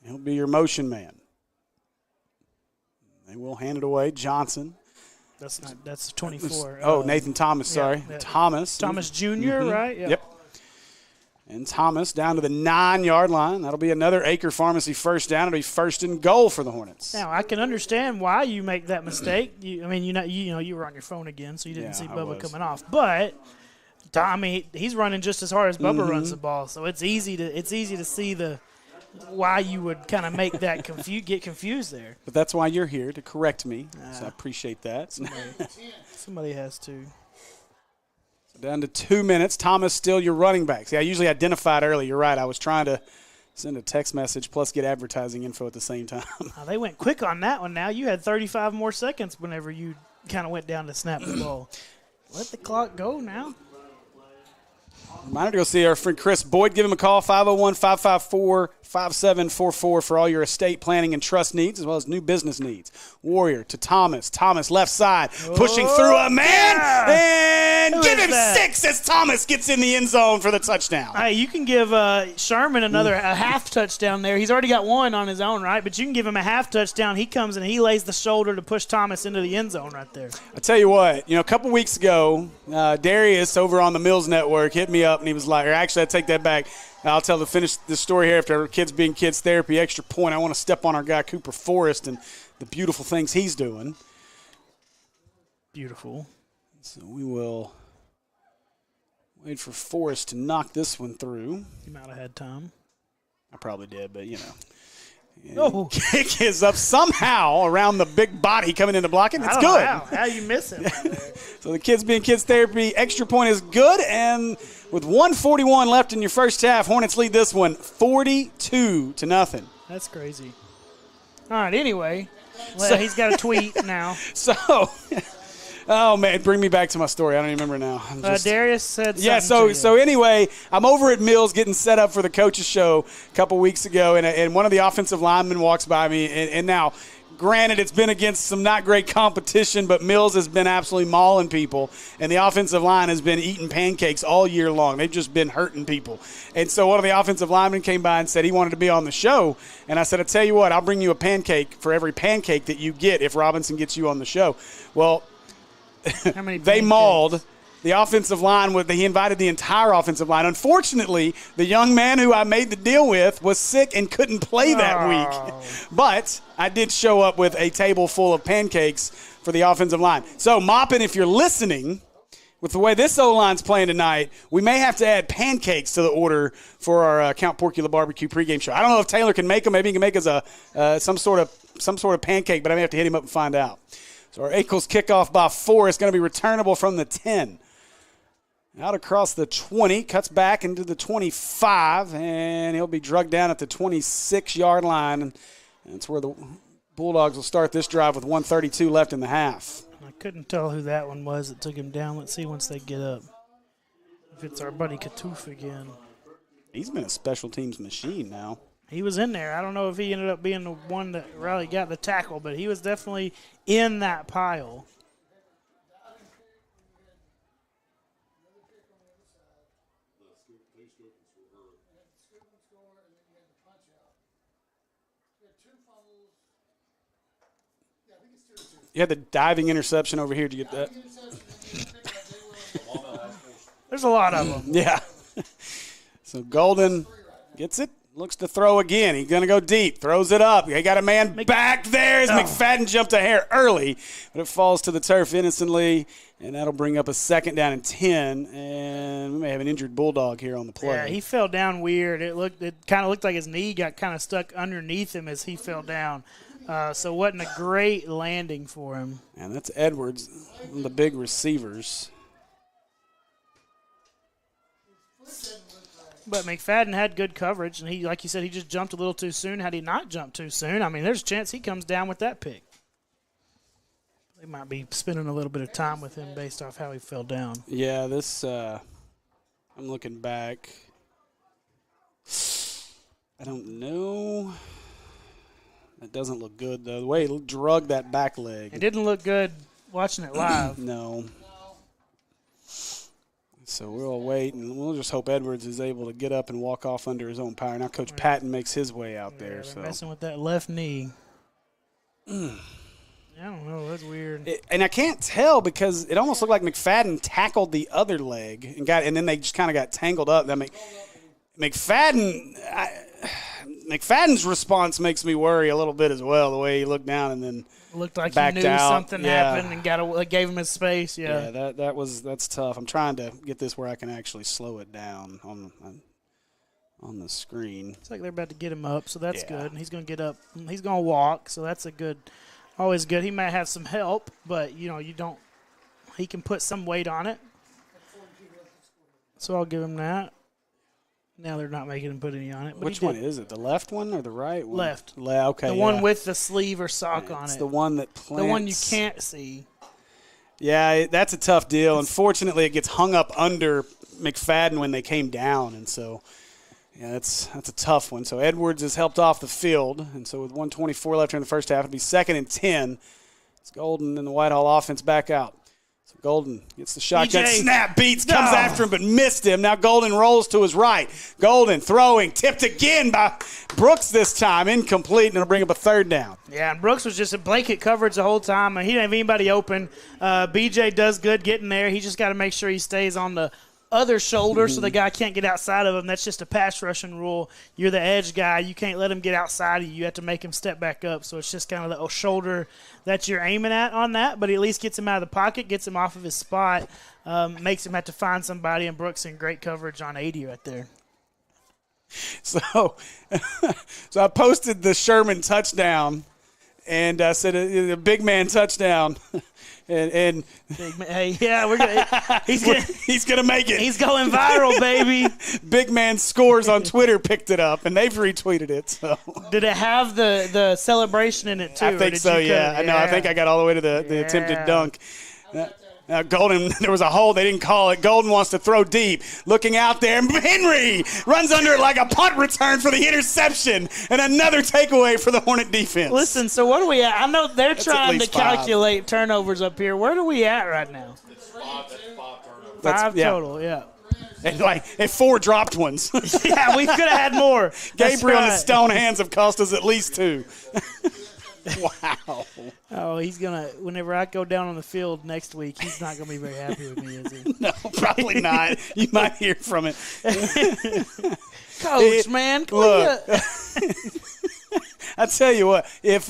He'll be your motion man. They will hand it away. Johnson. That's 24. Nathan Thomas, sorry. Yeah. Thomas Jr., right? Yeah. Yep. And Thomas down to the 9-yard line. That'll be another Acre Pharmacy first down. It'll be 1st and goal for the Hornets. Now, I can understand why you make that mistake. You were on your phone again, so you didn't see Bubba coming off. But Tommy, he's running just as hard as Bubba runs the ball, so it's easy to see why you would kind of make that get confused there. But that's why you're here, to correct me, so I appreciate that. Somebody has to. Down to 2 minutes. Thomas still your running back. See, I usually identified early. You're right. I was trying to send a text message plus get advertising info at the same time. They went quick on that one now. You had 35 more seconds whenever you kind of went down to snap the ball. Let the clock go now. Reminder to go see our friend Chris Boyd. Give him a call, 501-554-5744 for all your estate planning and trust needs as well as new business needs. Warrior to Thomas. Thomas left side, pushing through a man, and give him 6 as Thomas gets in the end zone for the touchdown. Hey, you can give Sherman a half touchdown there. He's already got one on his own, right? But you can give him a half touchdown. He comes and he lays the shoulder to push Thomas into the end zone right there. I tell you what, a couple weeks ago, Darius over on the Mills Network hit me up, and he was like, or actually I take that back. I'll finish the story here after Kids Being Kids Therapy. Extra point. I want to step on our guy Cooper Forrest and the beautiful things he's doing. Beautiful. So we will wait for Forrest to knock this one through. You might have had time. I probably did, but Kick is up somehow around the big body coming into blocking. It's good. How you miss it? So the Kids Being Kids Therapy extra point is good, and with 1:41 left in your first half, Hornets lead this one 42-0. That's crazy. All right, anyway, he's got a tweet now. So, oh, man, bring me back to my story. I don't even remember now. Darius said something. Yeah, so anyway, I'm over at Mills getting set up for the coaches show a couple weeks ago, and one of the offensive linemen walks by me, and now, granted, it's been against some not great competition, but Mills has been absolutely mauling people, and the offensive line has been eating pancakes all year long. They've just been hurting people. And so one of the offensive linemen came by and said he wanted to be on the show, and I said, I tell you what, I'll bring you a pancake for every pancake that you get if Robinson gets you on the show. Well, how many they mauled the offensive line. He invited the entire offensive line. Unfortunately, the young man who I made the deal with was sick and couldn't play that week. But I did show up with a table full of pancakes for the offensive line. So, Moppin, if you're listening, with the way this O-line's playing tonight, we may have to add pancakes to the order for our Count Porcula Barbecue pregame show. I don't know if Taylor can make them. Maybe he can make us some sort of pancake, but I may have to hit him up and find out. So our Eccles kickoff by 4 is going to be returnable from the 10. Out across the 20, cuts back into the 25, and he'll be drugged down at the 26-yard line. And that's where the Bulldogs will start this drive with 1:32 left in the half. I couldn't tell who that one was that took him down. Let's see once they get up. If it's our buddy Katoof again. He's been a special teams machine now. He was in there. I don't know if he ended up being the one that really got the tackle, but he was definitely in that pile. You had the diving interception over here. Did you get that? There's a lot of them. Yeah. So Golden gets it. Looks to throw again. He's going to go deep. Throws it up. They got a man back there as McFadden jumped a hair early, but it falls to the turf innocently, and that'll bring up a 2nd down and 10, and we may have an injured Bulldog here on the play. Yeah, he fell down weird. It kind of looked like his knee got kind of stuck underneath him as he fell down. So wasn't a great landing for him. And that's Edwards, one of the big receivers. But McFadden had good coverage, and he, like you said, he just jumped a little too soon. Had he not jumped too soon, I mean, there's a chance he comes down with that pick. They might be spending a little bit of time with him based off how he fell down. Yeah, this I'm looking back. I don't know. That doesn't look good, though. The way he drug that back leg. It didn't look good watching it live. No. So we'll wait, and we'll just hope Edwards is able to get up and walk off under his own power. Now Coach Patton makes his way out there. They're messing with that left knee. I don't know. That's weird. And I can't tell because it almost looked like McFadden tackled the other leg and then they just kind of got tangled up. That McFadden's response makes me worry a little bit as well. The way he looked down and then looked like backed he knew out. something happened and gave him his space. Yeah, that's tough. I'm trying to get this where I can actually slow it down on the screen. It's like they're about to get him up, so that's good. And he's going to get up. He's going to walk, so that's always good. He might have some help, but you don't. He can put some weight on it. So I'll give him that. Now they're not making him put any on it. But which one is it? The left one or the right one? Left. Okay. The one with the sleeve or sock on it. It's the one that plants. The one you can't see. Yeah, that's a tough deal. Unfortunately, it gets hung up under McFadden when they came down, and so that's a tough one. So Edwards is helped off the field, and so with 1:24 left in the first half, it'll be 2nd and 10. It's Golden and the Whitehall offense back out. So Golden gets the shotgun. Snap, beats, comes after him, but missed him. Now Golden rolls to his right. Golden throwing, tipped again by Brooks this time. Incomplete, and it'll bring up a 3rd down. Yeah, and Brooks was just in blanket coverage the whole time. He didn't have anybody open. BJ does good getting there. He just got to make sure he stays on the other shoulder so the guy can't get outside of him. That's just a pass rushing rule. You're the edge guy. You can't let him get outside of you. You have to make him step back up. So it's just kind of the shoulder that you're aiming at on that, but he at least gets him out of the pocket, gets him off of his spot, makes him have to find somebody, and Brooks in great coverage on 80 right there. So I posted the Sherman touchdown and I said a big man touchdown. And big man, hey, yeah, he's gonna make it. He's going viral, baby. Big man scores on Twitter picked it up, and they've retweeted it. So did it have the celebration in it too? I think so. Yeah, I think I got all the way to the attempted dunk. Now Golden, there was a hole. They didn't call it. Golden wants to throw deep. Looking out there. Henry runs under it like a punt return for the interception. And another takeaway for the Hornet defense. Listen, so what are we at? I know they're trying to calculate turnovers up here. Where are we at right now? It's 5 turnovers. Five total, yeah. And 4 dropped ones. Yeah, we could have had more. Gabriel and his stone hands have cost us at least 2. Wow. Oh, he's going to, whenever I go down on the field next week, he's not going to be very happy with me, is he? No, probably not. You might hear from it. Coach, man. Look, I tell you what, if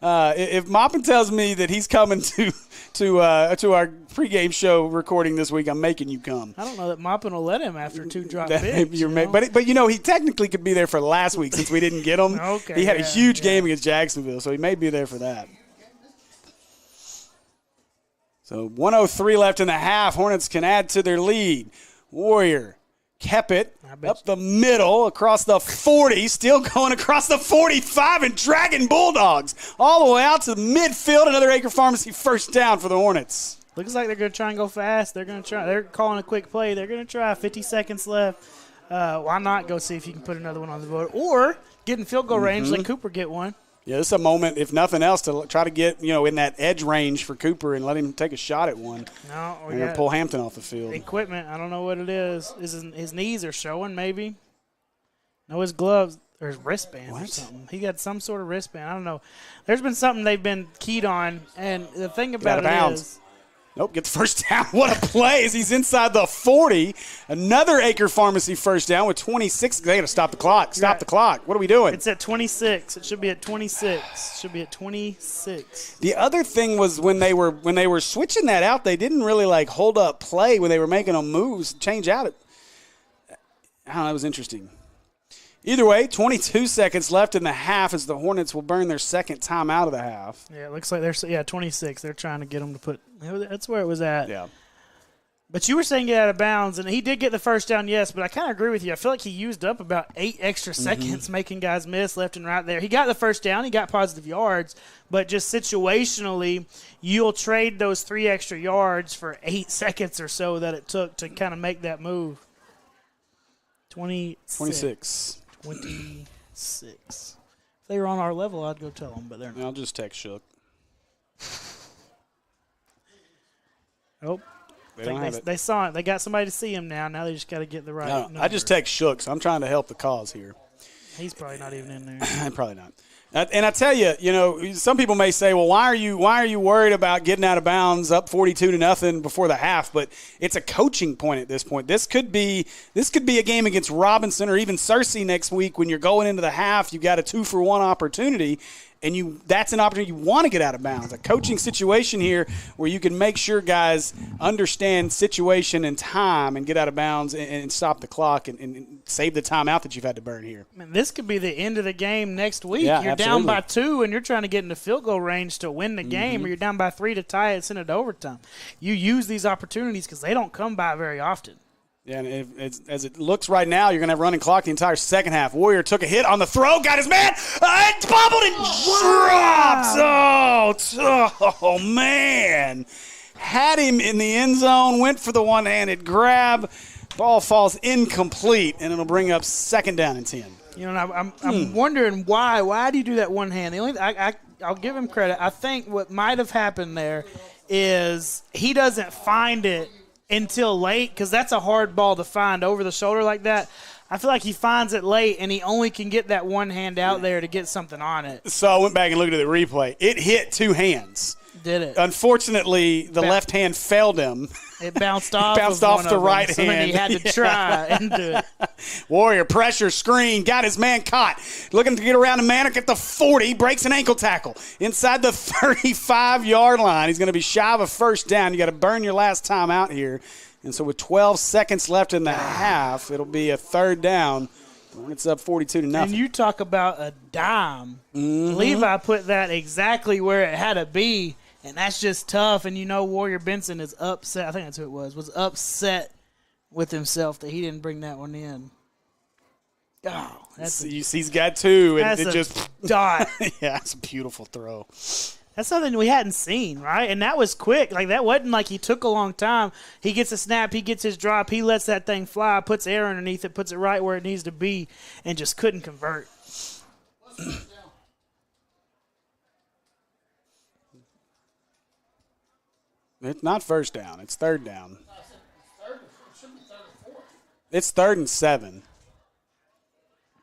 Moppin tells me that he's coming to our pregame show recording this week, I'm making you come. I don't know that Moppin will let him after 2 drop picks. But he technically could be there for last week since we didn't get him. Okay, he had a huge game against Jacksonville, so he may be there for that. So 1:03 left in the half. Hornets can add to their lead. Warrior kept it up the middle across the 40, still going across the 45 and dragging Bulldogs all the way out to the midfield. Another Acre Pharmacy first down for the Hornets. Looks like they're going to try and go fast. They're going to try. They're calling a quick play. They're going to try. 50 seconds left. Why not go see if you can put another one on the board or get in field goal range, let Cooper get one. Yeah, this is a moment, if nothing else, to try to get in that edge range for Cooper and let him take a shot at one. No, we're going to pull Hampton off the field. Equipment, I don't know what it is. His knees are showing, maybe. No, his gloves or his wristband or something. He got some sort of wristband. I don't know. There's been something they've been keyed on, and the thing about it is Nope, get the first down. What a play as he's inside the 40. Another Acre Pharmacy first down with 26. They got to stop the clock. Stop the clock. What are we doing? It's at 26. It should be at 26. Should be at 26. The other thing was when they were switching that out, they didn't really like hold up play when they were making them moves, change out. I don't know, it was interesting. Either way, 22 seconds left in the half as the Hornets will burn their second time out of the half. Yeah, it looks like they're 26. They're trying to get them to put – that's where it was at. Yeah. But you were saying get out of bounds, and he did get the first down, yes, but I kind of agree with you. I feel like he used up about 8 extra seconds making guys miss left and right there. He got the first down. He got positive yards, but just situationally, you'll trade those 3 extra yards for 8 seconds or so that it took to kind of make that move. 26. If they were on our level, I'd go tell them, but they're not. I'll just text Shook. Oh, They don't have it. they saw it. They got somebody to see him now. Now they just got to get the right number. I just text Shook, so I'm trying to help the cause here. He's probably not even in there. Probably not. And I tell you, some people may say, well, why are you worried about getting out of bounds up 42-0 before the half? But it's a coaching point at this point. This could be a game against Robinson or even Searcy next week when you're going into the half. You got a 2-for-1 opportunity. And that's an opportunity you want to get out of bounds. A coaching situation here where you can make sure guys understand situation and time and get out of bounds and stop the clock and save the timeout that you've had to burn here. Man, this could be the end of the game next week. Yeah, you're absolutely. down by 2 and you're trying to get into field goal range to win the game, or you're down by 3 to tie it, send it to overtime. You use these opportunities because they don't come by very often. Yeah, and as it looks right now, you're going to have running clock the entire second half. Warrior took a hit on the throw, got his man, it's bobbled and drops. Oh, man. Had him in the end zone, went for the one-handed grab. Ball falls incomplete, and it'll bring up second down and 10. I'm wondering why. Why do you do that one hand? I'll give him credit. I think what might have happened there is he doesn't find it until late, because that's a hard ball to find over the shoulder like that. I feel like he finds it late, and he only can get that one hand out there to get something on it. So I went back and looked at the replay. It hit 2 hands. Did it? Unfortunately, the left hand failed him. It bounced off. The right hand. So then he had to try and do it. Warrior pressure screen, got his man caught. Looking to get around a man at the 40, breaks an ankle tackle inside the 35-yard line. He's going to be shy of a first down. You got to burn your last time out here. And so with 12 seconds left in the half, it'll be a third down. It's up 42-0. And you talk about a dime. Levi put that exactly where it had to be. And that's just tough. And Warrior Benson is upset. I think that's who it was upset with himself that he didn't bring that one in. Oh, he's got 2. And that's it just dot. Yeah, it's a beautiful throw. That's something we hadn't seen, right? And that was quick. Like, that wasn't like he took a long time. He gets a snap, he gets his drop, he lets that thing fly, puts air underneath it, puts it right where it needs to be, and just couldn't convert. It's not first down. It's third down. It's 3rd and 7.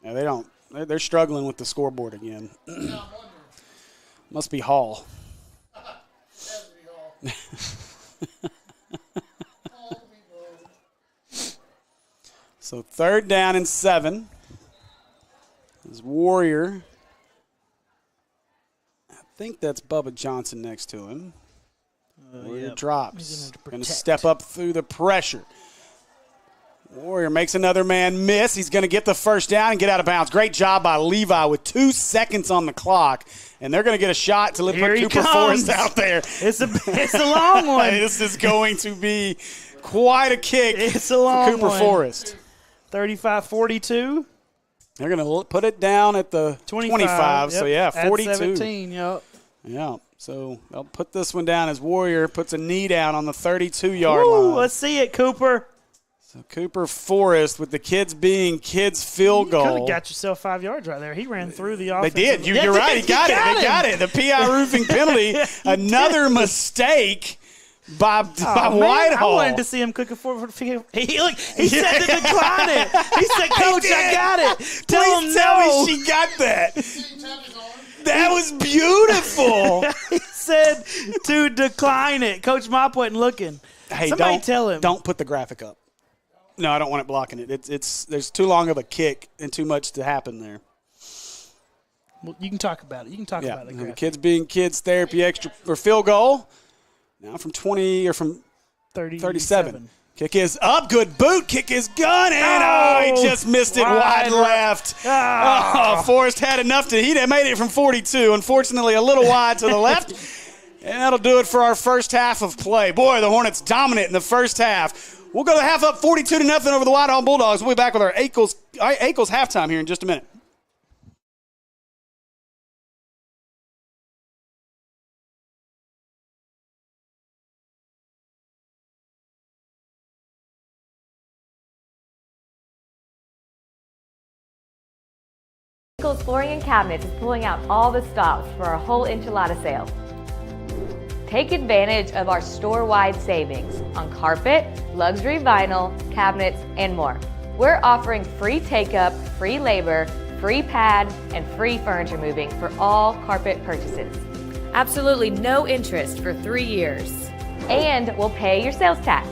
Yeah, they're struggling with the scoreboard again. Must be Hall. So 3rd down and 7. This Warrior. I think that's Bubba Johnson next to him. Warrior drops. Going to step up through the pressure. Warrior makes another man miss. He's going to get the first down and get out of bounds. Great job by Levi with 2 seconds on the clock. And they're going to get a shot to put Cooper Forrest out there. It's a long one. This is going to be quite a kick it's a long for Cooper one. Forrest. 35-42. They're going to put it down at the 25. Yep. So, yeah, 42. At 17, yep. Yeah. So they'll put this one down as Warrior puts a knee down on the 32-yard line. Let's see it, Cooper. So Cooper Forrest with the kids being kids field goal. You could have got yourself 5 yards right there. He ran through the offense. They did. You're right. He got it. They got it. The PI roofing penalty. Another mistake by Whitehall. I wanted to see him cooking for he said to decline it. He said, Coach, I got it. Tell me she got that. That was beautiful. He said, to decline it. Coach Mop wasn't looking. Hey, Somebody tell him. Don't put the graphic up. No, I don't want it blocking it. It's there's too long of a kick and too much to happen there. Well, you can talk about it. You can talk about it. The kids being kids therapy extra or field goal. Now from 20 or from 37. Kick is up. Good boot. Kick is gone. And he just missed it wide left. Oh, Forrest had enough to. He made it from 42. Unfortunately, a little wide to the left. And that'll do it for our first half of play. Boy, the Hornets dominant in the first half. We'll go to half up 42-0 over the Whitehall Bulldogs. We'll be back with our Ankles halftime here in just a minute. Eagles Flooring and Cabinets is pulling out all the stops for our whole enchilada sale. Take advantage of our store-wide savings on carpet, luxury vinyl, cabinets, and more. We're offering free take-up, free labor, free pad, and free furniture moving for all carpet purchases. Absolutely no interest for 3 years. And we'll pay your sales tax.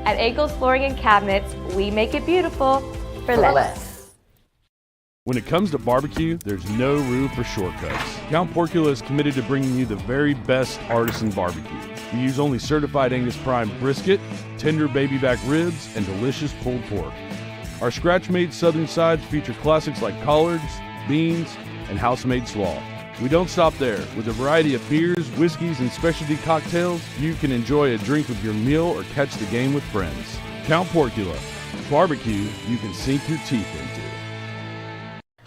At Eagles Flooring and Cabinets, we make it beautiful for less. When it comes to barbecue, there's no room for shortcuts. Count Porcula is committed to bringing you the very best artisan barbecue. We use only certified Angus prime brisket, tender baby back ribs, and delicious pulled pork. Our scratch-made southern sides feature classics like collards, beans, and house-made slaw. We don't stop there. With a variety of beers, whiskeys, and specialty cocktails, you can enjoy a drink with your meal or catch the game with friends. Count Porcula. Barbecue you can sink your teeth into.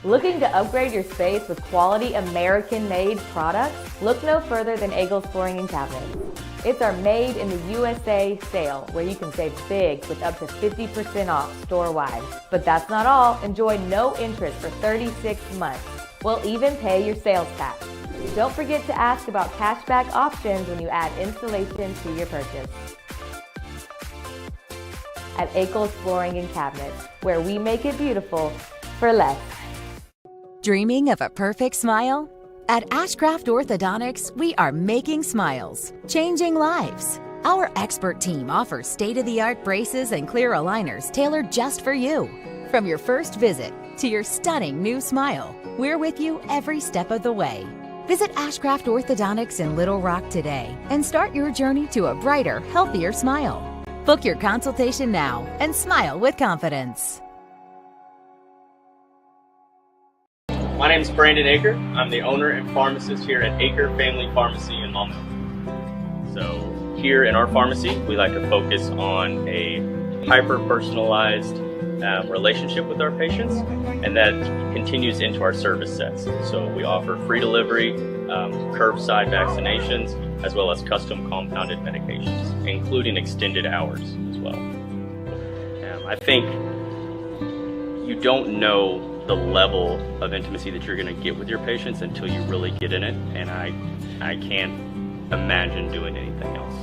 Looking to upgrade your space with quality American-made products? Look no further than Eagles Flooring and Cabinets. It's our Made in the USA sale where you can save big with up to 50% off store-wide. But that's not all. Enjoy no interest for 36 months. We'll even pay your sales tax. Don't forget to ask about cashback options when you add installation to your purchase. At Eagles Flooring and Cabinets, where we make it beautiful for less. Dreaming of a perfect smile? At Ashcraft Orthodontics, we are making smiles, changing lives. Our expert team offers state-of-the-art braces and clear aligners tailored just for you. From your first visit to your stunning new smile, we're with you every step of the way. Visit Ashcraft Orthodontics in Little Rock today and start your journey to a brighter, healthier smile. Book your consultation now and smile with confidence. My name is Brandon Aker. I'm the owner and pharmacist here at Aker Family Pharmacy in Maumelle. So here in our pharmacy, we like to focus on a hyper-personalized relationship with our patients, and that continues into our service sets. So we offer free delivery, curbside vaccinations, as well as custom compounded medications, including extended hours as well. I think you don't know the level of intimacy that you're going to get with your patients until you really get in it, and I can't imagine doing anything else.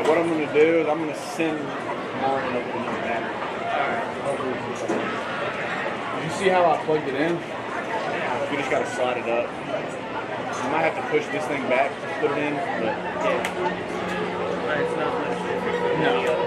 right, what I'm going to do is I'm going to send Martin over to the back. You see how I plugged it in? You just got to slide it up. You might have to push this thing back to put it in, but yeah. It's not much different. No.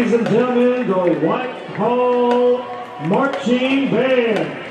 Ladies and gentlemen, the Whitehall Marching Band.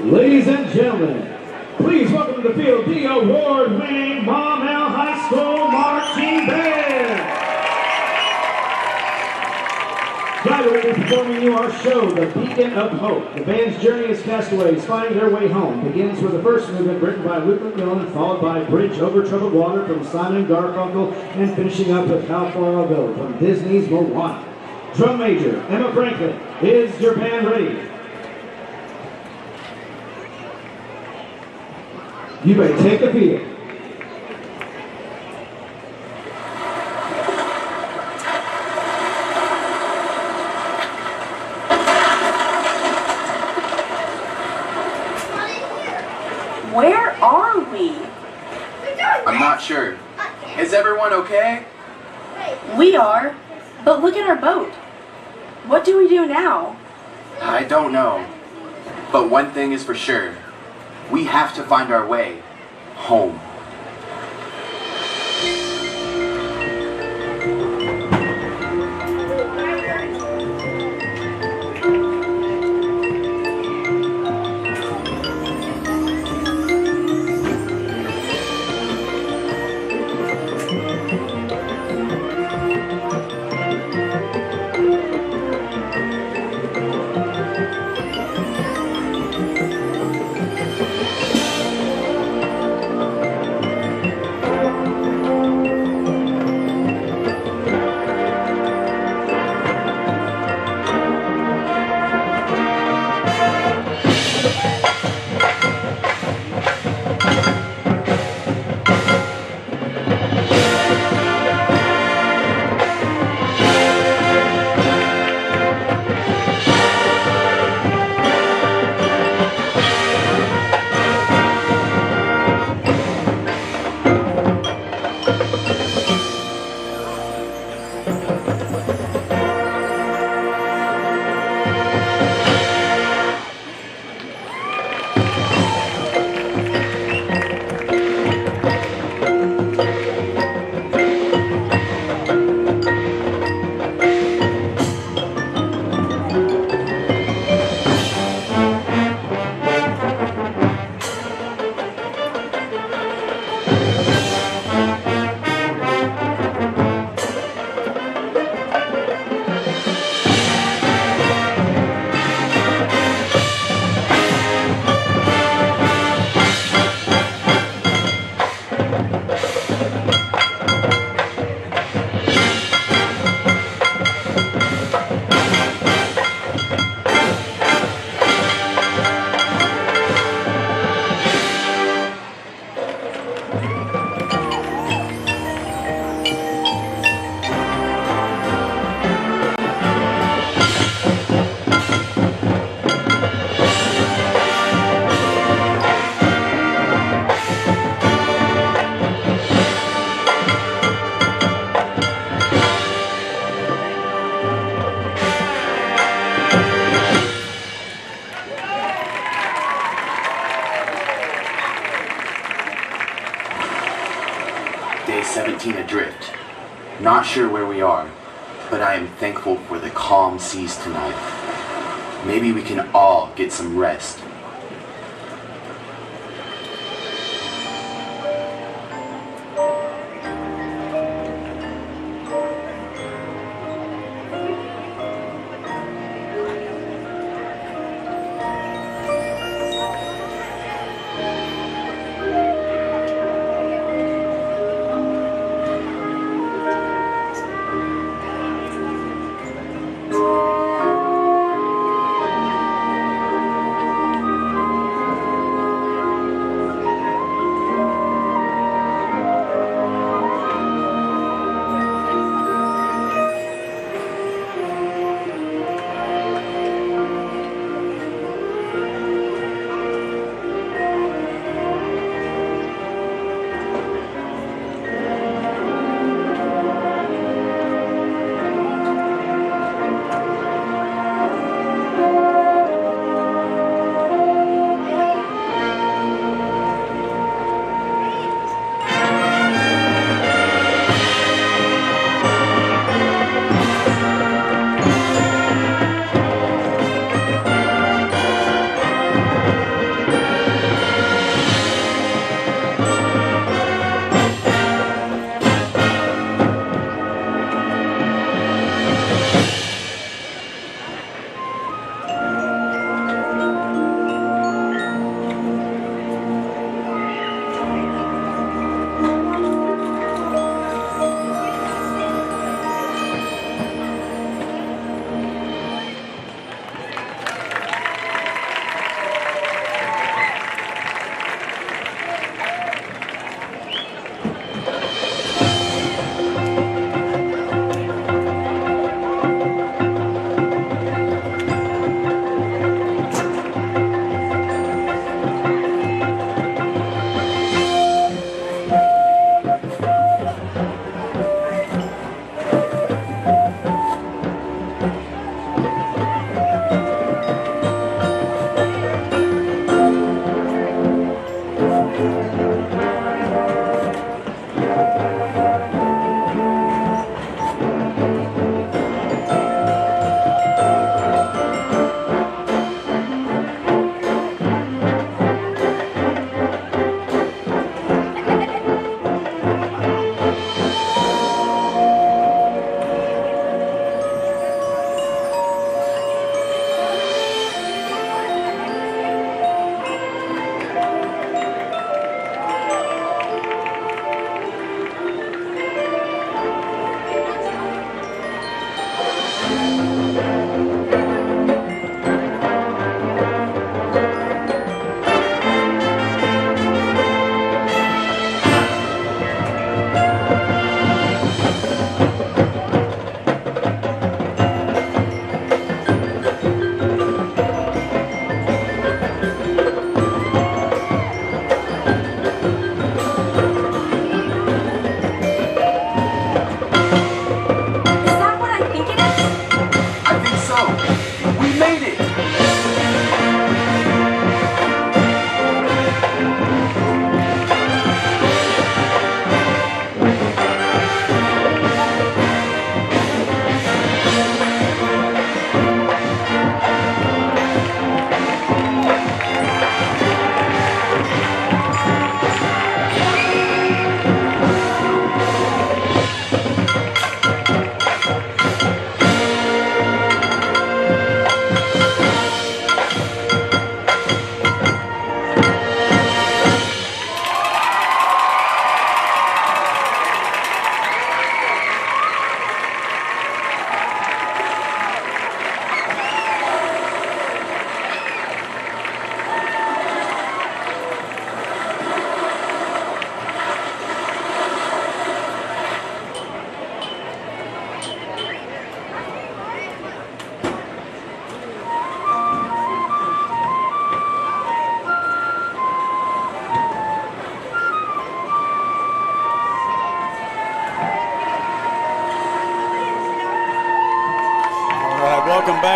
Ladies and gentlemen, please welcome to the field the award-winning Maumelle High School Marching Band. Tonight we'll be performing you our show, The Beacon of Hope. The band's journey as castaways finding their way home begins with the first movement written by Luke McMillan, followed by Bridge Over Troubled Water from Simon Garfunkel, and finishing up with How Far I'll Go from Disney's Moana. Drum major Emma Franklin, is your band ready? You may take the field. Where are we? I'm not sure. Is everyone okay? We are, but look at our boat. What do we do now? I don't know. But one thing is for sure. We have to find our way home. Day 17 adrift. Not sure where we are, but I am thankful for the calm seas tonight. Maybe we can all get some rest.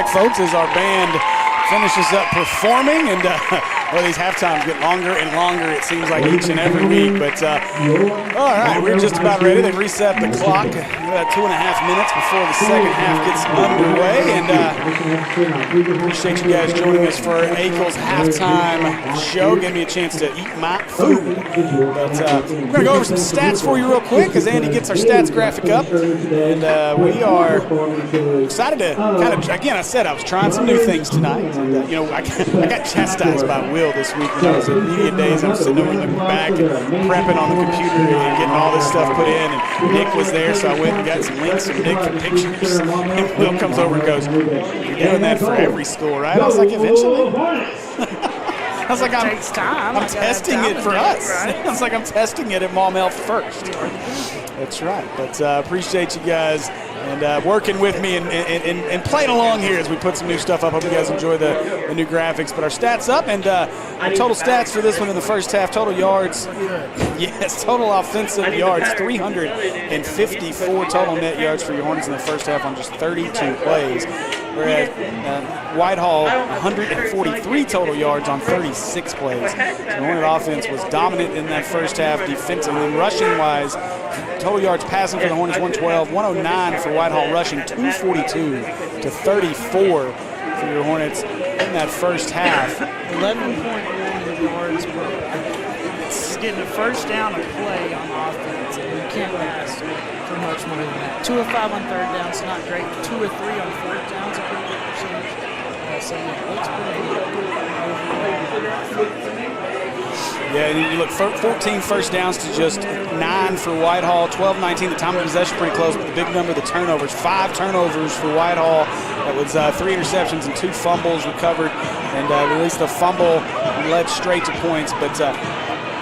back, folks, as our band finishes up performing, and these halftimes get longer and longer, it seems like, each and every week. But all right, we're just about ready. They've reset the clock. We're at 2.5 minutes before the second half gets underway, and appreciate you guys joining us for Akel's halftime show. Give me a chance to eat my food. But we're going to go over some stats for you real quick as Andy gets our stats graphic up, and we are excited to kind of, again, I said I was trying some new things tonight. And, I got chastised by Will this week when I was at media days. I was sitting over in the back and prepping on the computer and getting all this stuff put in. And Nick was there, so I went and got some links from Nick for pictures. And Will comes over and goes, "You're doing that for every school, right?" I was like, "Eventually." I was like, I'm testing it for us. I was like, I'm testing it at Maumelle first. That's right. But appreciate you guys and working with me and playing along here as we put some new stuff up. Hope you guys enjoy the new graphics. But our stats up, and our total stats for this one in the first half. Total yards, yes, total offensive yards, 354 total net yards for your Hornets in the first half on just 32 plays. Whereas Whitehall, 143 total yards on 36 plays. So the Hornet offense was dominant in that first half defensively. And rushing-wise, total yards passing for the Hornets, 112, 109 for Whitehall rushing, 242 to 34 for your Hornets in that first half. 11.1 yards per play. It's getting a first down a play on offense, and you can't last for much more than that. 2 of 5 on third downs, not great. 2 of 3 on fourth downs, a pretty good percentage. So yeah, looks pretty good. Yeah, and you look 14 first downs to just 9 for Whitehall, 12-19. The time of possession pretty close, but the big number, the turnovers. 5 turnovers for Whitehall. That was 3 interceptions and 2 fumbles recovered, and released a fumble and led straight to points. But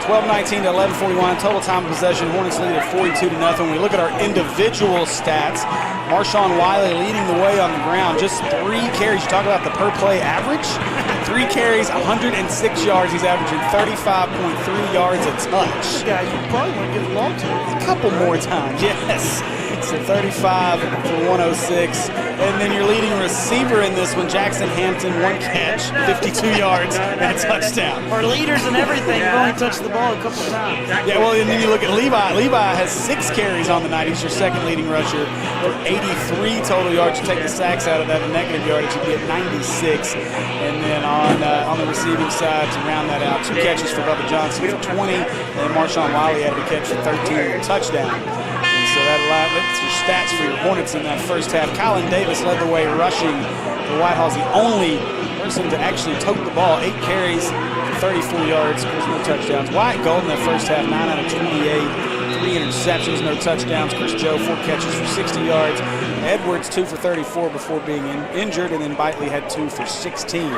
12-19 to 11-41 total time of possession. Hornets lead at 42-0. When we look at our individual stats, Marshawn Wiley leading the way on the ground. Just 3 carries. You talk about the per play average. 3 carries, 106 yards. He's averaging 35.3 yards a touch. Guy, you probably want to give the ball to him a couple more times. Yes. So 35 for 106. And then your leading receiver in this one, Jackson Hampton, 1 catch, 52 yards, and a touchdown. Our leaders and everything. You've only touched the ball a couple times. Yeah, well, and then you look at Levi. Levi has 6 carries on the night. He's your second leading rusher for 83 total yards. You take the sacks out of that, the negative yardage, you get 96. And then on the receiving side, to round that out, 2 catches for Bubba Johnson for 20, and Marshawn Wiley had a catch for 13 and a touchdown. So that's your stats for your Hornets in that first half. Colin Davis led the way rushing for Whitehall's the only person to actually tote the ball. 8 carries for 34 yards. There's no touchdowns. Wyatt Golden that first half, 9 out of 28. 3 interceptions, no touchdowns. Chris Joe, 4 catches for 60 yards. Edwards, 2 for 34 before being injured. And then Bitely had 2 for 16.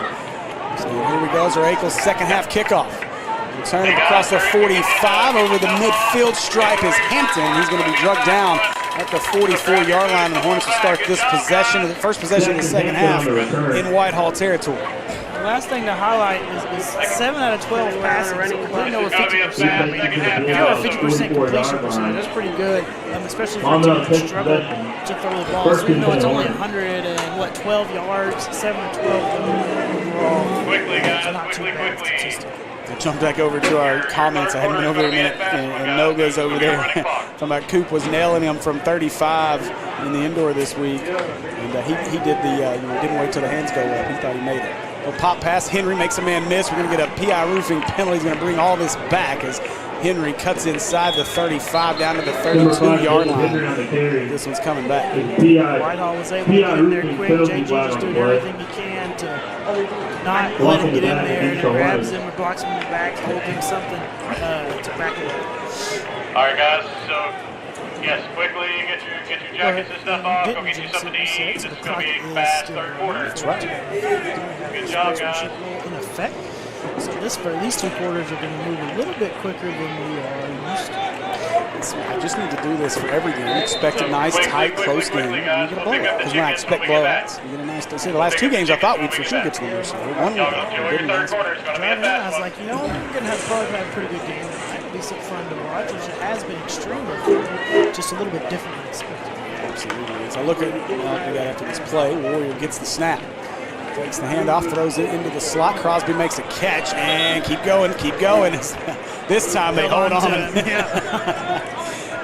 So here we go. Akel's second half kickoff. Return across the 45 over the midfield stripe is Hampton. He's going to be drugged down at the 44-yard line. And the Hornets will start this possession, the first possession of the second half in Whitehall territory. The last thing to highlight is 7 out of 12 passes, completing over 50%. If you're a 50% completion percentage, that's pretty good, especially for a team that struggle to throw the ball. So even though it's only 112 yards, 7 or 12 overall, it's not too bad statistic. I jumped back over to our comments. I hadn't been over there a minute, and Noga's over there talking about Coop was nailing him from 35 in the indoor this week, and he did didn't wait till the hands go up. He thought he made it. Well, pop pass. Henry makes a man miss. We're going to get a PI roofing penalty. He's going to bring all this back as Henry cuts inside the 35 down to the 32-yard line. This one's coming back. Whitehall was able to get in there quick. JG just doing everything he can to not let him get in there, and grabs him or blocks him in the back, hold him something to back it up. All right, guys. So, yes, quickly get your jackets and stuff off. Go get you something to eat. This is going to be a fast third quarter. That's right. Good job, guys. In effect. So these 2 quarters are going to move a little bit quicker than we are used to. I just need to do this for every game. Expect a nice, tight, close game. And you get a blowout. Because when I expect blowouts, you get a nice. See, the last 2 games I thought we'd for sure get to the worst. One week, didn't last. Driving in, I was like, we're going to have probably a pretty good game. Be some fun to watch, which it has been extremely fun, just a little bit different than expected. Absolutely. So look at that after this play. Warrior gets the snap. Takes the handoff, throws it into the slot. Crosby makes a catch, and keep going. This time they hold on.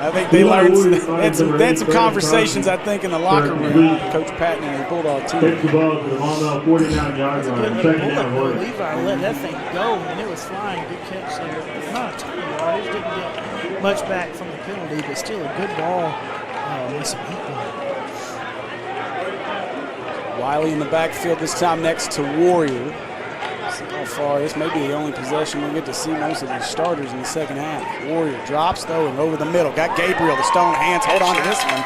I think they learned they had some conversations, I think, in the locker room. Coach Patton and the Bulldog team. Takes the ball to the Maumelle 49-yard line. Second down. Levi let that thing go, and it was flying. Good catch there. Not a ton of yardage. Didn't get much back from the penalty, but still a good ball with some heat on it. Wiley in the backfield this time next to Warrior. See how far. This may be the only possession we'll get to see most of the starters in the second half. Warrior drops, though, and over the middle. Got Gabriel, the stone hands. Hold on to this one.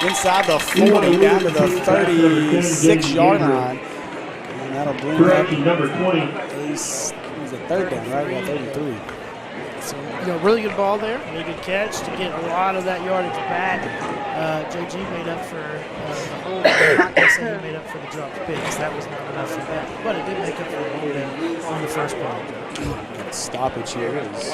Inside the 40, down to the 36-yard line. And that'll bring up number 20. He's a third down, right? We got 33. So, really good ball there. Really good catch to get a lot of that yardage back. JG made up for the whole practice, and he made up for the dropped picks. That was not enough for that, but it did make up for the hold on the first play. Stoppage here is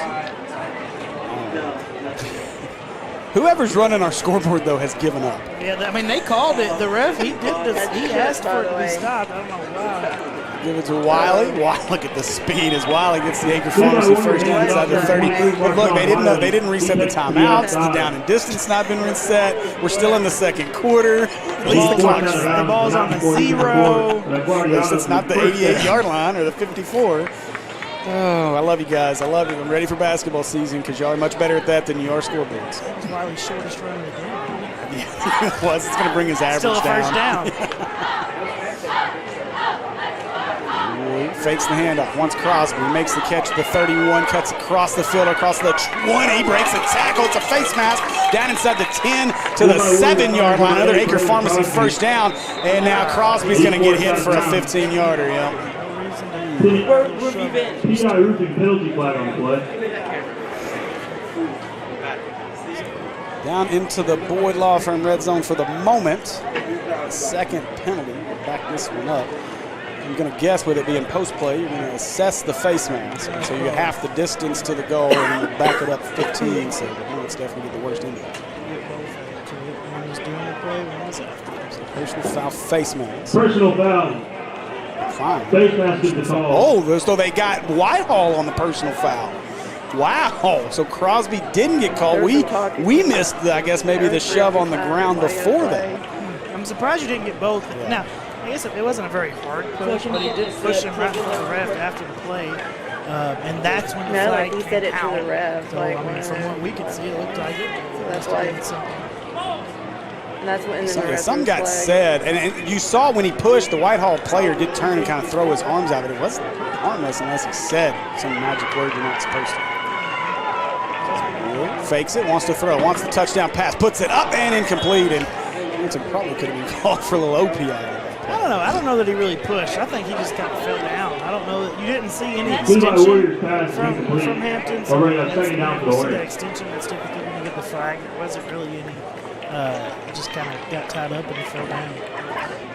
whoever's running our scoreboard, though, has given up. Yeah, I mean, they called it. The ref, he asked for it to be stopped. I don't know why. Give it to Wiley. Look at the speed as Wiley gets the Acre Pharmacy first down inside the 30. But look, they didn't reset the timeouts. The down and distance not been reset. We're still in the second quarter. At least the ball's on the 0. At least it's not the 88-yard line or the 54. Oh, I love you guys. I love you. I'm ready for basketball season because y'all are much better at that than you are scoreboards. That was Wiley's shortest run of the game. Yeah, it was. It's going to bring his average down. Still a first down. Fakes the handoff, wants Crosby, makes the catch at the 31, cuts across the field, across the 20, breaks a tackle, it's a face mask, down inside the 10 to the 7-yard line, another Acre Pharmacy first down, and now Crosby's going to get hit for a 15-yarder, P.I. Roofing penalty flag on the play. Down into the Boyd Law Firm red zone for the moment. Second penalty, we'll back this one up. I'm going to guess with it being post play, you're going to assess the face mask. So you get half the distance to the goal and you back it up 15. So the Hornets definitely get the worst end of it. So personal foul, face mask. Personal foul. Fine. Face mask is the call. Oh, so they got Whitehall on the personal foul. Wow. So Crosby didn't get called. We missed, I guess, maybe the shove on the ground before that. I'm surprised you didn't get both. Yeah. Now, I guess it wasn't a very hard push, but he did push him right into the ref after the play, and that's when the flag he said it out. to the ref. So, I mean, from what we could see, it looked like it. So that's why. And that's when something got said, and you saw when he pushed, the Whitehall player did turn and kind of throw his arms out, but it wasn't harmless unless he said some magic word you're not supposed to. Fakes it, wants to throw, wants the touchdown pass, puts it up and incomplete, and it probably could have been called for a little OP out of it. I don't know that he really pushed. I think he just kind of fell down. I don't know that you didn't see any extension from Hampton. So you see that extension that's typically when you get the flag. There wasn't really any. It just kind of got tied up and he fell down.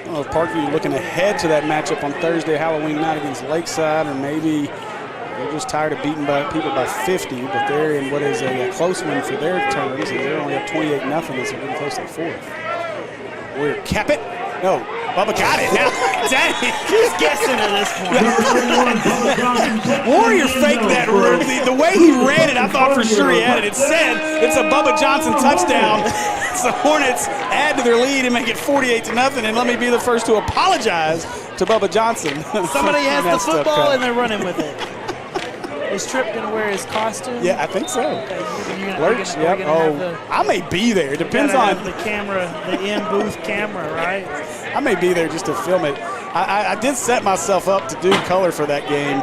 Well, Parker, you're looking ahead to that matchup on Thursday, Halloween night against Lakeside, or maybe they're just tired of beating people by 50, but they're in what is a close one for their terms, and they're only up 28-0, so they're getting close to the fourth. Warrior kept it. No, Bubba got it. Now, dang, he's guessing at this point. Warrior faked that. The way he ran it, I thought for sure he had it. It said it's a Bubba Johnson touchdown. The Hornets add to their lead and make it 48-0. And let me be the first to apologize to Bubba Johnson. Somebody has the football and they're running with it. Is Tripp going to wear his costume? Yeah, I think so. Lurch, yep. I may be there. It depends on the camera, the in-booth camera, right? I may be there just to film it. I did set myself up to do color for that game,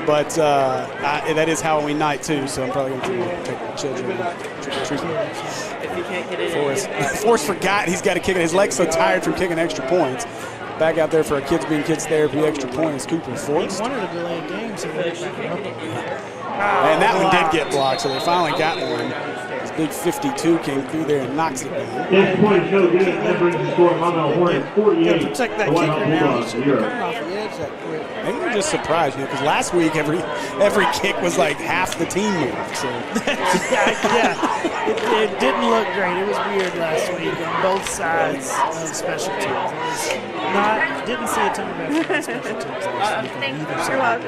but that is Halloween night too, so I'm probably going to take the children trick-or-treating. If you can't get it Forrest forgot he's got to kick it. His leg's so tired from kicking extra points. Back out there for a Kids Being Kids Therapy extra point is Cooper Forrest. He wanted to delay a game, so they back him up. And that one did get blocked, so they finally got one. This big 52 came through there and knocks it down. Next point is no good. That brings the score Maumelle Hornets 48. Protect that kicker now. He should be coming off the edge that quick. Maybe they're just surprised, because last week every kick was like half the team moved. So it didn't look great. It was weird last week on both sides of special teams. Didn't see a ton of effort on special teams last week on either side.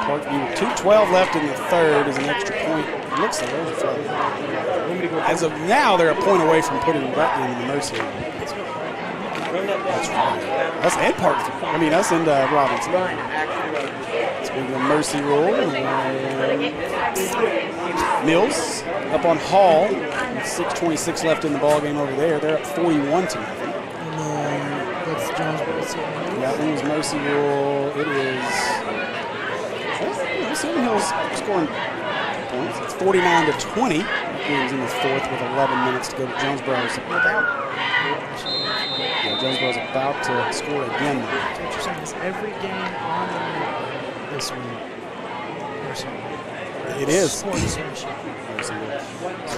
Parkview, 2:12 left in the third is an extra point. It looks like there's a flag. As of now, they're a point away from putting Rutland in the mercy. That's fine. That's and Parkview. I mean, us and Robinson. It's going to be a mercy rule. Mills up on Hall. 6:26 left in the ball game over there. They're up 41-0. That's Jonesboro. That one was mercy rule. It is. Seven Hills scoring points. It's 49-20. Game's in the fourth with 11 minutes to go. Jonesboro's Jonesboro's about to score again. What you're saying is every game on the night this week. It is. So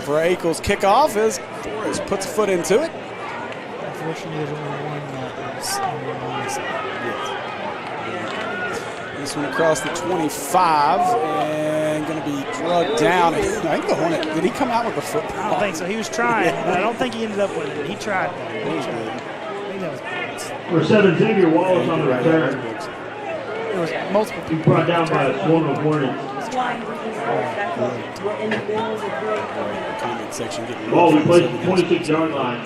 for Eichel's kickoff is Forrest puts a foot into it. Unfortunately, there's only one that is on the wrong side. This one across the 25 and going to be drugged down. I think the Hornet, did he come out with the football? I don't think so. He was trying, but I don't think he ended up with it. He tried. I think that was For 7, Xavier Wallace on the return. There was multiple people. He brought down by a swarm of Hornets. Comment section getting Ball we placed at the 26-yard line.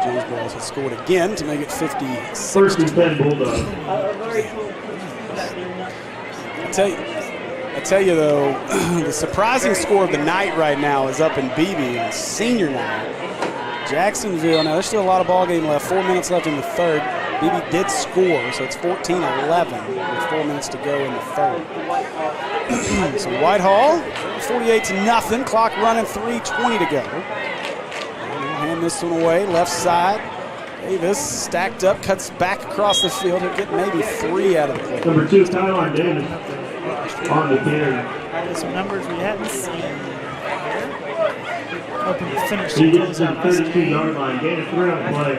Jonesboro has scored again to make it 56. First and 10 Bulldogs. I tell you though, the surprising score of the night right now is up in BB on senior night. Jacksonville, now there's still a lot of ball game left, 4 minutes left in the third. BB did score, so it's 14-11 with 4 minutes to go in the third. So Whitehall, 48-0, clock running, 3:20 to go. Hand this one away, left side. Davis stacked up, cuts back across the field. He'll get maybe 3 out of the play. Number 2, Tyler Davis on the carry. Some numbers we hadn't seen. Hoping to finish He gets to the 32-yard line. Gain of 3 on the play.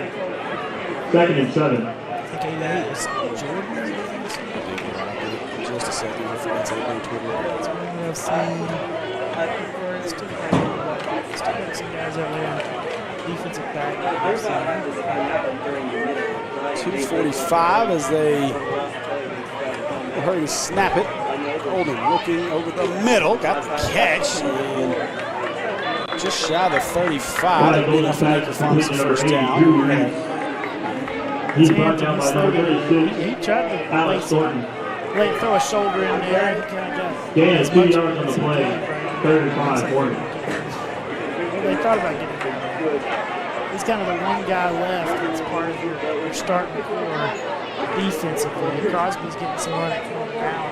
2nd and 7. I think that was Jordan. Just a second. I forgot to say on Twitter. That's what I've seen. Still got some guys out there. Defensive back. 2:45 as they hurry to snap it. Golden looking over the middle, got the catch, and just shy of the 35. That'd be enough to make the first down. He's brought down by number 36. He tried to throw a shoulder in there. He kind of got Dan is 2 yards on the play. 3rd and 5 for him. They thought about getting him. He's kind of the one guy left that's part of your starting core defensively. Crosby's getting some run at corner now.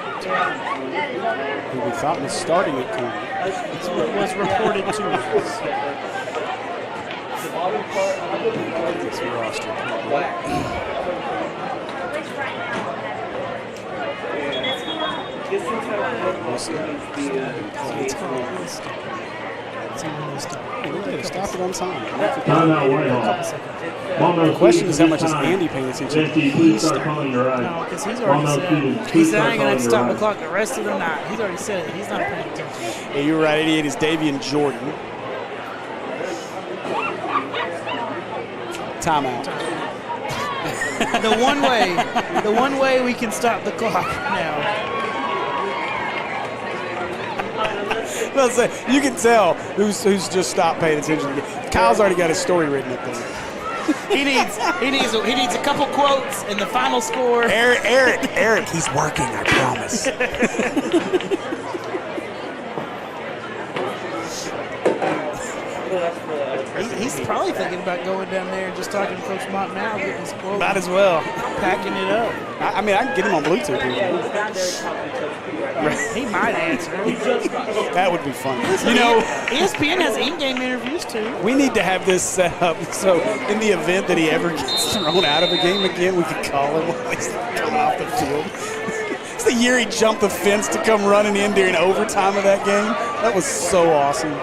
Who we thought was starting at corner. That's what was reported to us. This roster. Stop it on time. Timeout Whitehall. The question is how much is Andy paying attention? Please start calling your eyes. No, because he's already said he's not going to stop the clock the rest of the night. He's already said it. He's not paying attention. Yeah, you're right. 88 is Davian Jordan. Timeout. The one way we can stop the clock now. You can tell who's just stopped paying attention. Kyle's already got his story written up there. He needs a couple quotes and the final score. Eric, he's working, I promise. He's probably thinking about going down there and just talking to Coach Mott now, getting his quote. Might as well. Packing it up. I mean, I can get him on Bluetooth. He might answer. That would be fun. ESPN has in-game interviews too. We need to have this set up so in the event that he ever gets thrown out of a game again, we can call him while he's coming off the field. It's the year he jumped the fence to come running in during overtime of that game. That was so awesome.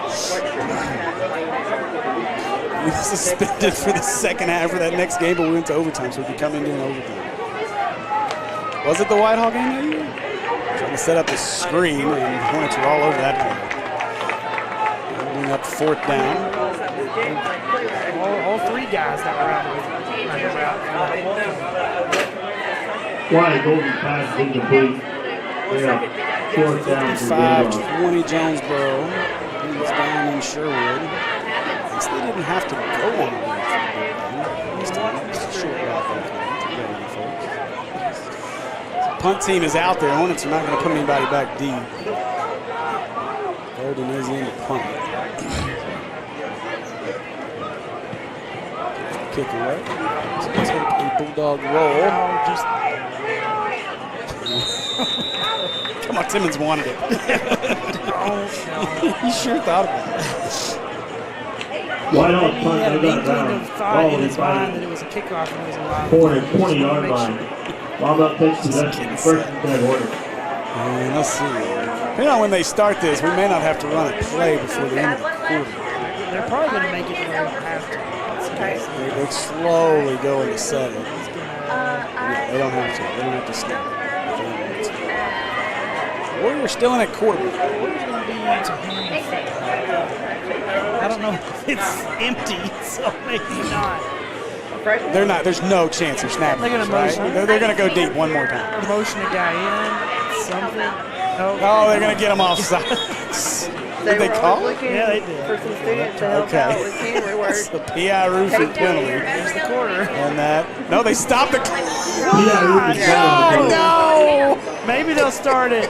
We were suspended for the second half of that next game, but we went to overtime, so we could come in during overtime. Was it the Whitehall game that year? Trying to set up the screen, and Hornets are all over that play. Bring up 4th down. All 3 guys that were out with Wide Golden pass incomplete. Yeah, 4th down. 5-20 Jonesboro. He's down in Sherwood. I guess they didn't have to go on the run for the game. Just a short route there. Punt team is out there. Hornets are not going to put anybody back deep. Golden is in the punt. Kick away. So let's take a bulldog roll. Come on, Timmons wanted it. He sure thought about it. Whitehall He had an inkling of thought in his mind that it was a kickoff and it was a line. 20-yard line. Maumelle takes possession. First and 10 Hornets. Let's see. Depending on when they start this, we may not have to run a play before the end of the quarter. They're probably going to make it where they don't have to. They slowly go into 7. Yeah, they don't have to. They don't have to snap. Warriors still in at quarterback. Warriors going to be to I don't know if it's empty, so maybe not. They're not. There's no chance they're snapping. They're going to right? They're going to go deep one more time. Motion a guy in, something. Oh, they're going to get him off sides. Did they call? Yeah, they did. For some students to help out with camera work. That's the PI roofing penalty. There's the quarter. And that. No, they stopped the clock. Oh, no. Maybe they'll start it.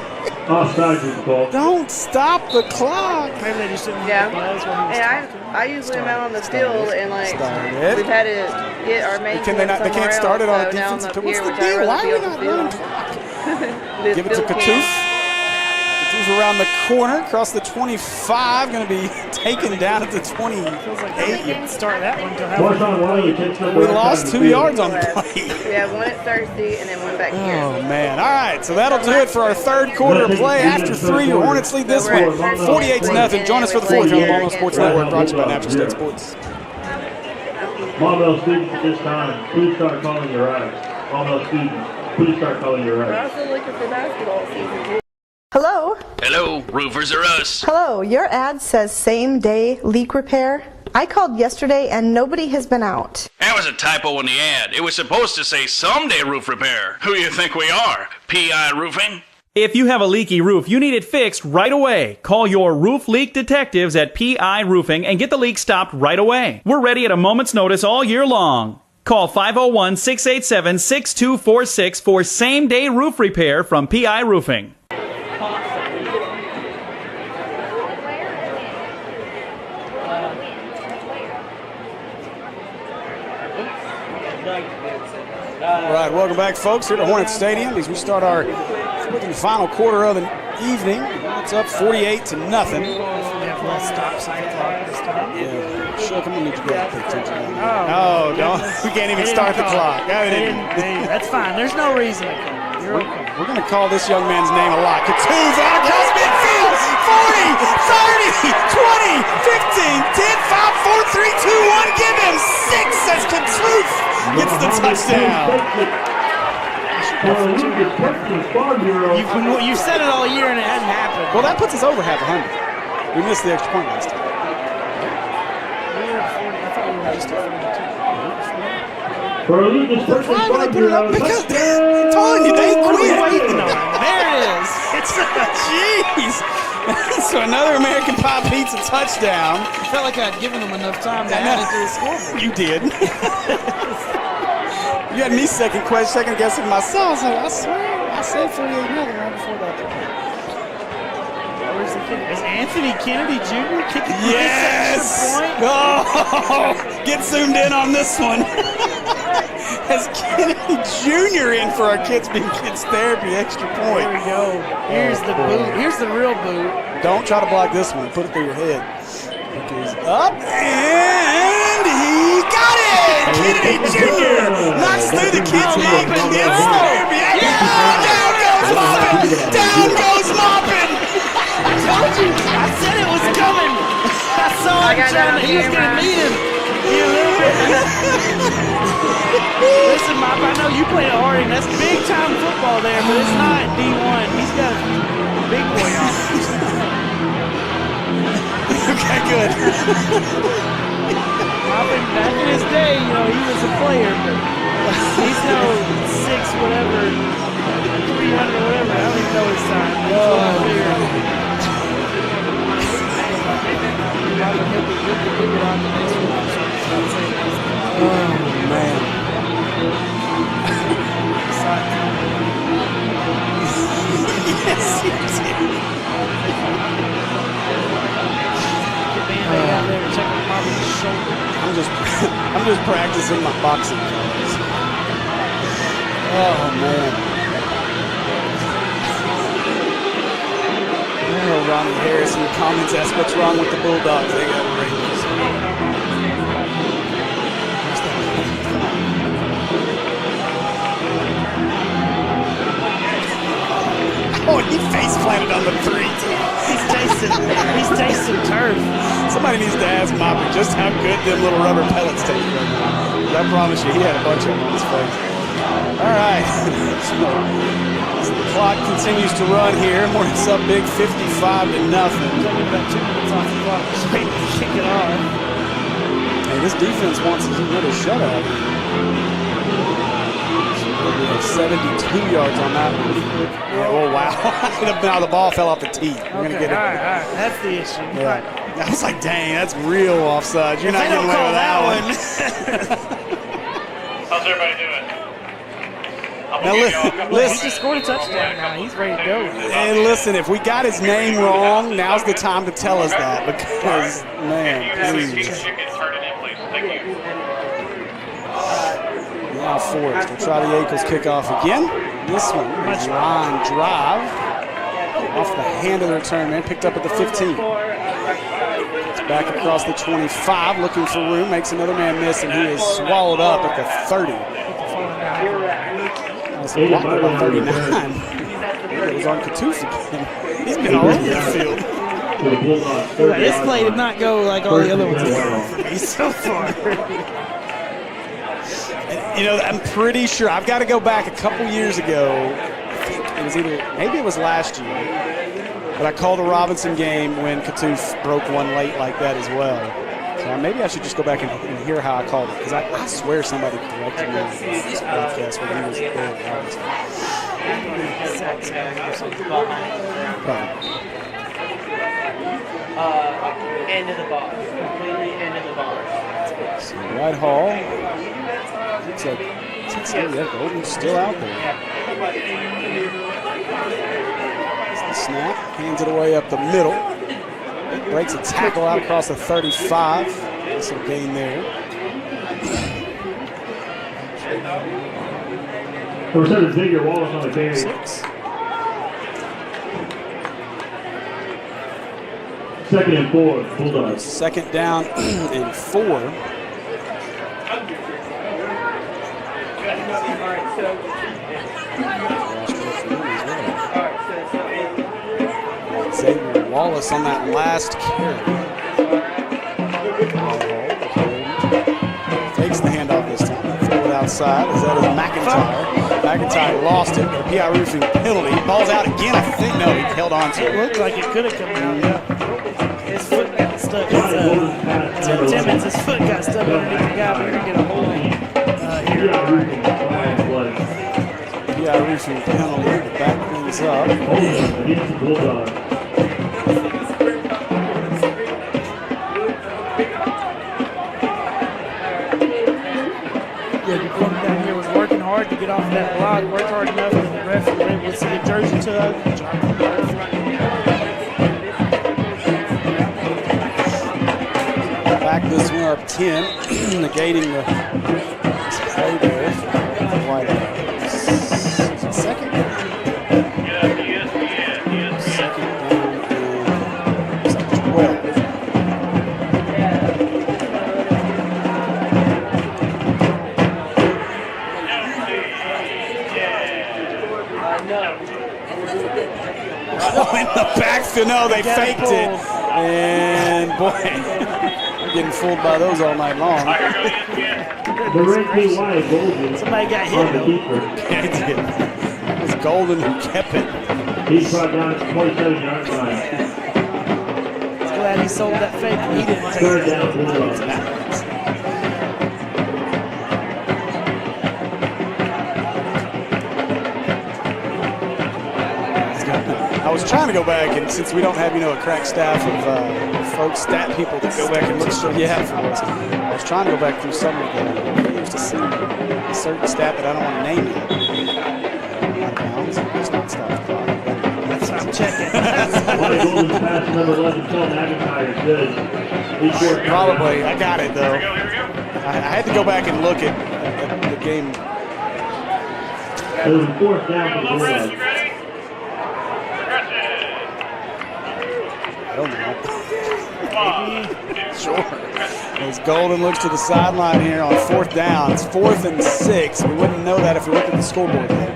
Offside is called. Don't stop the clock. Maybe they just didn't. Yeah. And I usually am out on the field and we've had to get our main. They can't start it on a defensive. What's the deal? Why are we not running clock? Give it to Katouf. Katouf around the corner, across the 25, going to be taken down at the 28. You can start that one until we lost 2 yards on the play. Yeah, one at Thursday and then one back here. Oh, man. All right, so that'll do it for our 3rd quarter play. After 3, your Hornets lead this one 48-0. Join us for the 4th here on the Maumelle Sports Network, brought to you by Natural State Sports. Maumelle students at this time, please start calling your eyes. Maumelle students, please start calling your We're eyes. also looking for basketball season too. Hello? Hello, roofers are us. Hello, your ad says same-day leak repair. I called yesterday and nobody has been out. That was a typo in the ad. It was supposed to say someday roof repair. Who you think we are? PI Roofing? If you have a leaky roof, you need it fixed right away. Call your roof leak detectives at PI Roofing and get the leak stopped right away. We're ready at a moment's notice all year long. Call 501-687-6246 for same-day roof repair from PI Roofing. All right, welcome back, folks, here to Hornet Stadium as we start our 4th and final quarter of the evening. It's up 48-0. Yeah, sure, come on, need to go pay attention. Oh, don't. We can't even start the clock. That's fine. There's no reason. We're going to call this young man's name a lot. Katouf out across midfield. 40, 30, 20, 15, 10, 5, 4, 3, 2, 1. Give him 6 as Katouf gets the touchdown. You've said it all year and it hasn't happened. Well, that puts us over half 100. We missed the extra point last time. For a lead, it's first why would they put it up? Because I'm telling you, they quit. Waiting on. There it is. Jeez. So another American Pie Pizza touchdown. I felt like I'd given them enough time to add it to the scoreboard. You did. You had me second guessing myself. So I swear, I said 48-0 right before that. Where's the kicker? Is Anthony Kennedy Jr. kicking yes! this extra point? Oh, get zoomed in on this one. Has Kennedy Jr. in for our Kids Being Kids Therapy extra point. There we go. Here's the boot. Here's the real boot. Don't try to block this one. Put it through your head. It goes up, and he got it! Kennedy Jr. knocks through the Kids Being Kids Therapy. Yeah! Down goes Maupin! Down goes Maupin! I told you. I said it was coming. I saw it coming. He was going to meet him. Listen, Mop, I know you play at Harding. That's big time football there, but it's not D1. He's got a big boy on. Okay, good. Mop, back in his day, you know, he was a player, but he's no 6 whatever, 300 whatever. I don't even know his time. Oh, man. Yes, you did. I'm just practicing my boxing calls. Oh, man. Oh, Ronnie Harrison comments, asks what's wrong with the Bulldogs. They got rings. Oh, he face planted on the 3. He's tasting turf. Somebody needs to ask Moppy just how good them little rubber pellets taste right now. I promise you, he had a bunch of them on his face. All right. So the clock continues to run here. Hornets up big 55-0. About 2 minutes off the clock. Straight to kick it off. Hey, this defense wants another shutout. We have 72 yards on that one. Yeah, oh, wow. Now the ball fell off the tee. We're going to get it. All right. That's the issue. Yeah. I was like, dang, that's real offside. You're not getting away with that one. How's everybody doing? Now, listen. He just scored a touchdown now. He's ready to go. And listen, if we got his name wrong, now's the time to tell us that because, man, please. Turn it in, please. Thank you. Now Forrest will try the Ankles kickoff again. This one is line drive off the hand of the return man, picked up at the 15. It's back across the 25, looking for room, makes another man miss, and he is swallowed up at the 30. That's blocked by 39. It was on Kickoff again. He's been all over the field. This play did not go like all the other ones for me so far. You know, I'm pretty sure. I've got to go back a couple years ago. I think it was maybe it was last year. But I called a Robinson game when Kickoff broke one late like that as well. So maybe I should just go back and hear how I called it. Because I swear somebody corrected me on this broadcast when he was there at Robinson. End of the box. Completely end of the box. So right Hall. Looks like Golden's still out there. The snap, hands it away up the middle. Breaks a tackle out across the 35. Some gain there. Number 7, Xavier Wallace on the carry. 6. 2nd and 4, Bulldogs. Second down and 4. Xavier Wallace on that last carry. Fakes the handoff this time. Throw it outside. Is that McIntyre? McIntyre lost it. PI Roofing penalty. Ball's out again, I think. No, he held on to it. It looked like it could have come out, yeah. His foot got stuck. Tim Timmons, his foot got stuck underneath the guy. We're going to get a hold of him here. PI Roofing penalty to back things up. Yeah, the quarterback here was working hard to get off that block, worked hard enough, and the ref was able to see a jersey tug. Back this one up 10, negating the play there. White House. Second down. Second down and 12. Oh, in the backfield. No, they faked it. And boy. getting fooled by those all night long. The red team wide, Golden. Somebody got hit, though. Yeah, it did. It was Golden who kept it. He's brought down at the 27-yard line. Glad he sold that fake. He didn't take Third it. down, Bulldogs. I was trying to go back, and since we don't have, a crack staff of folks, stat people that go back and look for us, I was trying to go back through some of the games to see a certain stat that I don't want to name yet. Out of bounds. It's not stop the clock. That's what I'm checking. Golden's pass number 11, Tom McIntyre, good. Probably. I got it, though. I had to go back and look at the game. It was fourth down for the Bulldogs. I don't know. Sure. As Golden looks to the sideline here on fourth down. It's 4th and 6. We wouldn't know that if we looked at the scoreboard there.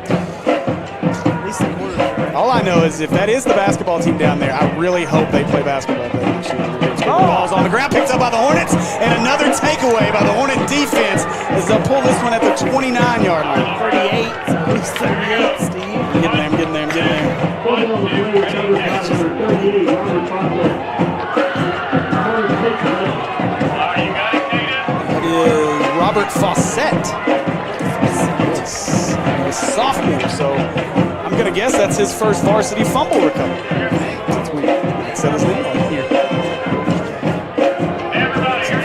All I know is if that is the basketball team down there, I really hope they play basketball better this year. Ball's on the ground, picked up by the Hornets, and another takeaway by the Hornet defense as they'll pull this one at the 29-yard line. 38. At least 38, Steve. I'm getting there. Falling on the play with number 38, Robert Fawcett. That is Robert Fawcett. Yes. A sophomore, so I'm going to guess that's his first varsity fumble recovery. Since we said his name right here.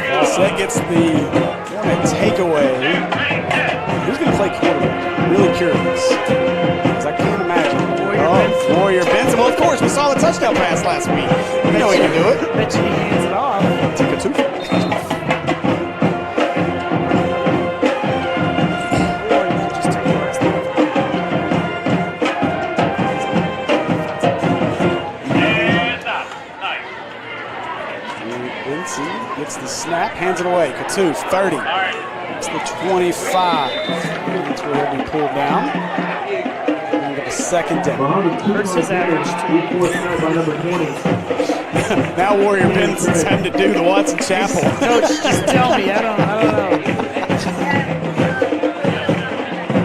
Fawcett gets the Hornet takeaway. Who's going to play quarterback? Really curious. Because I can't imagine. Warrior Benson. Well, of course, we saw the touchdown pass last week. We know he can do it. Bet you he hands it off. Take a 2. Benson gets the snap, hands it away. Katouf, 30. It's the 25. That's where he'll be pulled down. Second down. Hurts his average. Now Warrior Benson's having to do the Watson Chapel. Coach, just tell me. I don't know.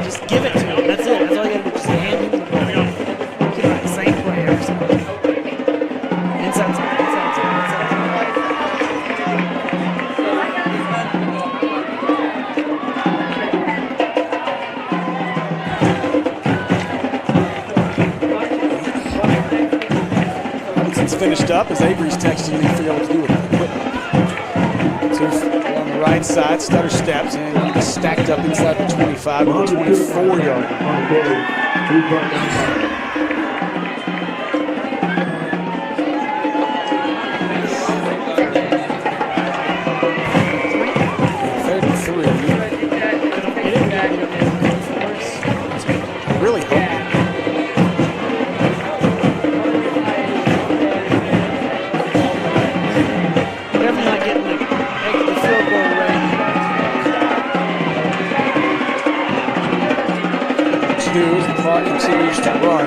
Just give it to him. That's it. That's all you got to do. Just hand him the ball. Keep it the same play every single time. Inside. Finished up as Avery's texting me to figure out what to do with it. On the right side, stutter steps and he's stacked up inside the 25 to the 24-yard line. 33. Really hoping. As the clock continues to run.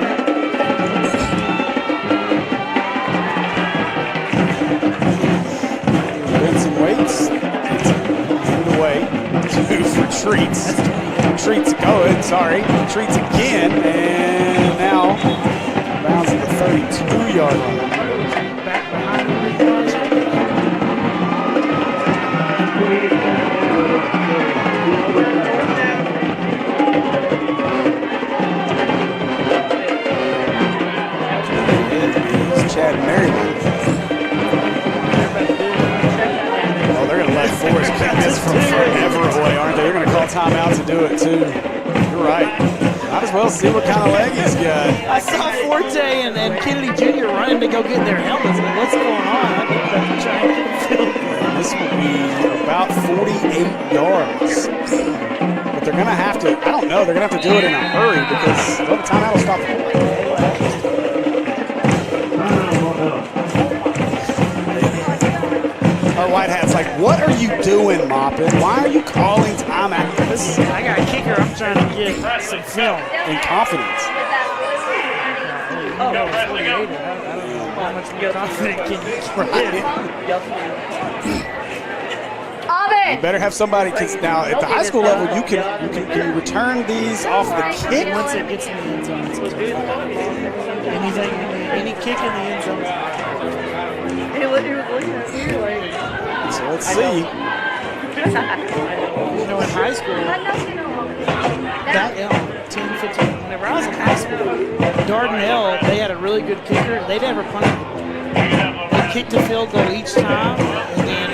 Benson waits. Hand away. 2 for Treats. Treats going. Treats again. And now bounds at the 32-yard line. Back behind Chad Merriman. Oh, they're going to let Forrest kick this from forever away, aren't they? They're going to call timeout to do it, too. You're right. Might as well see what kind of leg he's got. I saw Forte and Kennedy Jr. running to go get their helmets. Like, what's going on? I think they're trying to get filled. This will be about 48 yards. But they're going to have to, I don't know, they're going to have to do it in a hurry because by the time that'll stop the play. Our white hat's like, what are you doing, Moppin? Why are you calling timeout? I got a kicker. I'm trying to get some film. In confidence. Oh, 48. I don't know how much more confident can you get. You better have somebody, because now at the high school level, you can you return these off the kick. Once it gets in the end zone, it's any kick in the end zone. He was looking at me like. So let's see. You know, in high school, that 10, 15, whenever I was in high school, Dardanelle, they had a really good kicker. They never punted the ball. They kicked a field goal each time, and then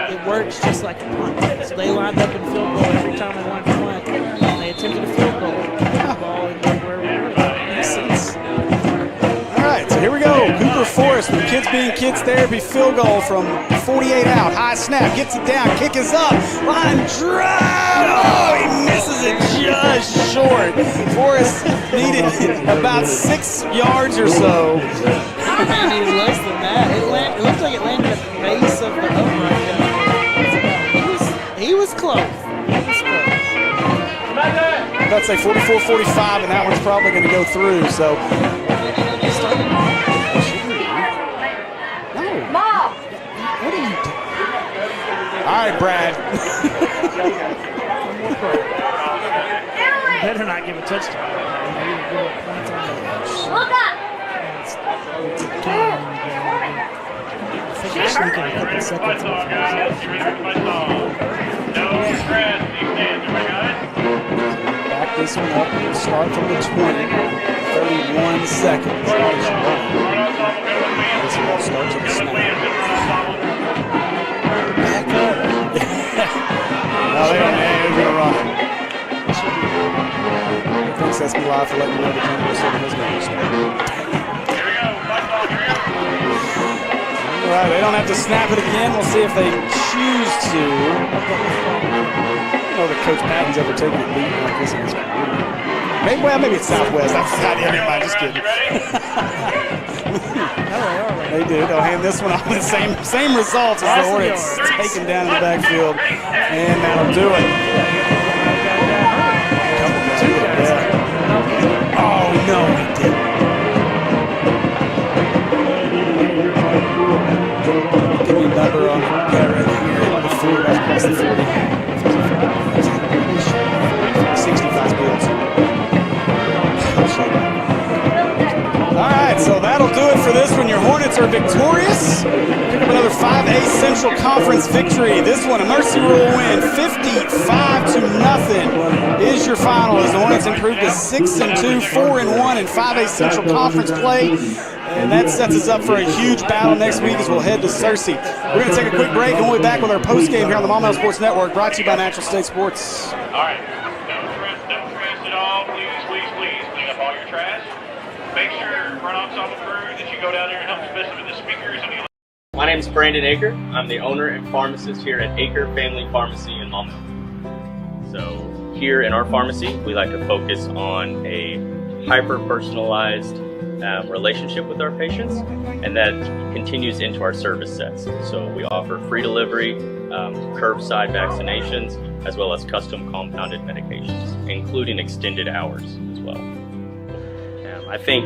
it works just like a punt. So they lined up in field goal every time they wanted to punt, and they attempted a field goal. The ball and where we were. Makes sense. All right, so here we go. Cooper Forest with Kids Being Kids Therapy field goal from 48 out. High snap, gets it down, kick is up. Line drive. Oh, he misses it just short. Forest needed about 6 yards or so. I needed less than that. It looked like it landed at the base of the upright. He was close. I'm about to say 44-45, and that one's probably going to go through. So. Mom! What are you doing? All right, Brad. Better not give a touchdown. Look up! Back this one up. Start from the 20. 31 seconds. This one starts at the snap. Back up. No, they're going to run it. Thanks, SB Live, for letting me know the General City has going to start. All right, they don't have to snap it again. We'll see if they choose to. I don't know that Coach Patton's ever taken a beat like this in his career. Maybe it's Southwest. I forgot. Never mind. Just kidding. They do. They'll hand this one off. The same results as the Hornets. Taken down in the backfield, and that'll do it. Oh no, he didn't. Give me a number on the guy right here. The 4 across the 40. 65 fields. All right, so that'll do it for this one. Your Hornets are victorious. Pick up another 5A Central Conference victory. This one, a Mercy Rule win, 55-0 is your final as the Hornets improved to 6-2, 4-1 in 5A Central Conference play. And that sets us up for a huge battle next week as we'll head to Searcy. We're going to take a quick break and we'll be back with our postgame here on the Maumelle Sports Network, brought to you by Natural State Sports. All right. Don't trash at all. Please clean up all your trash. Make sure run ensemble crew that you go down there and help, especially with the speakers. My name is Brandon Aker. I'm the owner and pharmacist here at Aker Family Pharmacy in Maumelle. So here in our pharmacy, we like to focus on a hyper-personalized relationship with our patients, and that continues into our service sets. So we offer free delivery, curbside vaccinations, as well as custom compounded medications, including extended hours as well. I think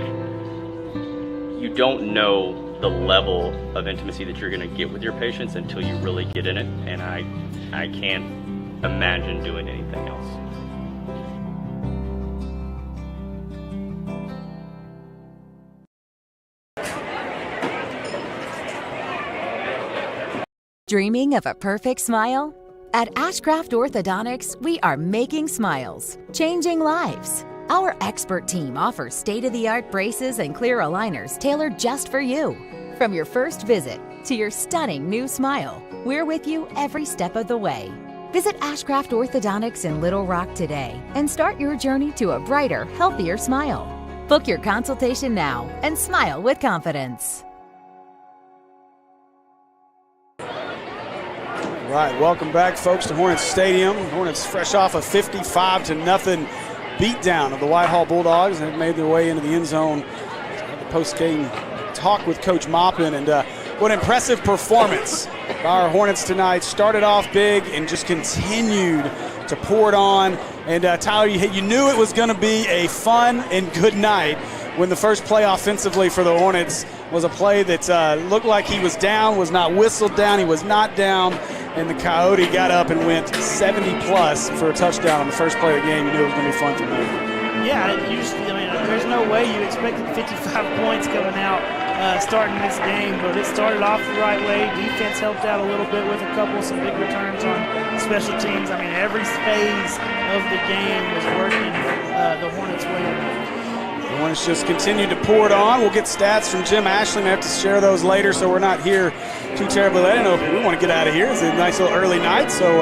you don't know the level of intimacy that you're going to get with your patients until you really get in it, and I can't imagine doing anything else. Dreaming of a perfect smile? At Ashcraft Orthodontics, we are making smiles, changing lives. Our expert team offers state-of-the-art braces and clear aligners tailored just for you. From your first visit to your stunning new smile, we're with you every step of the way. Visit Ashcraft Orthodontics in Little Rock today and start your journey to a brighter, healthier smile. Book your consultation now and smile with confidence. All right, welcome back, folks, to Hornets Stadium. Hornets fresh off a 55-0 beatdown of the Whitehall Bulldogs, and have made their way into the end zone. The post-game talk with Coach Maupin, and what an impressive performance by our Hornets tonight. Started off big and just continued to pour it on. And Tyler, you knew it was going to be a fun and good night when the first play offensively for the Hornets was a play that looked like he was down, was not whistled down, he was not down. and the Coyote got up and went 70-plus for a touchdown on the first play of the game, you knew it was going to be fun for me. Yeah, there's no way you expected 55 points coming out starting this game, but it started off the right way. Defense helped out a little bit with some big returns on special teams. I mean, every phase of the game was working the Hornets' way. The Hornets just continued to pour it on. We'll get stats from Jim Ashley. I have to share those later, so we're not here too terribly late. I know we want to get out of here. It's a nice little early night. So,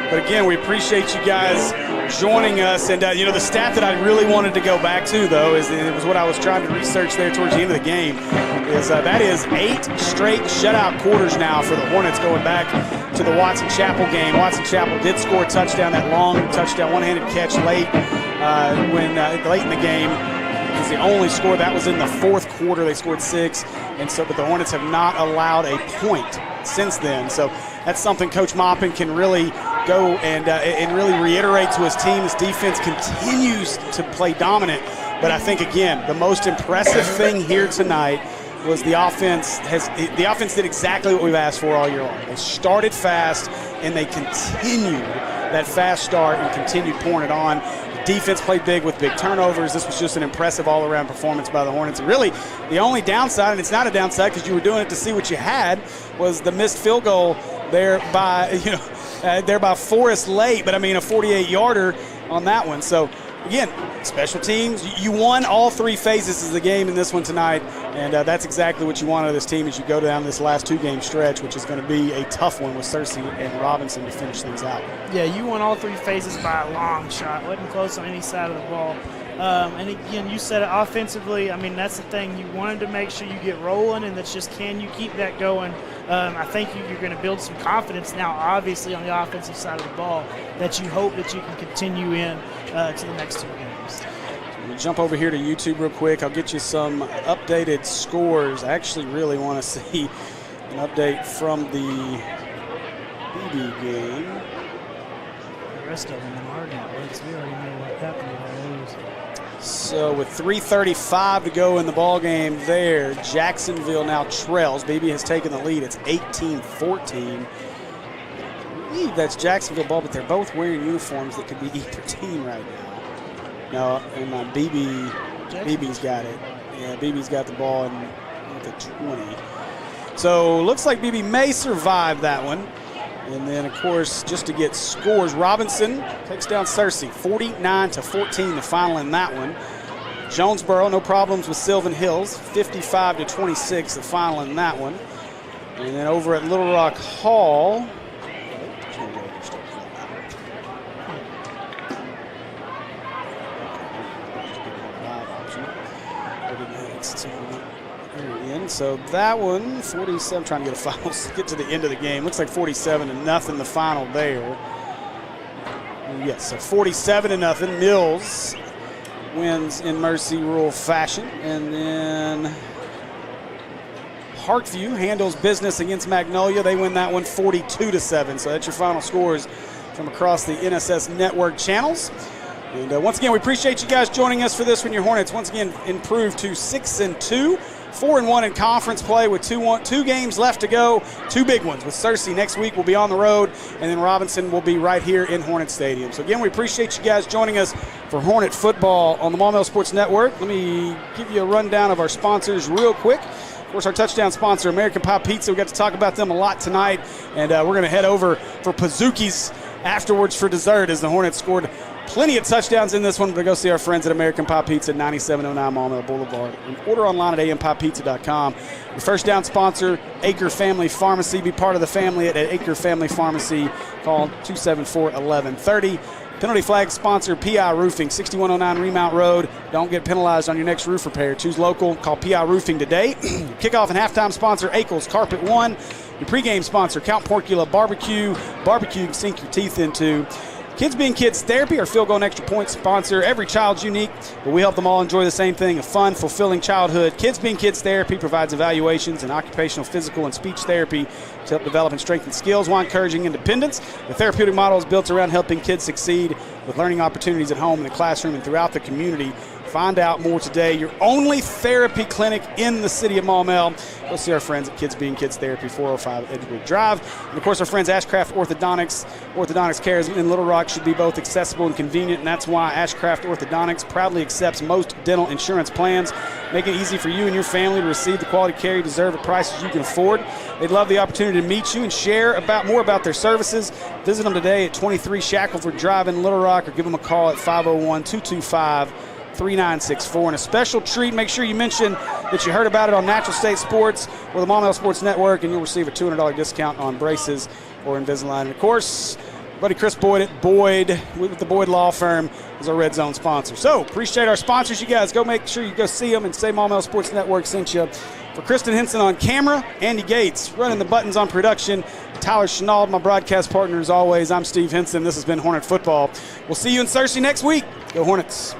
but again, we appreciate you guys joining us. And, the stat that I really wanted to go back to, though, it was what I was trying to research there towards the end of the game, that is 8 straight shutout quarters now for the Hornets going back to the Watson Chapel game. Watson Chapel did score a touchdown, that long touchdown, one-handed catch late late in the game. Was the only score. That was in the fourth quarter. They scored 6, but the Hornets have not allowed a point since then. So that's something Coach Maupin can really go and really reiterate to his team. His defense continues to play dominant. But I think, again, the most impressive thing here tonight was the offense did exactly what we've asked for all year long. They started fast, and they continued that fast start and continued pouring it on. Defense played big with big turnovers. This was just an impressive all-around performance by the Hornets. And really, the only downside, and it's not a downside because you were doing it to see what you had, was the missed field goal there by Forrest late. But, I mean, a 48-yarder on that one. So, again, special teams. You won all 3 phases of the game in this one tonight, and that's exactly what you want out of this team as you go down this last 2-game stretch, which is going to be a tough one with Searcy and Robinson to finish things out. Yeah, you won all 3 phases by a long shot. Wasn't close on any side of the ball. And, again, you said it offensively. I mean, that's the thing. You wanted to make sure you get rolling, and that's just can you keep that going. I think you're going to build some confidence now, obviously, on the offensive side of the ball that you hope that you can continue in to the next 2 games. We'll jump over here to YouTube real quick. I'll get you some updated scores. I actually really want to see an update from the BB game. The rest of them are now. We already know what happened to those. So with 3:35 to go in the ball game there, Jacksonville now trails. BB has taken the lead. It's 18-14. I believe that's Jacksonville ball, but they're both wearing uniforms that could be either team right now. No, and BB's got it. Yeah, BB's got the ball at the 20. So looks like BB may survive that one. And then, of course, just to get scores, Robinson takes down Searcy, 49-14, the final in that one. Jonesboro, no problems with Sylvan Hills, 55-26, the final in that one. And then over at Little Rock Hall, so that one, 47, trying to get a final, get to the end of the game. Looks like 47-0, the final there. Yes, so 47-0. Mills wins in Mercy Rule fashion. And then Parkview handles business against Magnolia. They win that one 42-7. So that's your final scores from across the NSS Network channels. And once again, we appreciate you guys joining us for this one. Your Hornets once again improved to 6-2, 4-1 in conference play with two games left to go. 2 big ones with Searcy next week. We'll be on the road, and then Robinson will be right here in Hornet Stadium. So again, we appreciate you guys joining us for Hornet football on the Maumelle Sports Network. Let me give you a rundown of our sponsors real quick. Of course, our touchdown sponsor, American Pie Pizza. We got to talk about them a lot tonight, and we're going to head over for Pazookies afterwards for dessert as the Hornets scored plenty of touchdowns in this one. But go see our friends at American Pie Pizza, 9709 Maumelle Boulevard. And order online at ampipizza.com. Your first down sponsor, Acre Family Pharmacy. Be part of the family at Acre Family Pharmacy. Call 274-1130. Penalty flag sponsor, PI Roofing, 6109 Remount Road. Don't get penalized on your next roof repair. Choose local. Call PI Roofing today. Kickoff and halftime sponsor, Akel's Carpet One. Your pregame sponsor, Count Porcula Barbecue. Barbecue you can sink your teeth into. Kids Being Kids Therapy, our field goal and extra point sponsor. Every child's unique, but we help them all enjoy the same thing, a fun, fulfilling childhood. Kids Being Kids Therapy provides evaluations and occupational, physical, and speech therapy to help develop and strengthen skills while encouraging independence. The therapeutic model is built around helping kids succeed with learning opportunities at home, in the classroom, and throughout the community. Find out more today. Your only therapy clinic in the city of Maumelle. Go see our friends at Kids Being Kids Therapy, 405 Edgewood Drive. And, of course, our friends Ashcraft Orthodontics. Orthodontics cares in Little Rock should be both accessible and convenient, and that's why Ashcraft Orthodontics proudly accepts most dental insurance plans. Make it easy for you and your family to receive the quality care you deserve at prices you can afford. They'd love the opportunity to meet you and share more about their services. Visit them today at 23 Shackelford Drive in Little Rock, or give them a call at 501-225-3964. And a special treat, make sure you mention that you heard about it on Natural State Sports or the Maumelle Sports Network, and you'll receive a $200 discount on braces or Invisalign. And, of course, buddy Chris Boyd at Boyd with the Boyd Law Firm is our Red Zone sponsor. So, appreciate our sponsors. You guys go make sure you go see them and say Maumelle Sports Network sent you. For Kristen Henson on camera, Andy Gates running the buttons on production, Tyler Chenault, my broadcast partner as always, I'm Steve Henson. This has been Hornet Football. We'll see you in Searcy next week. Go Hornets.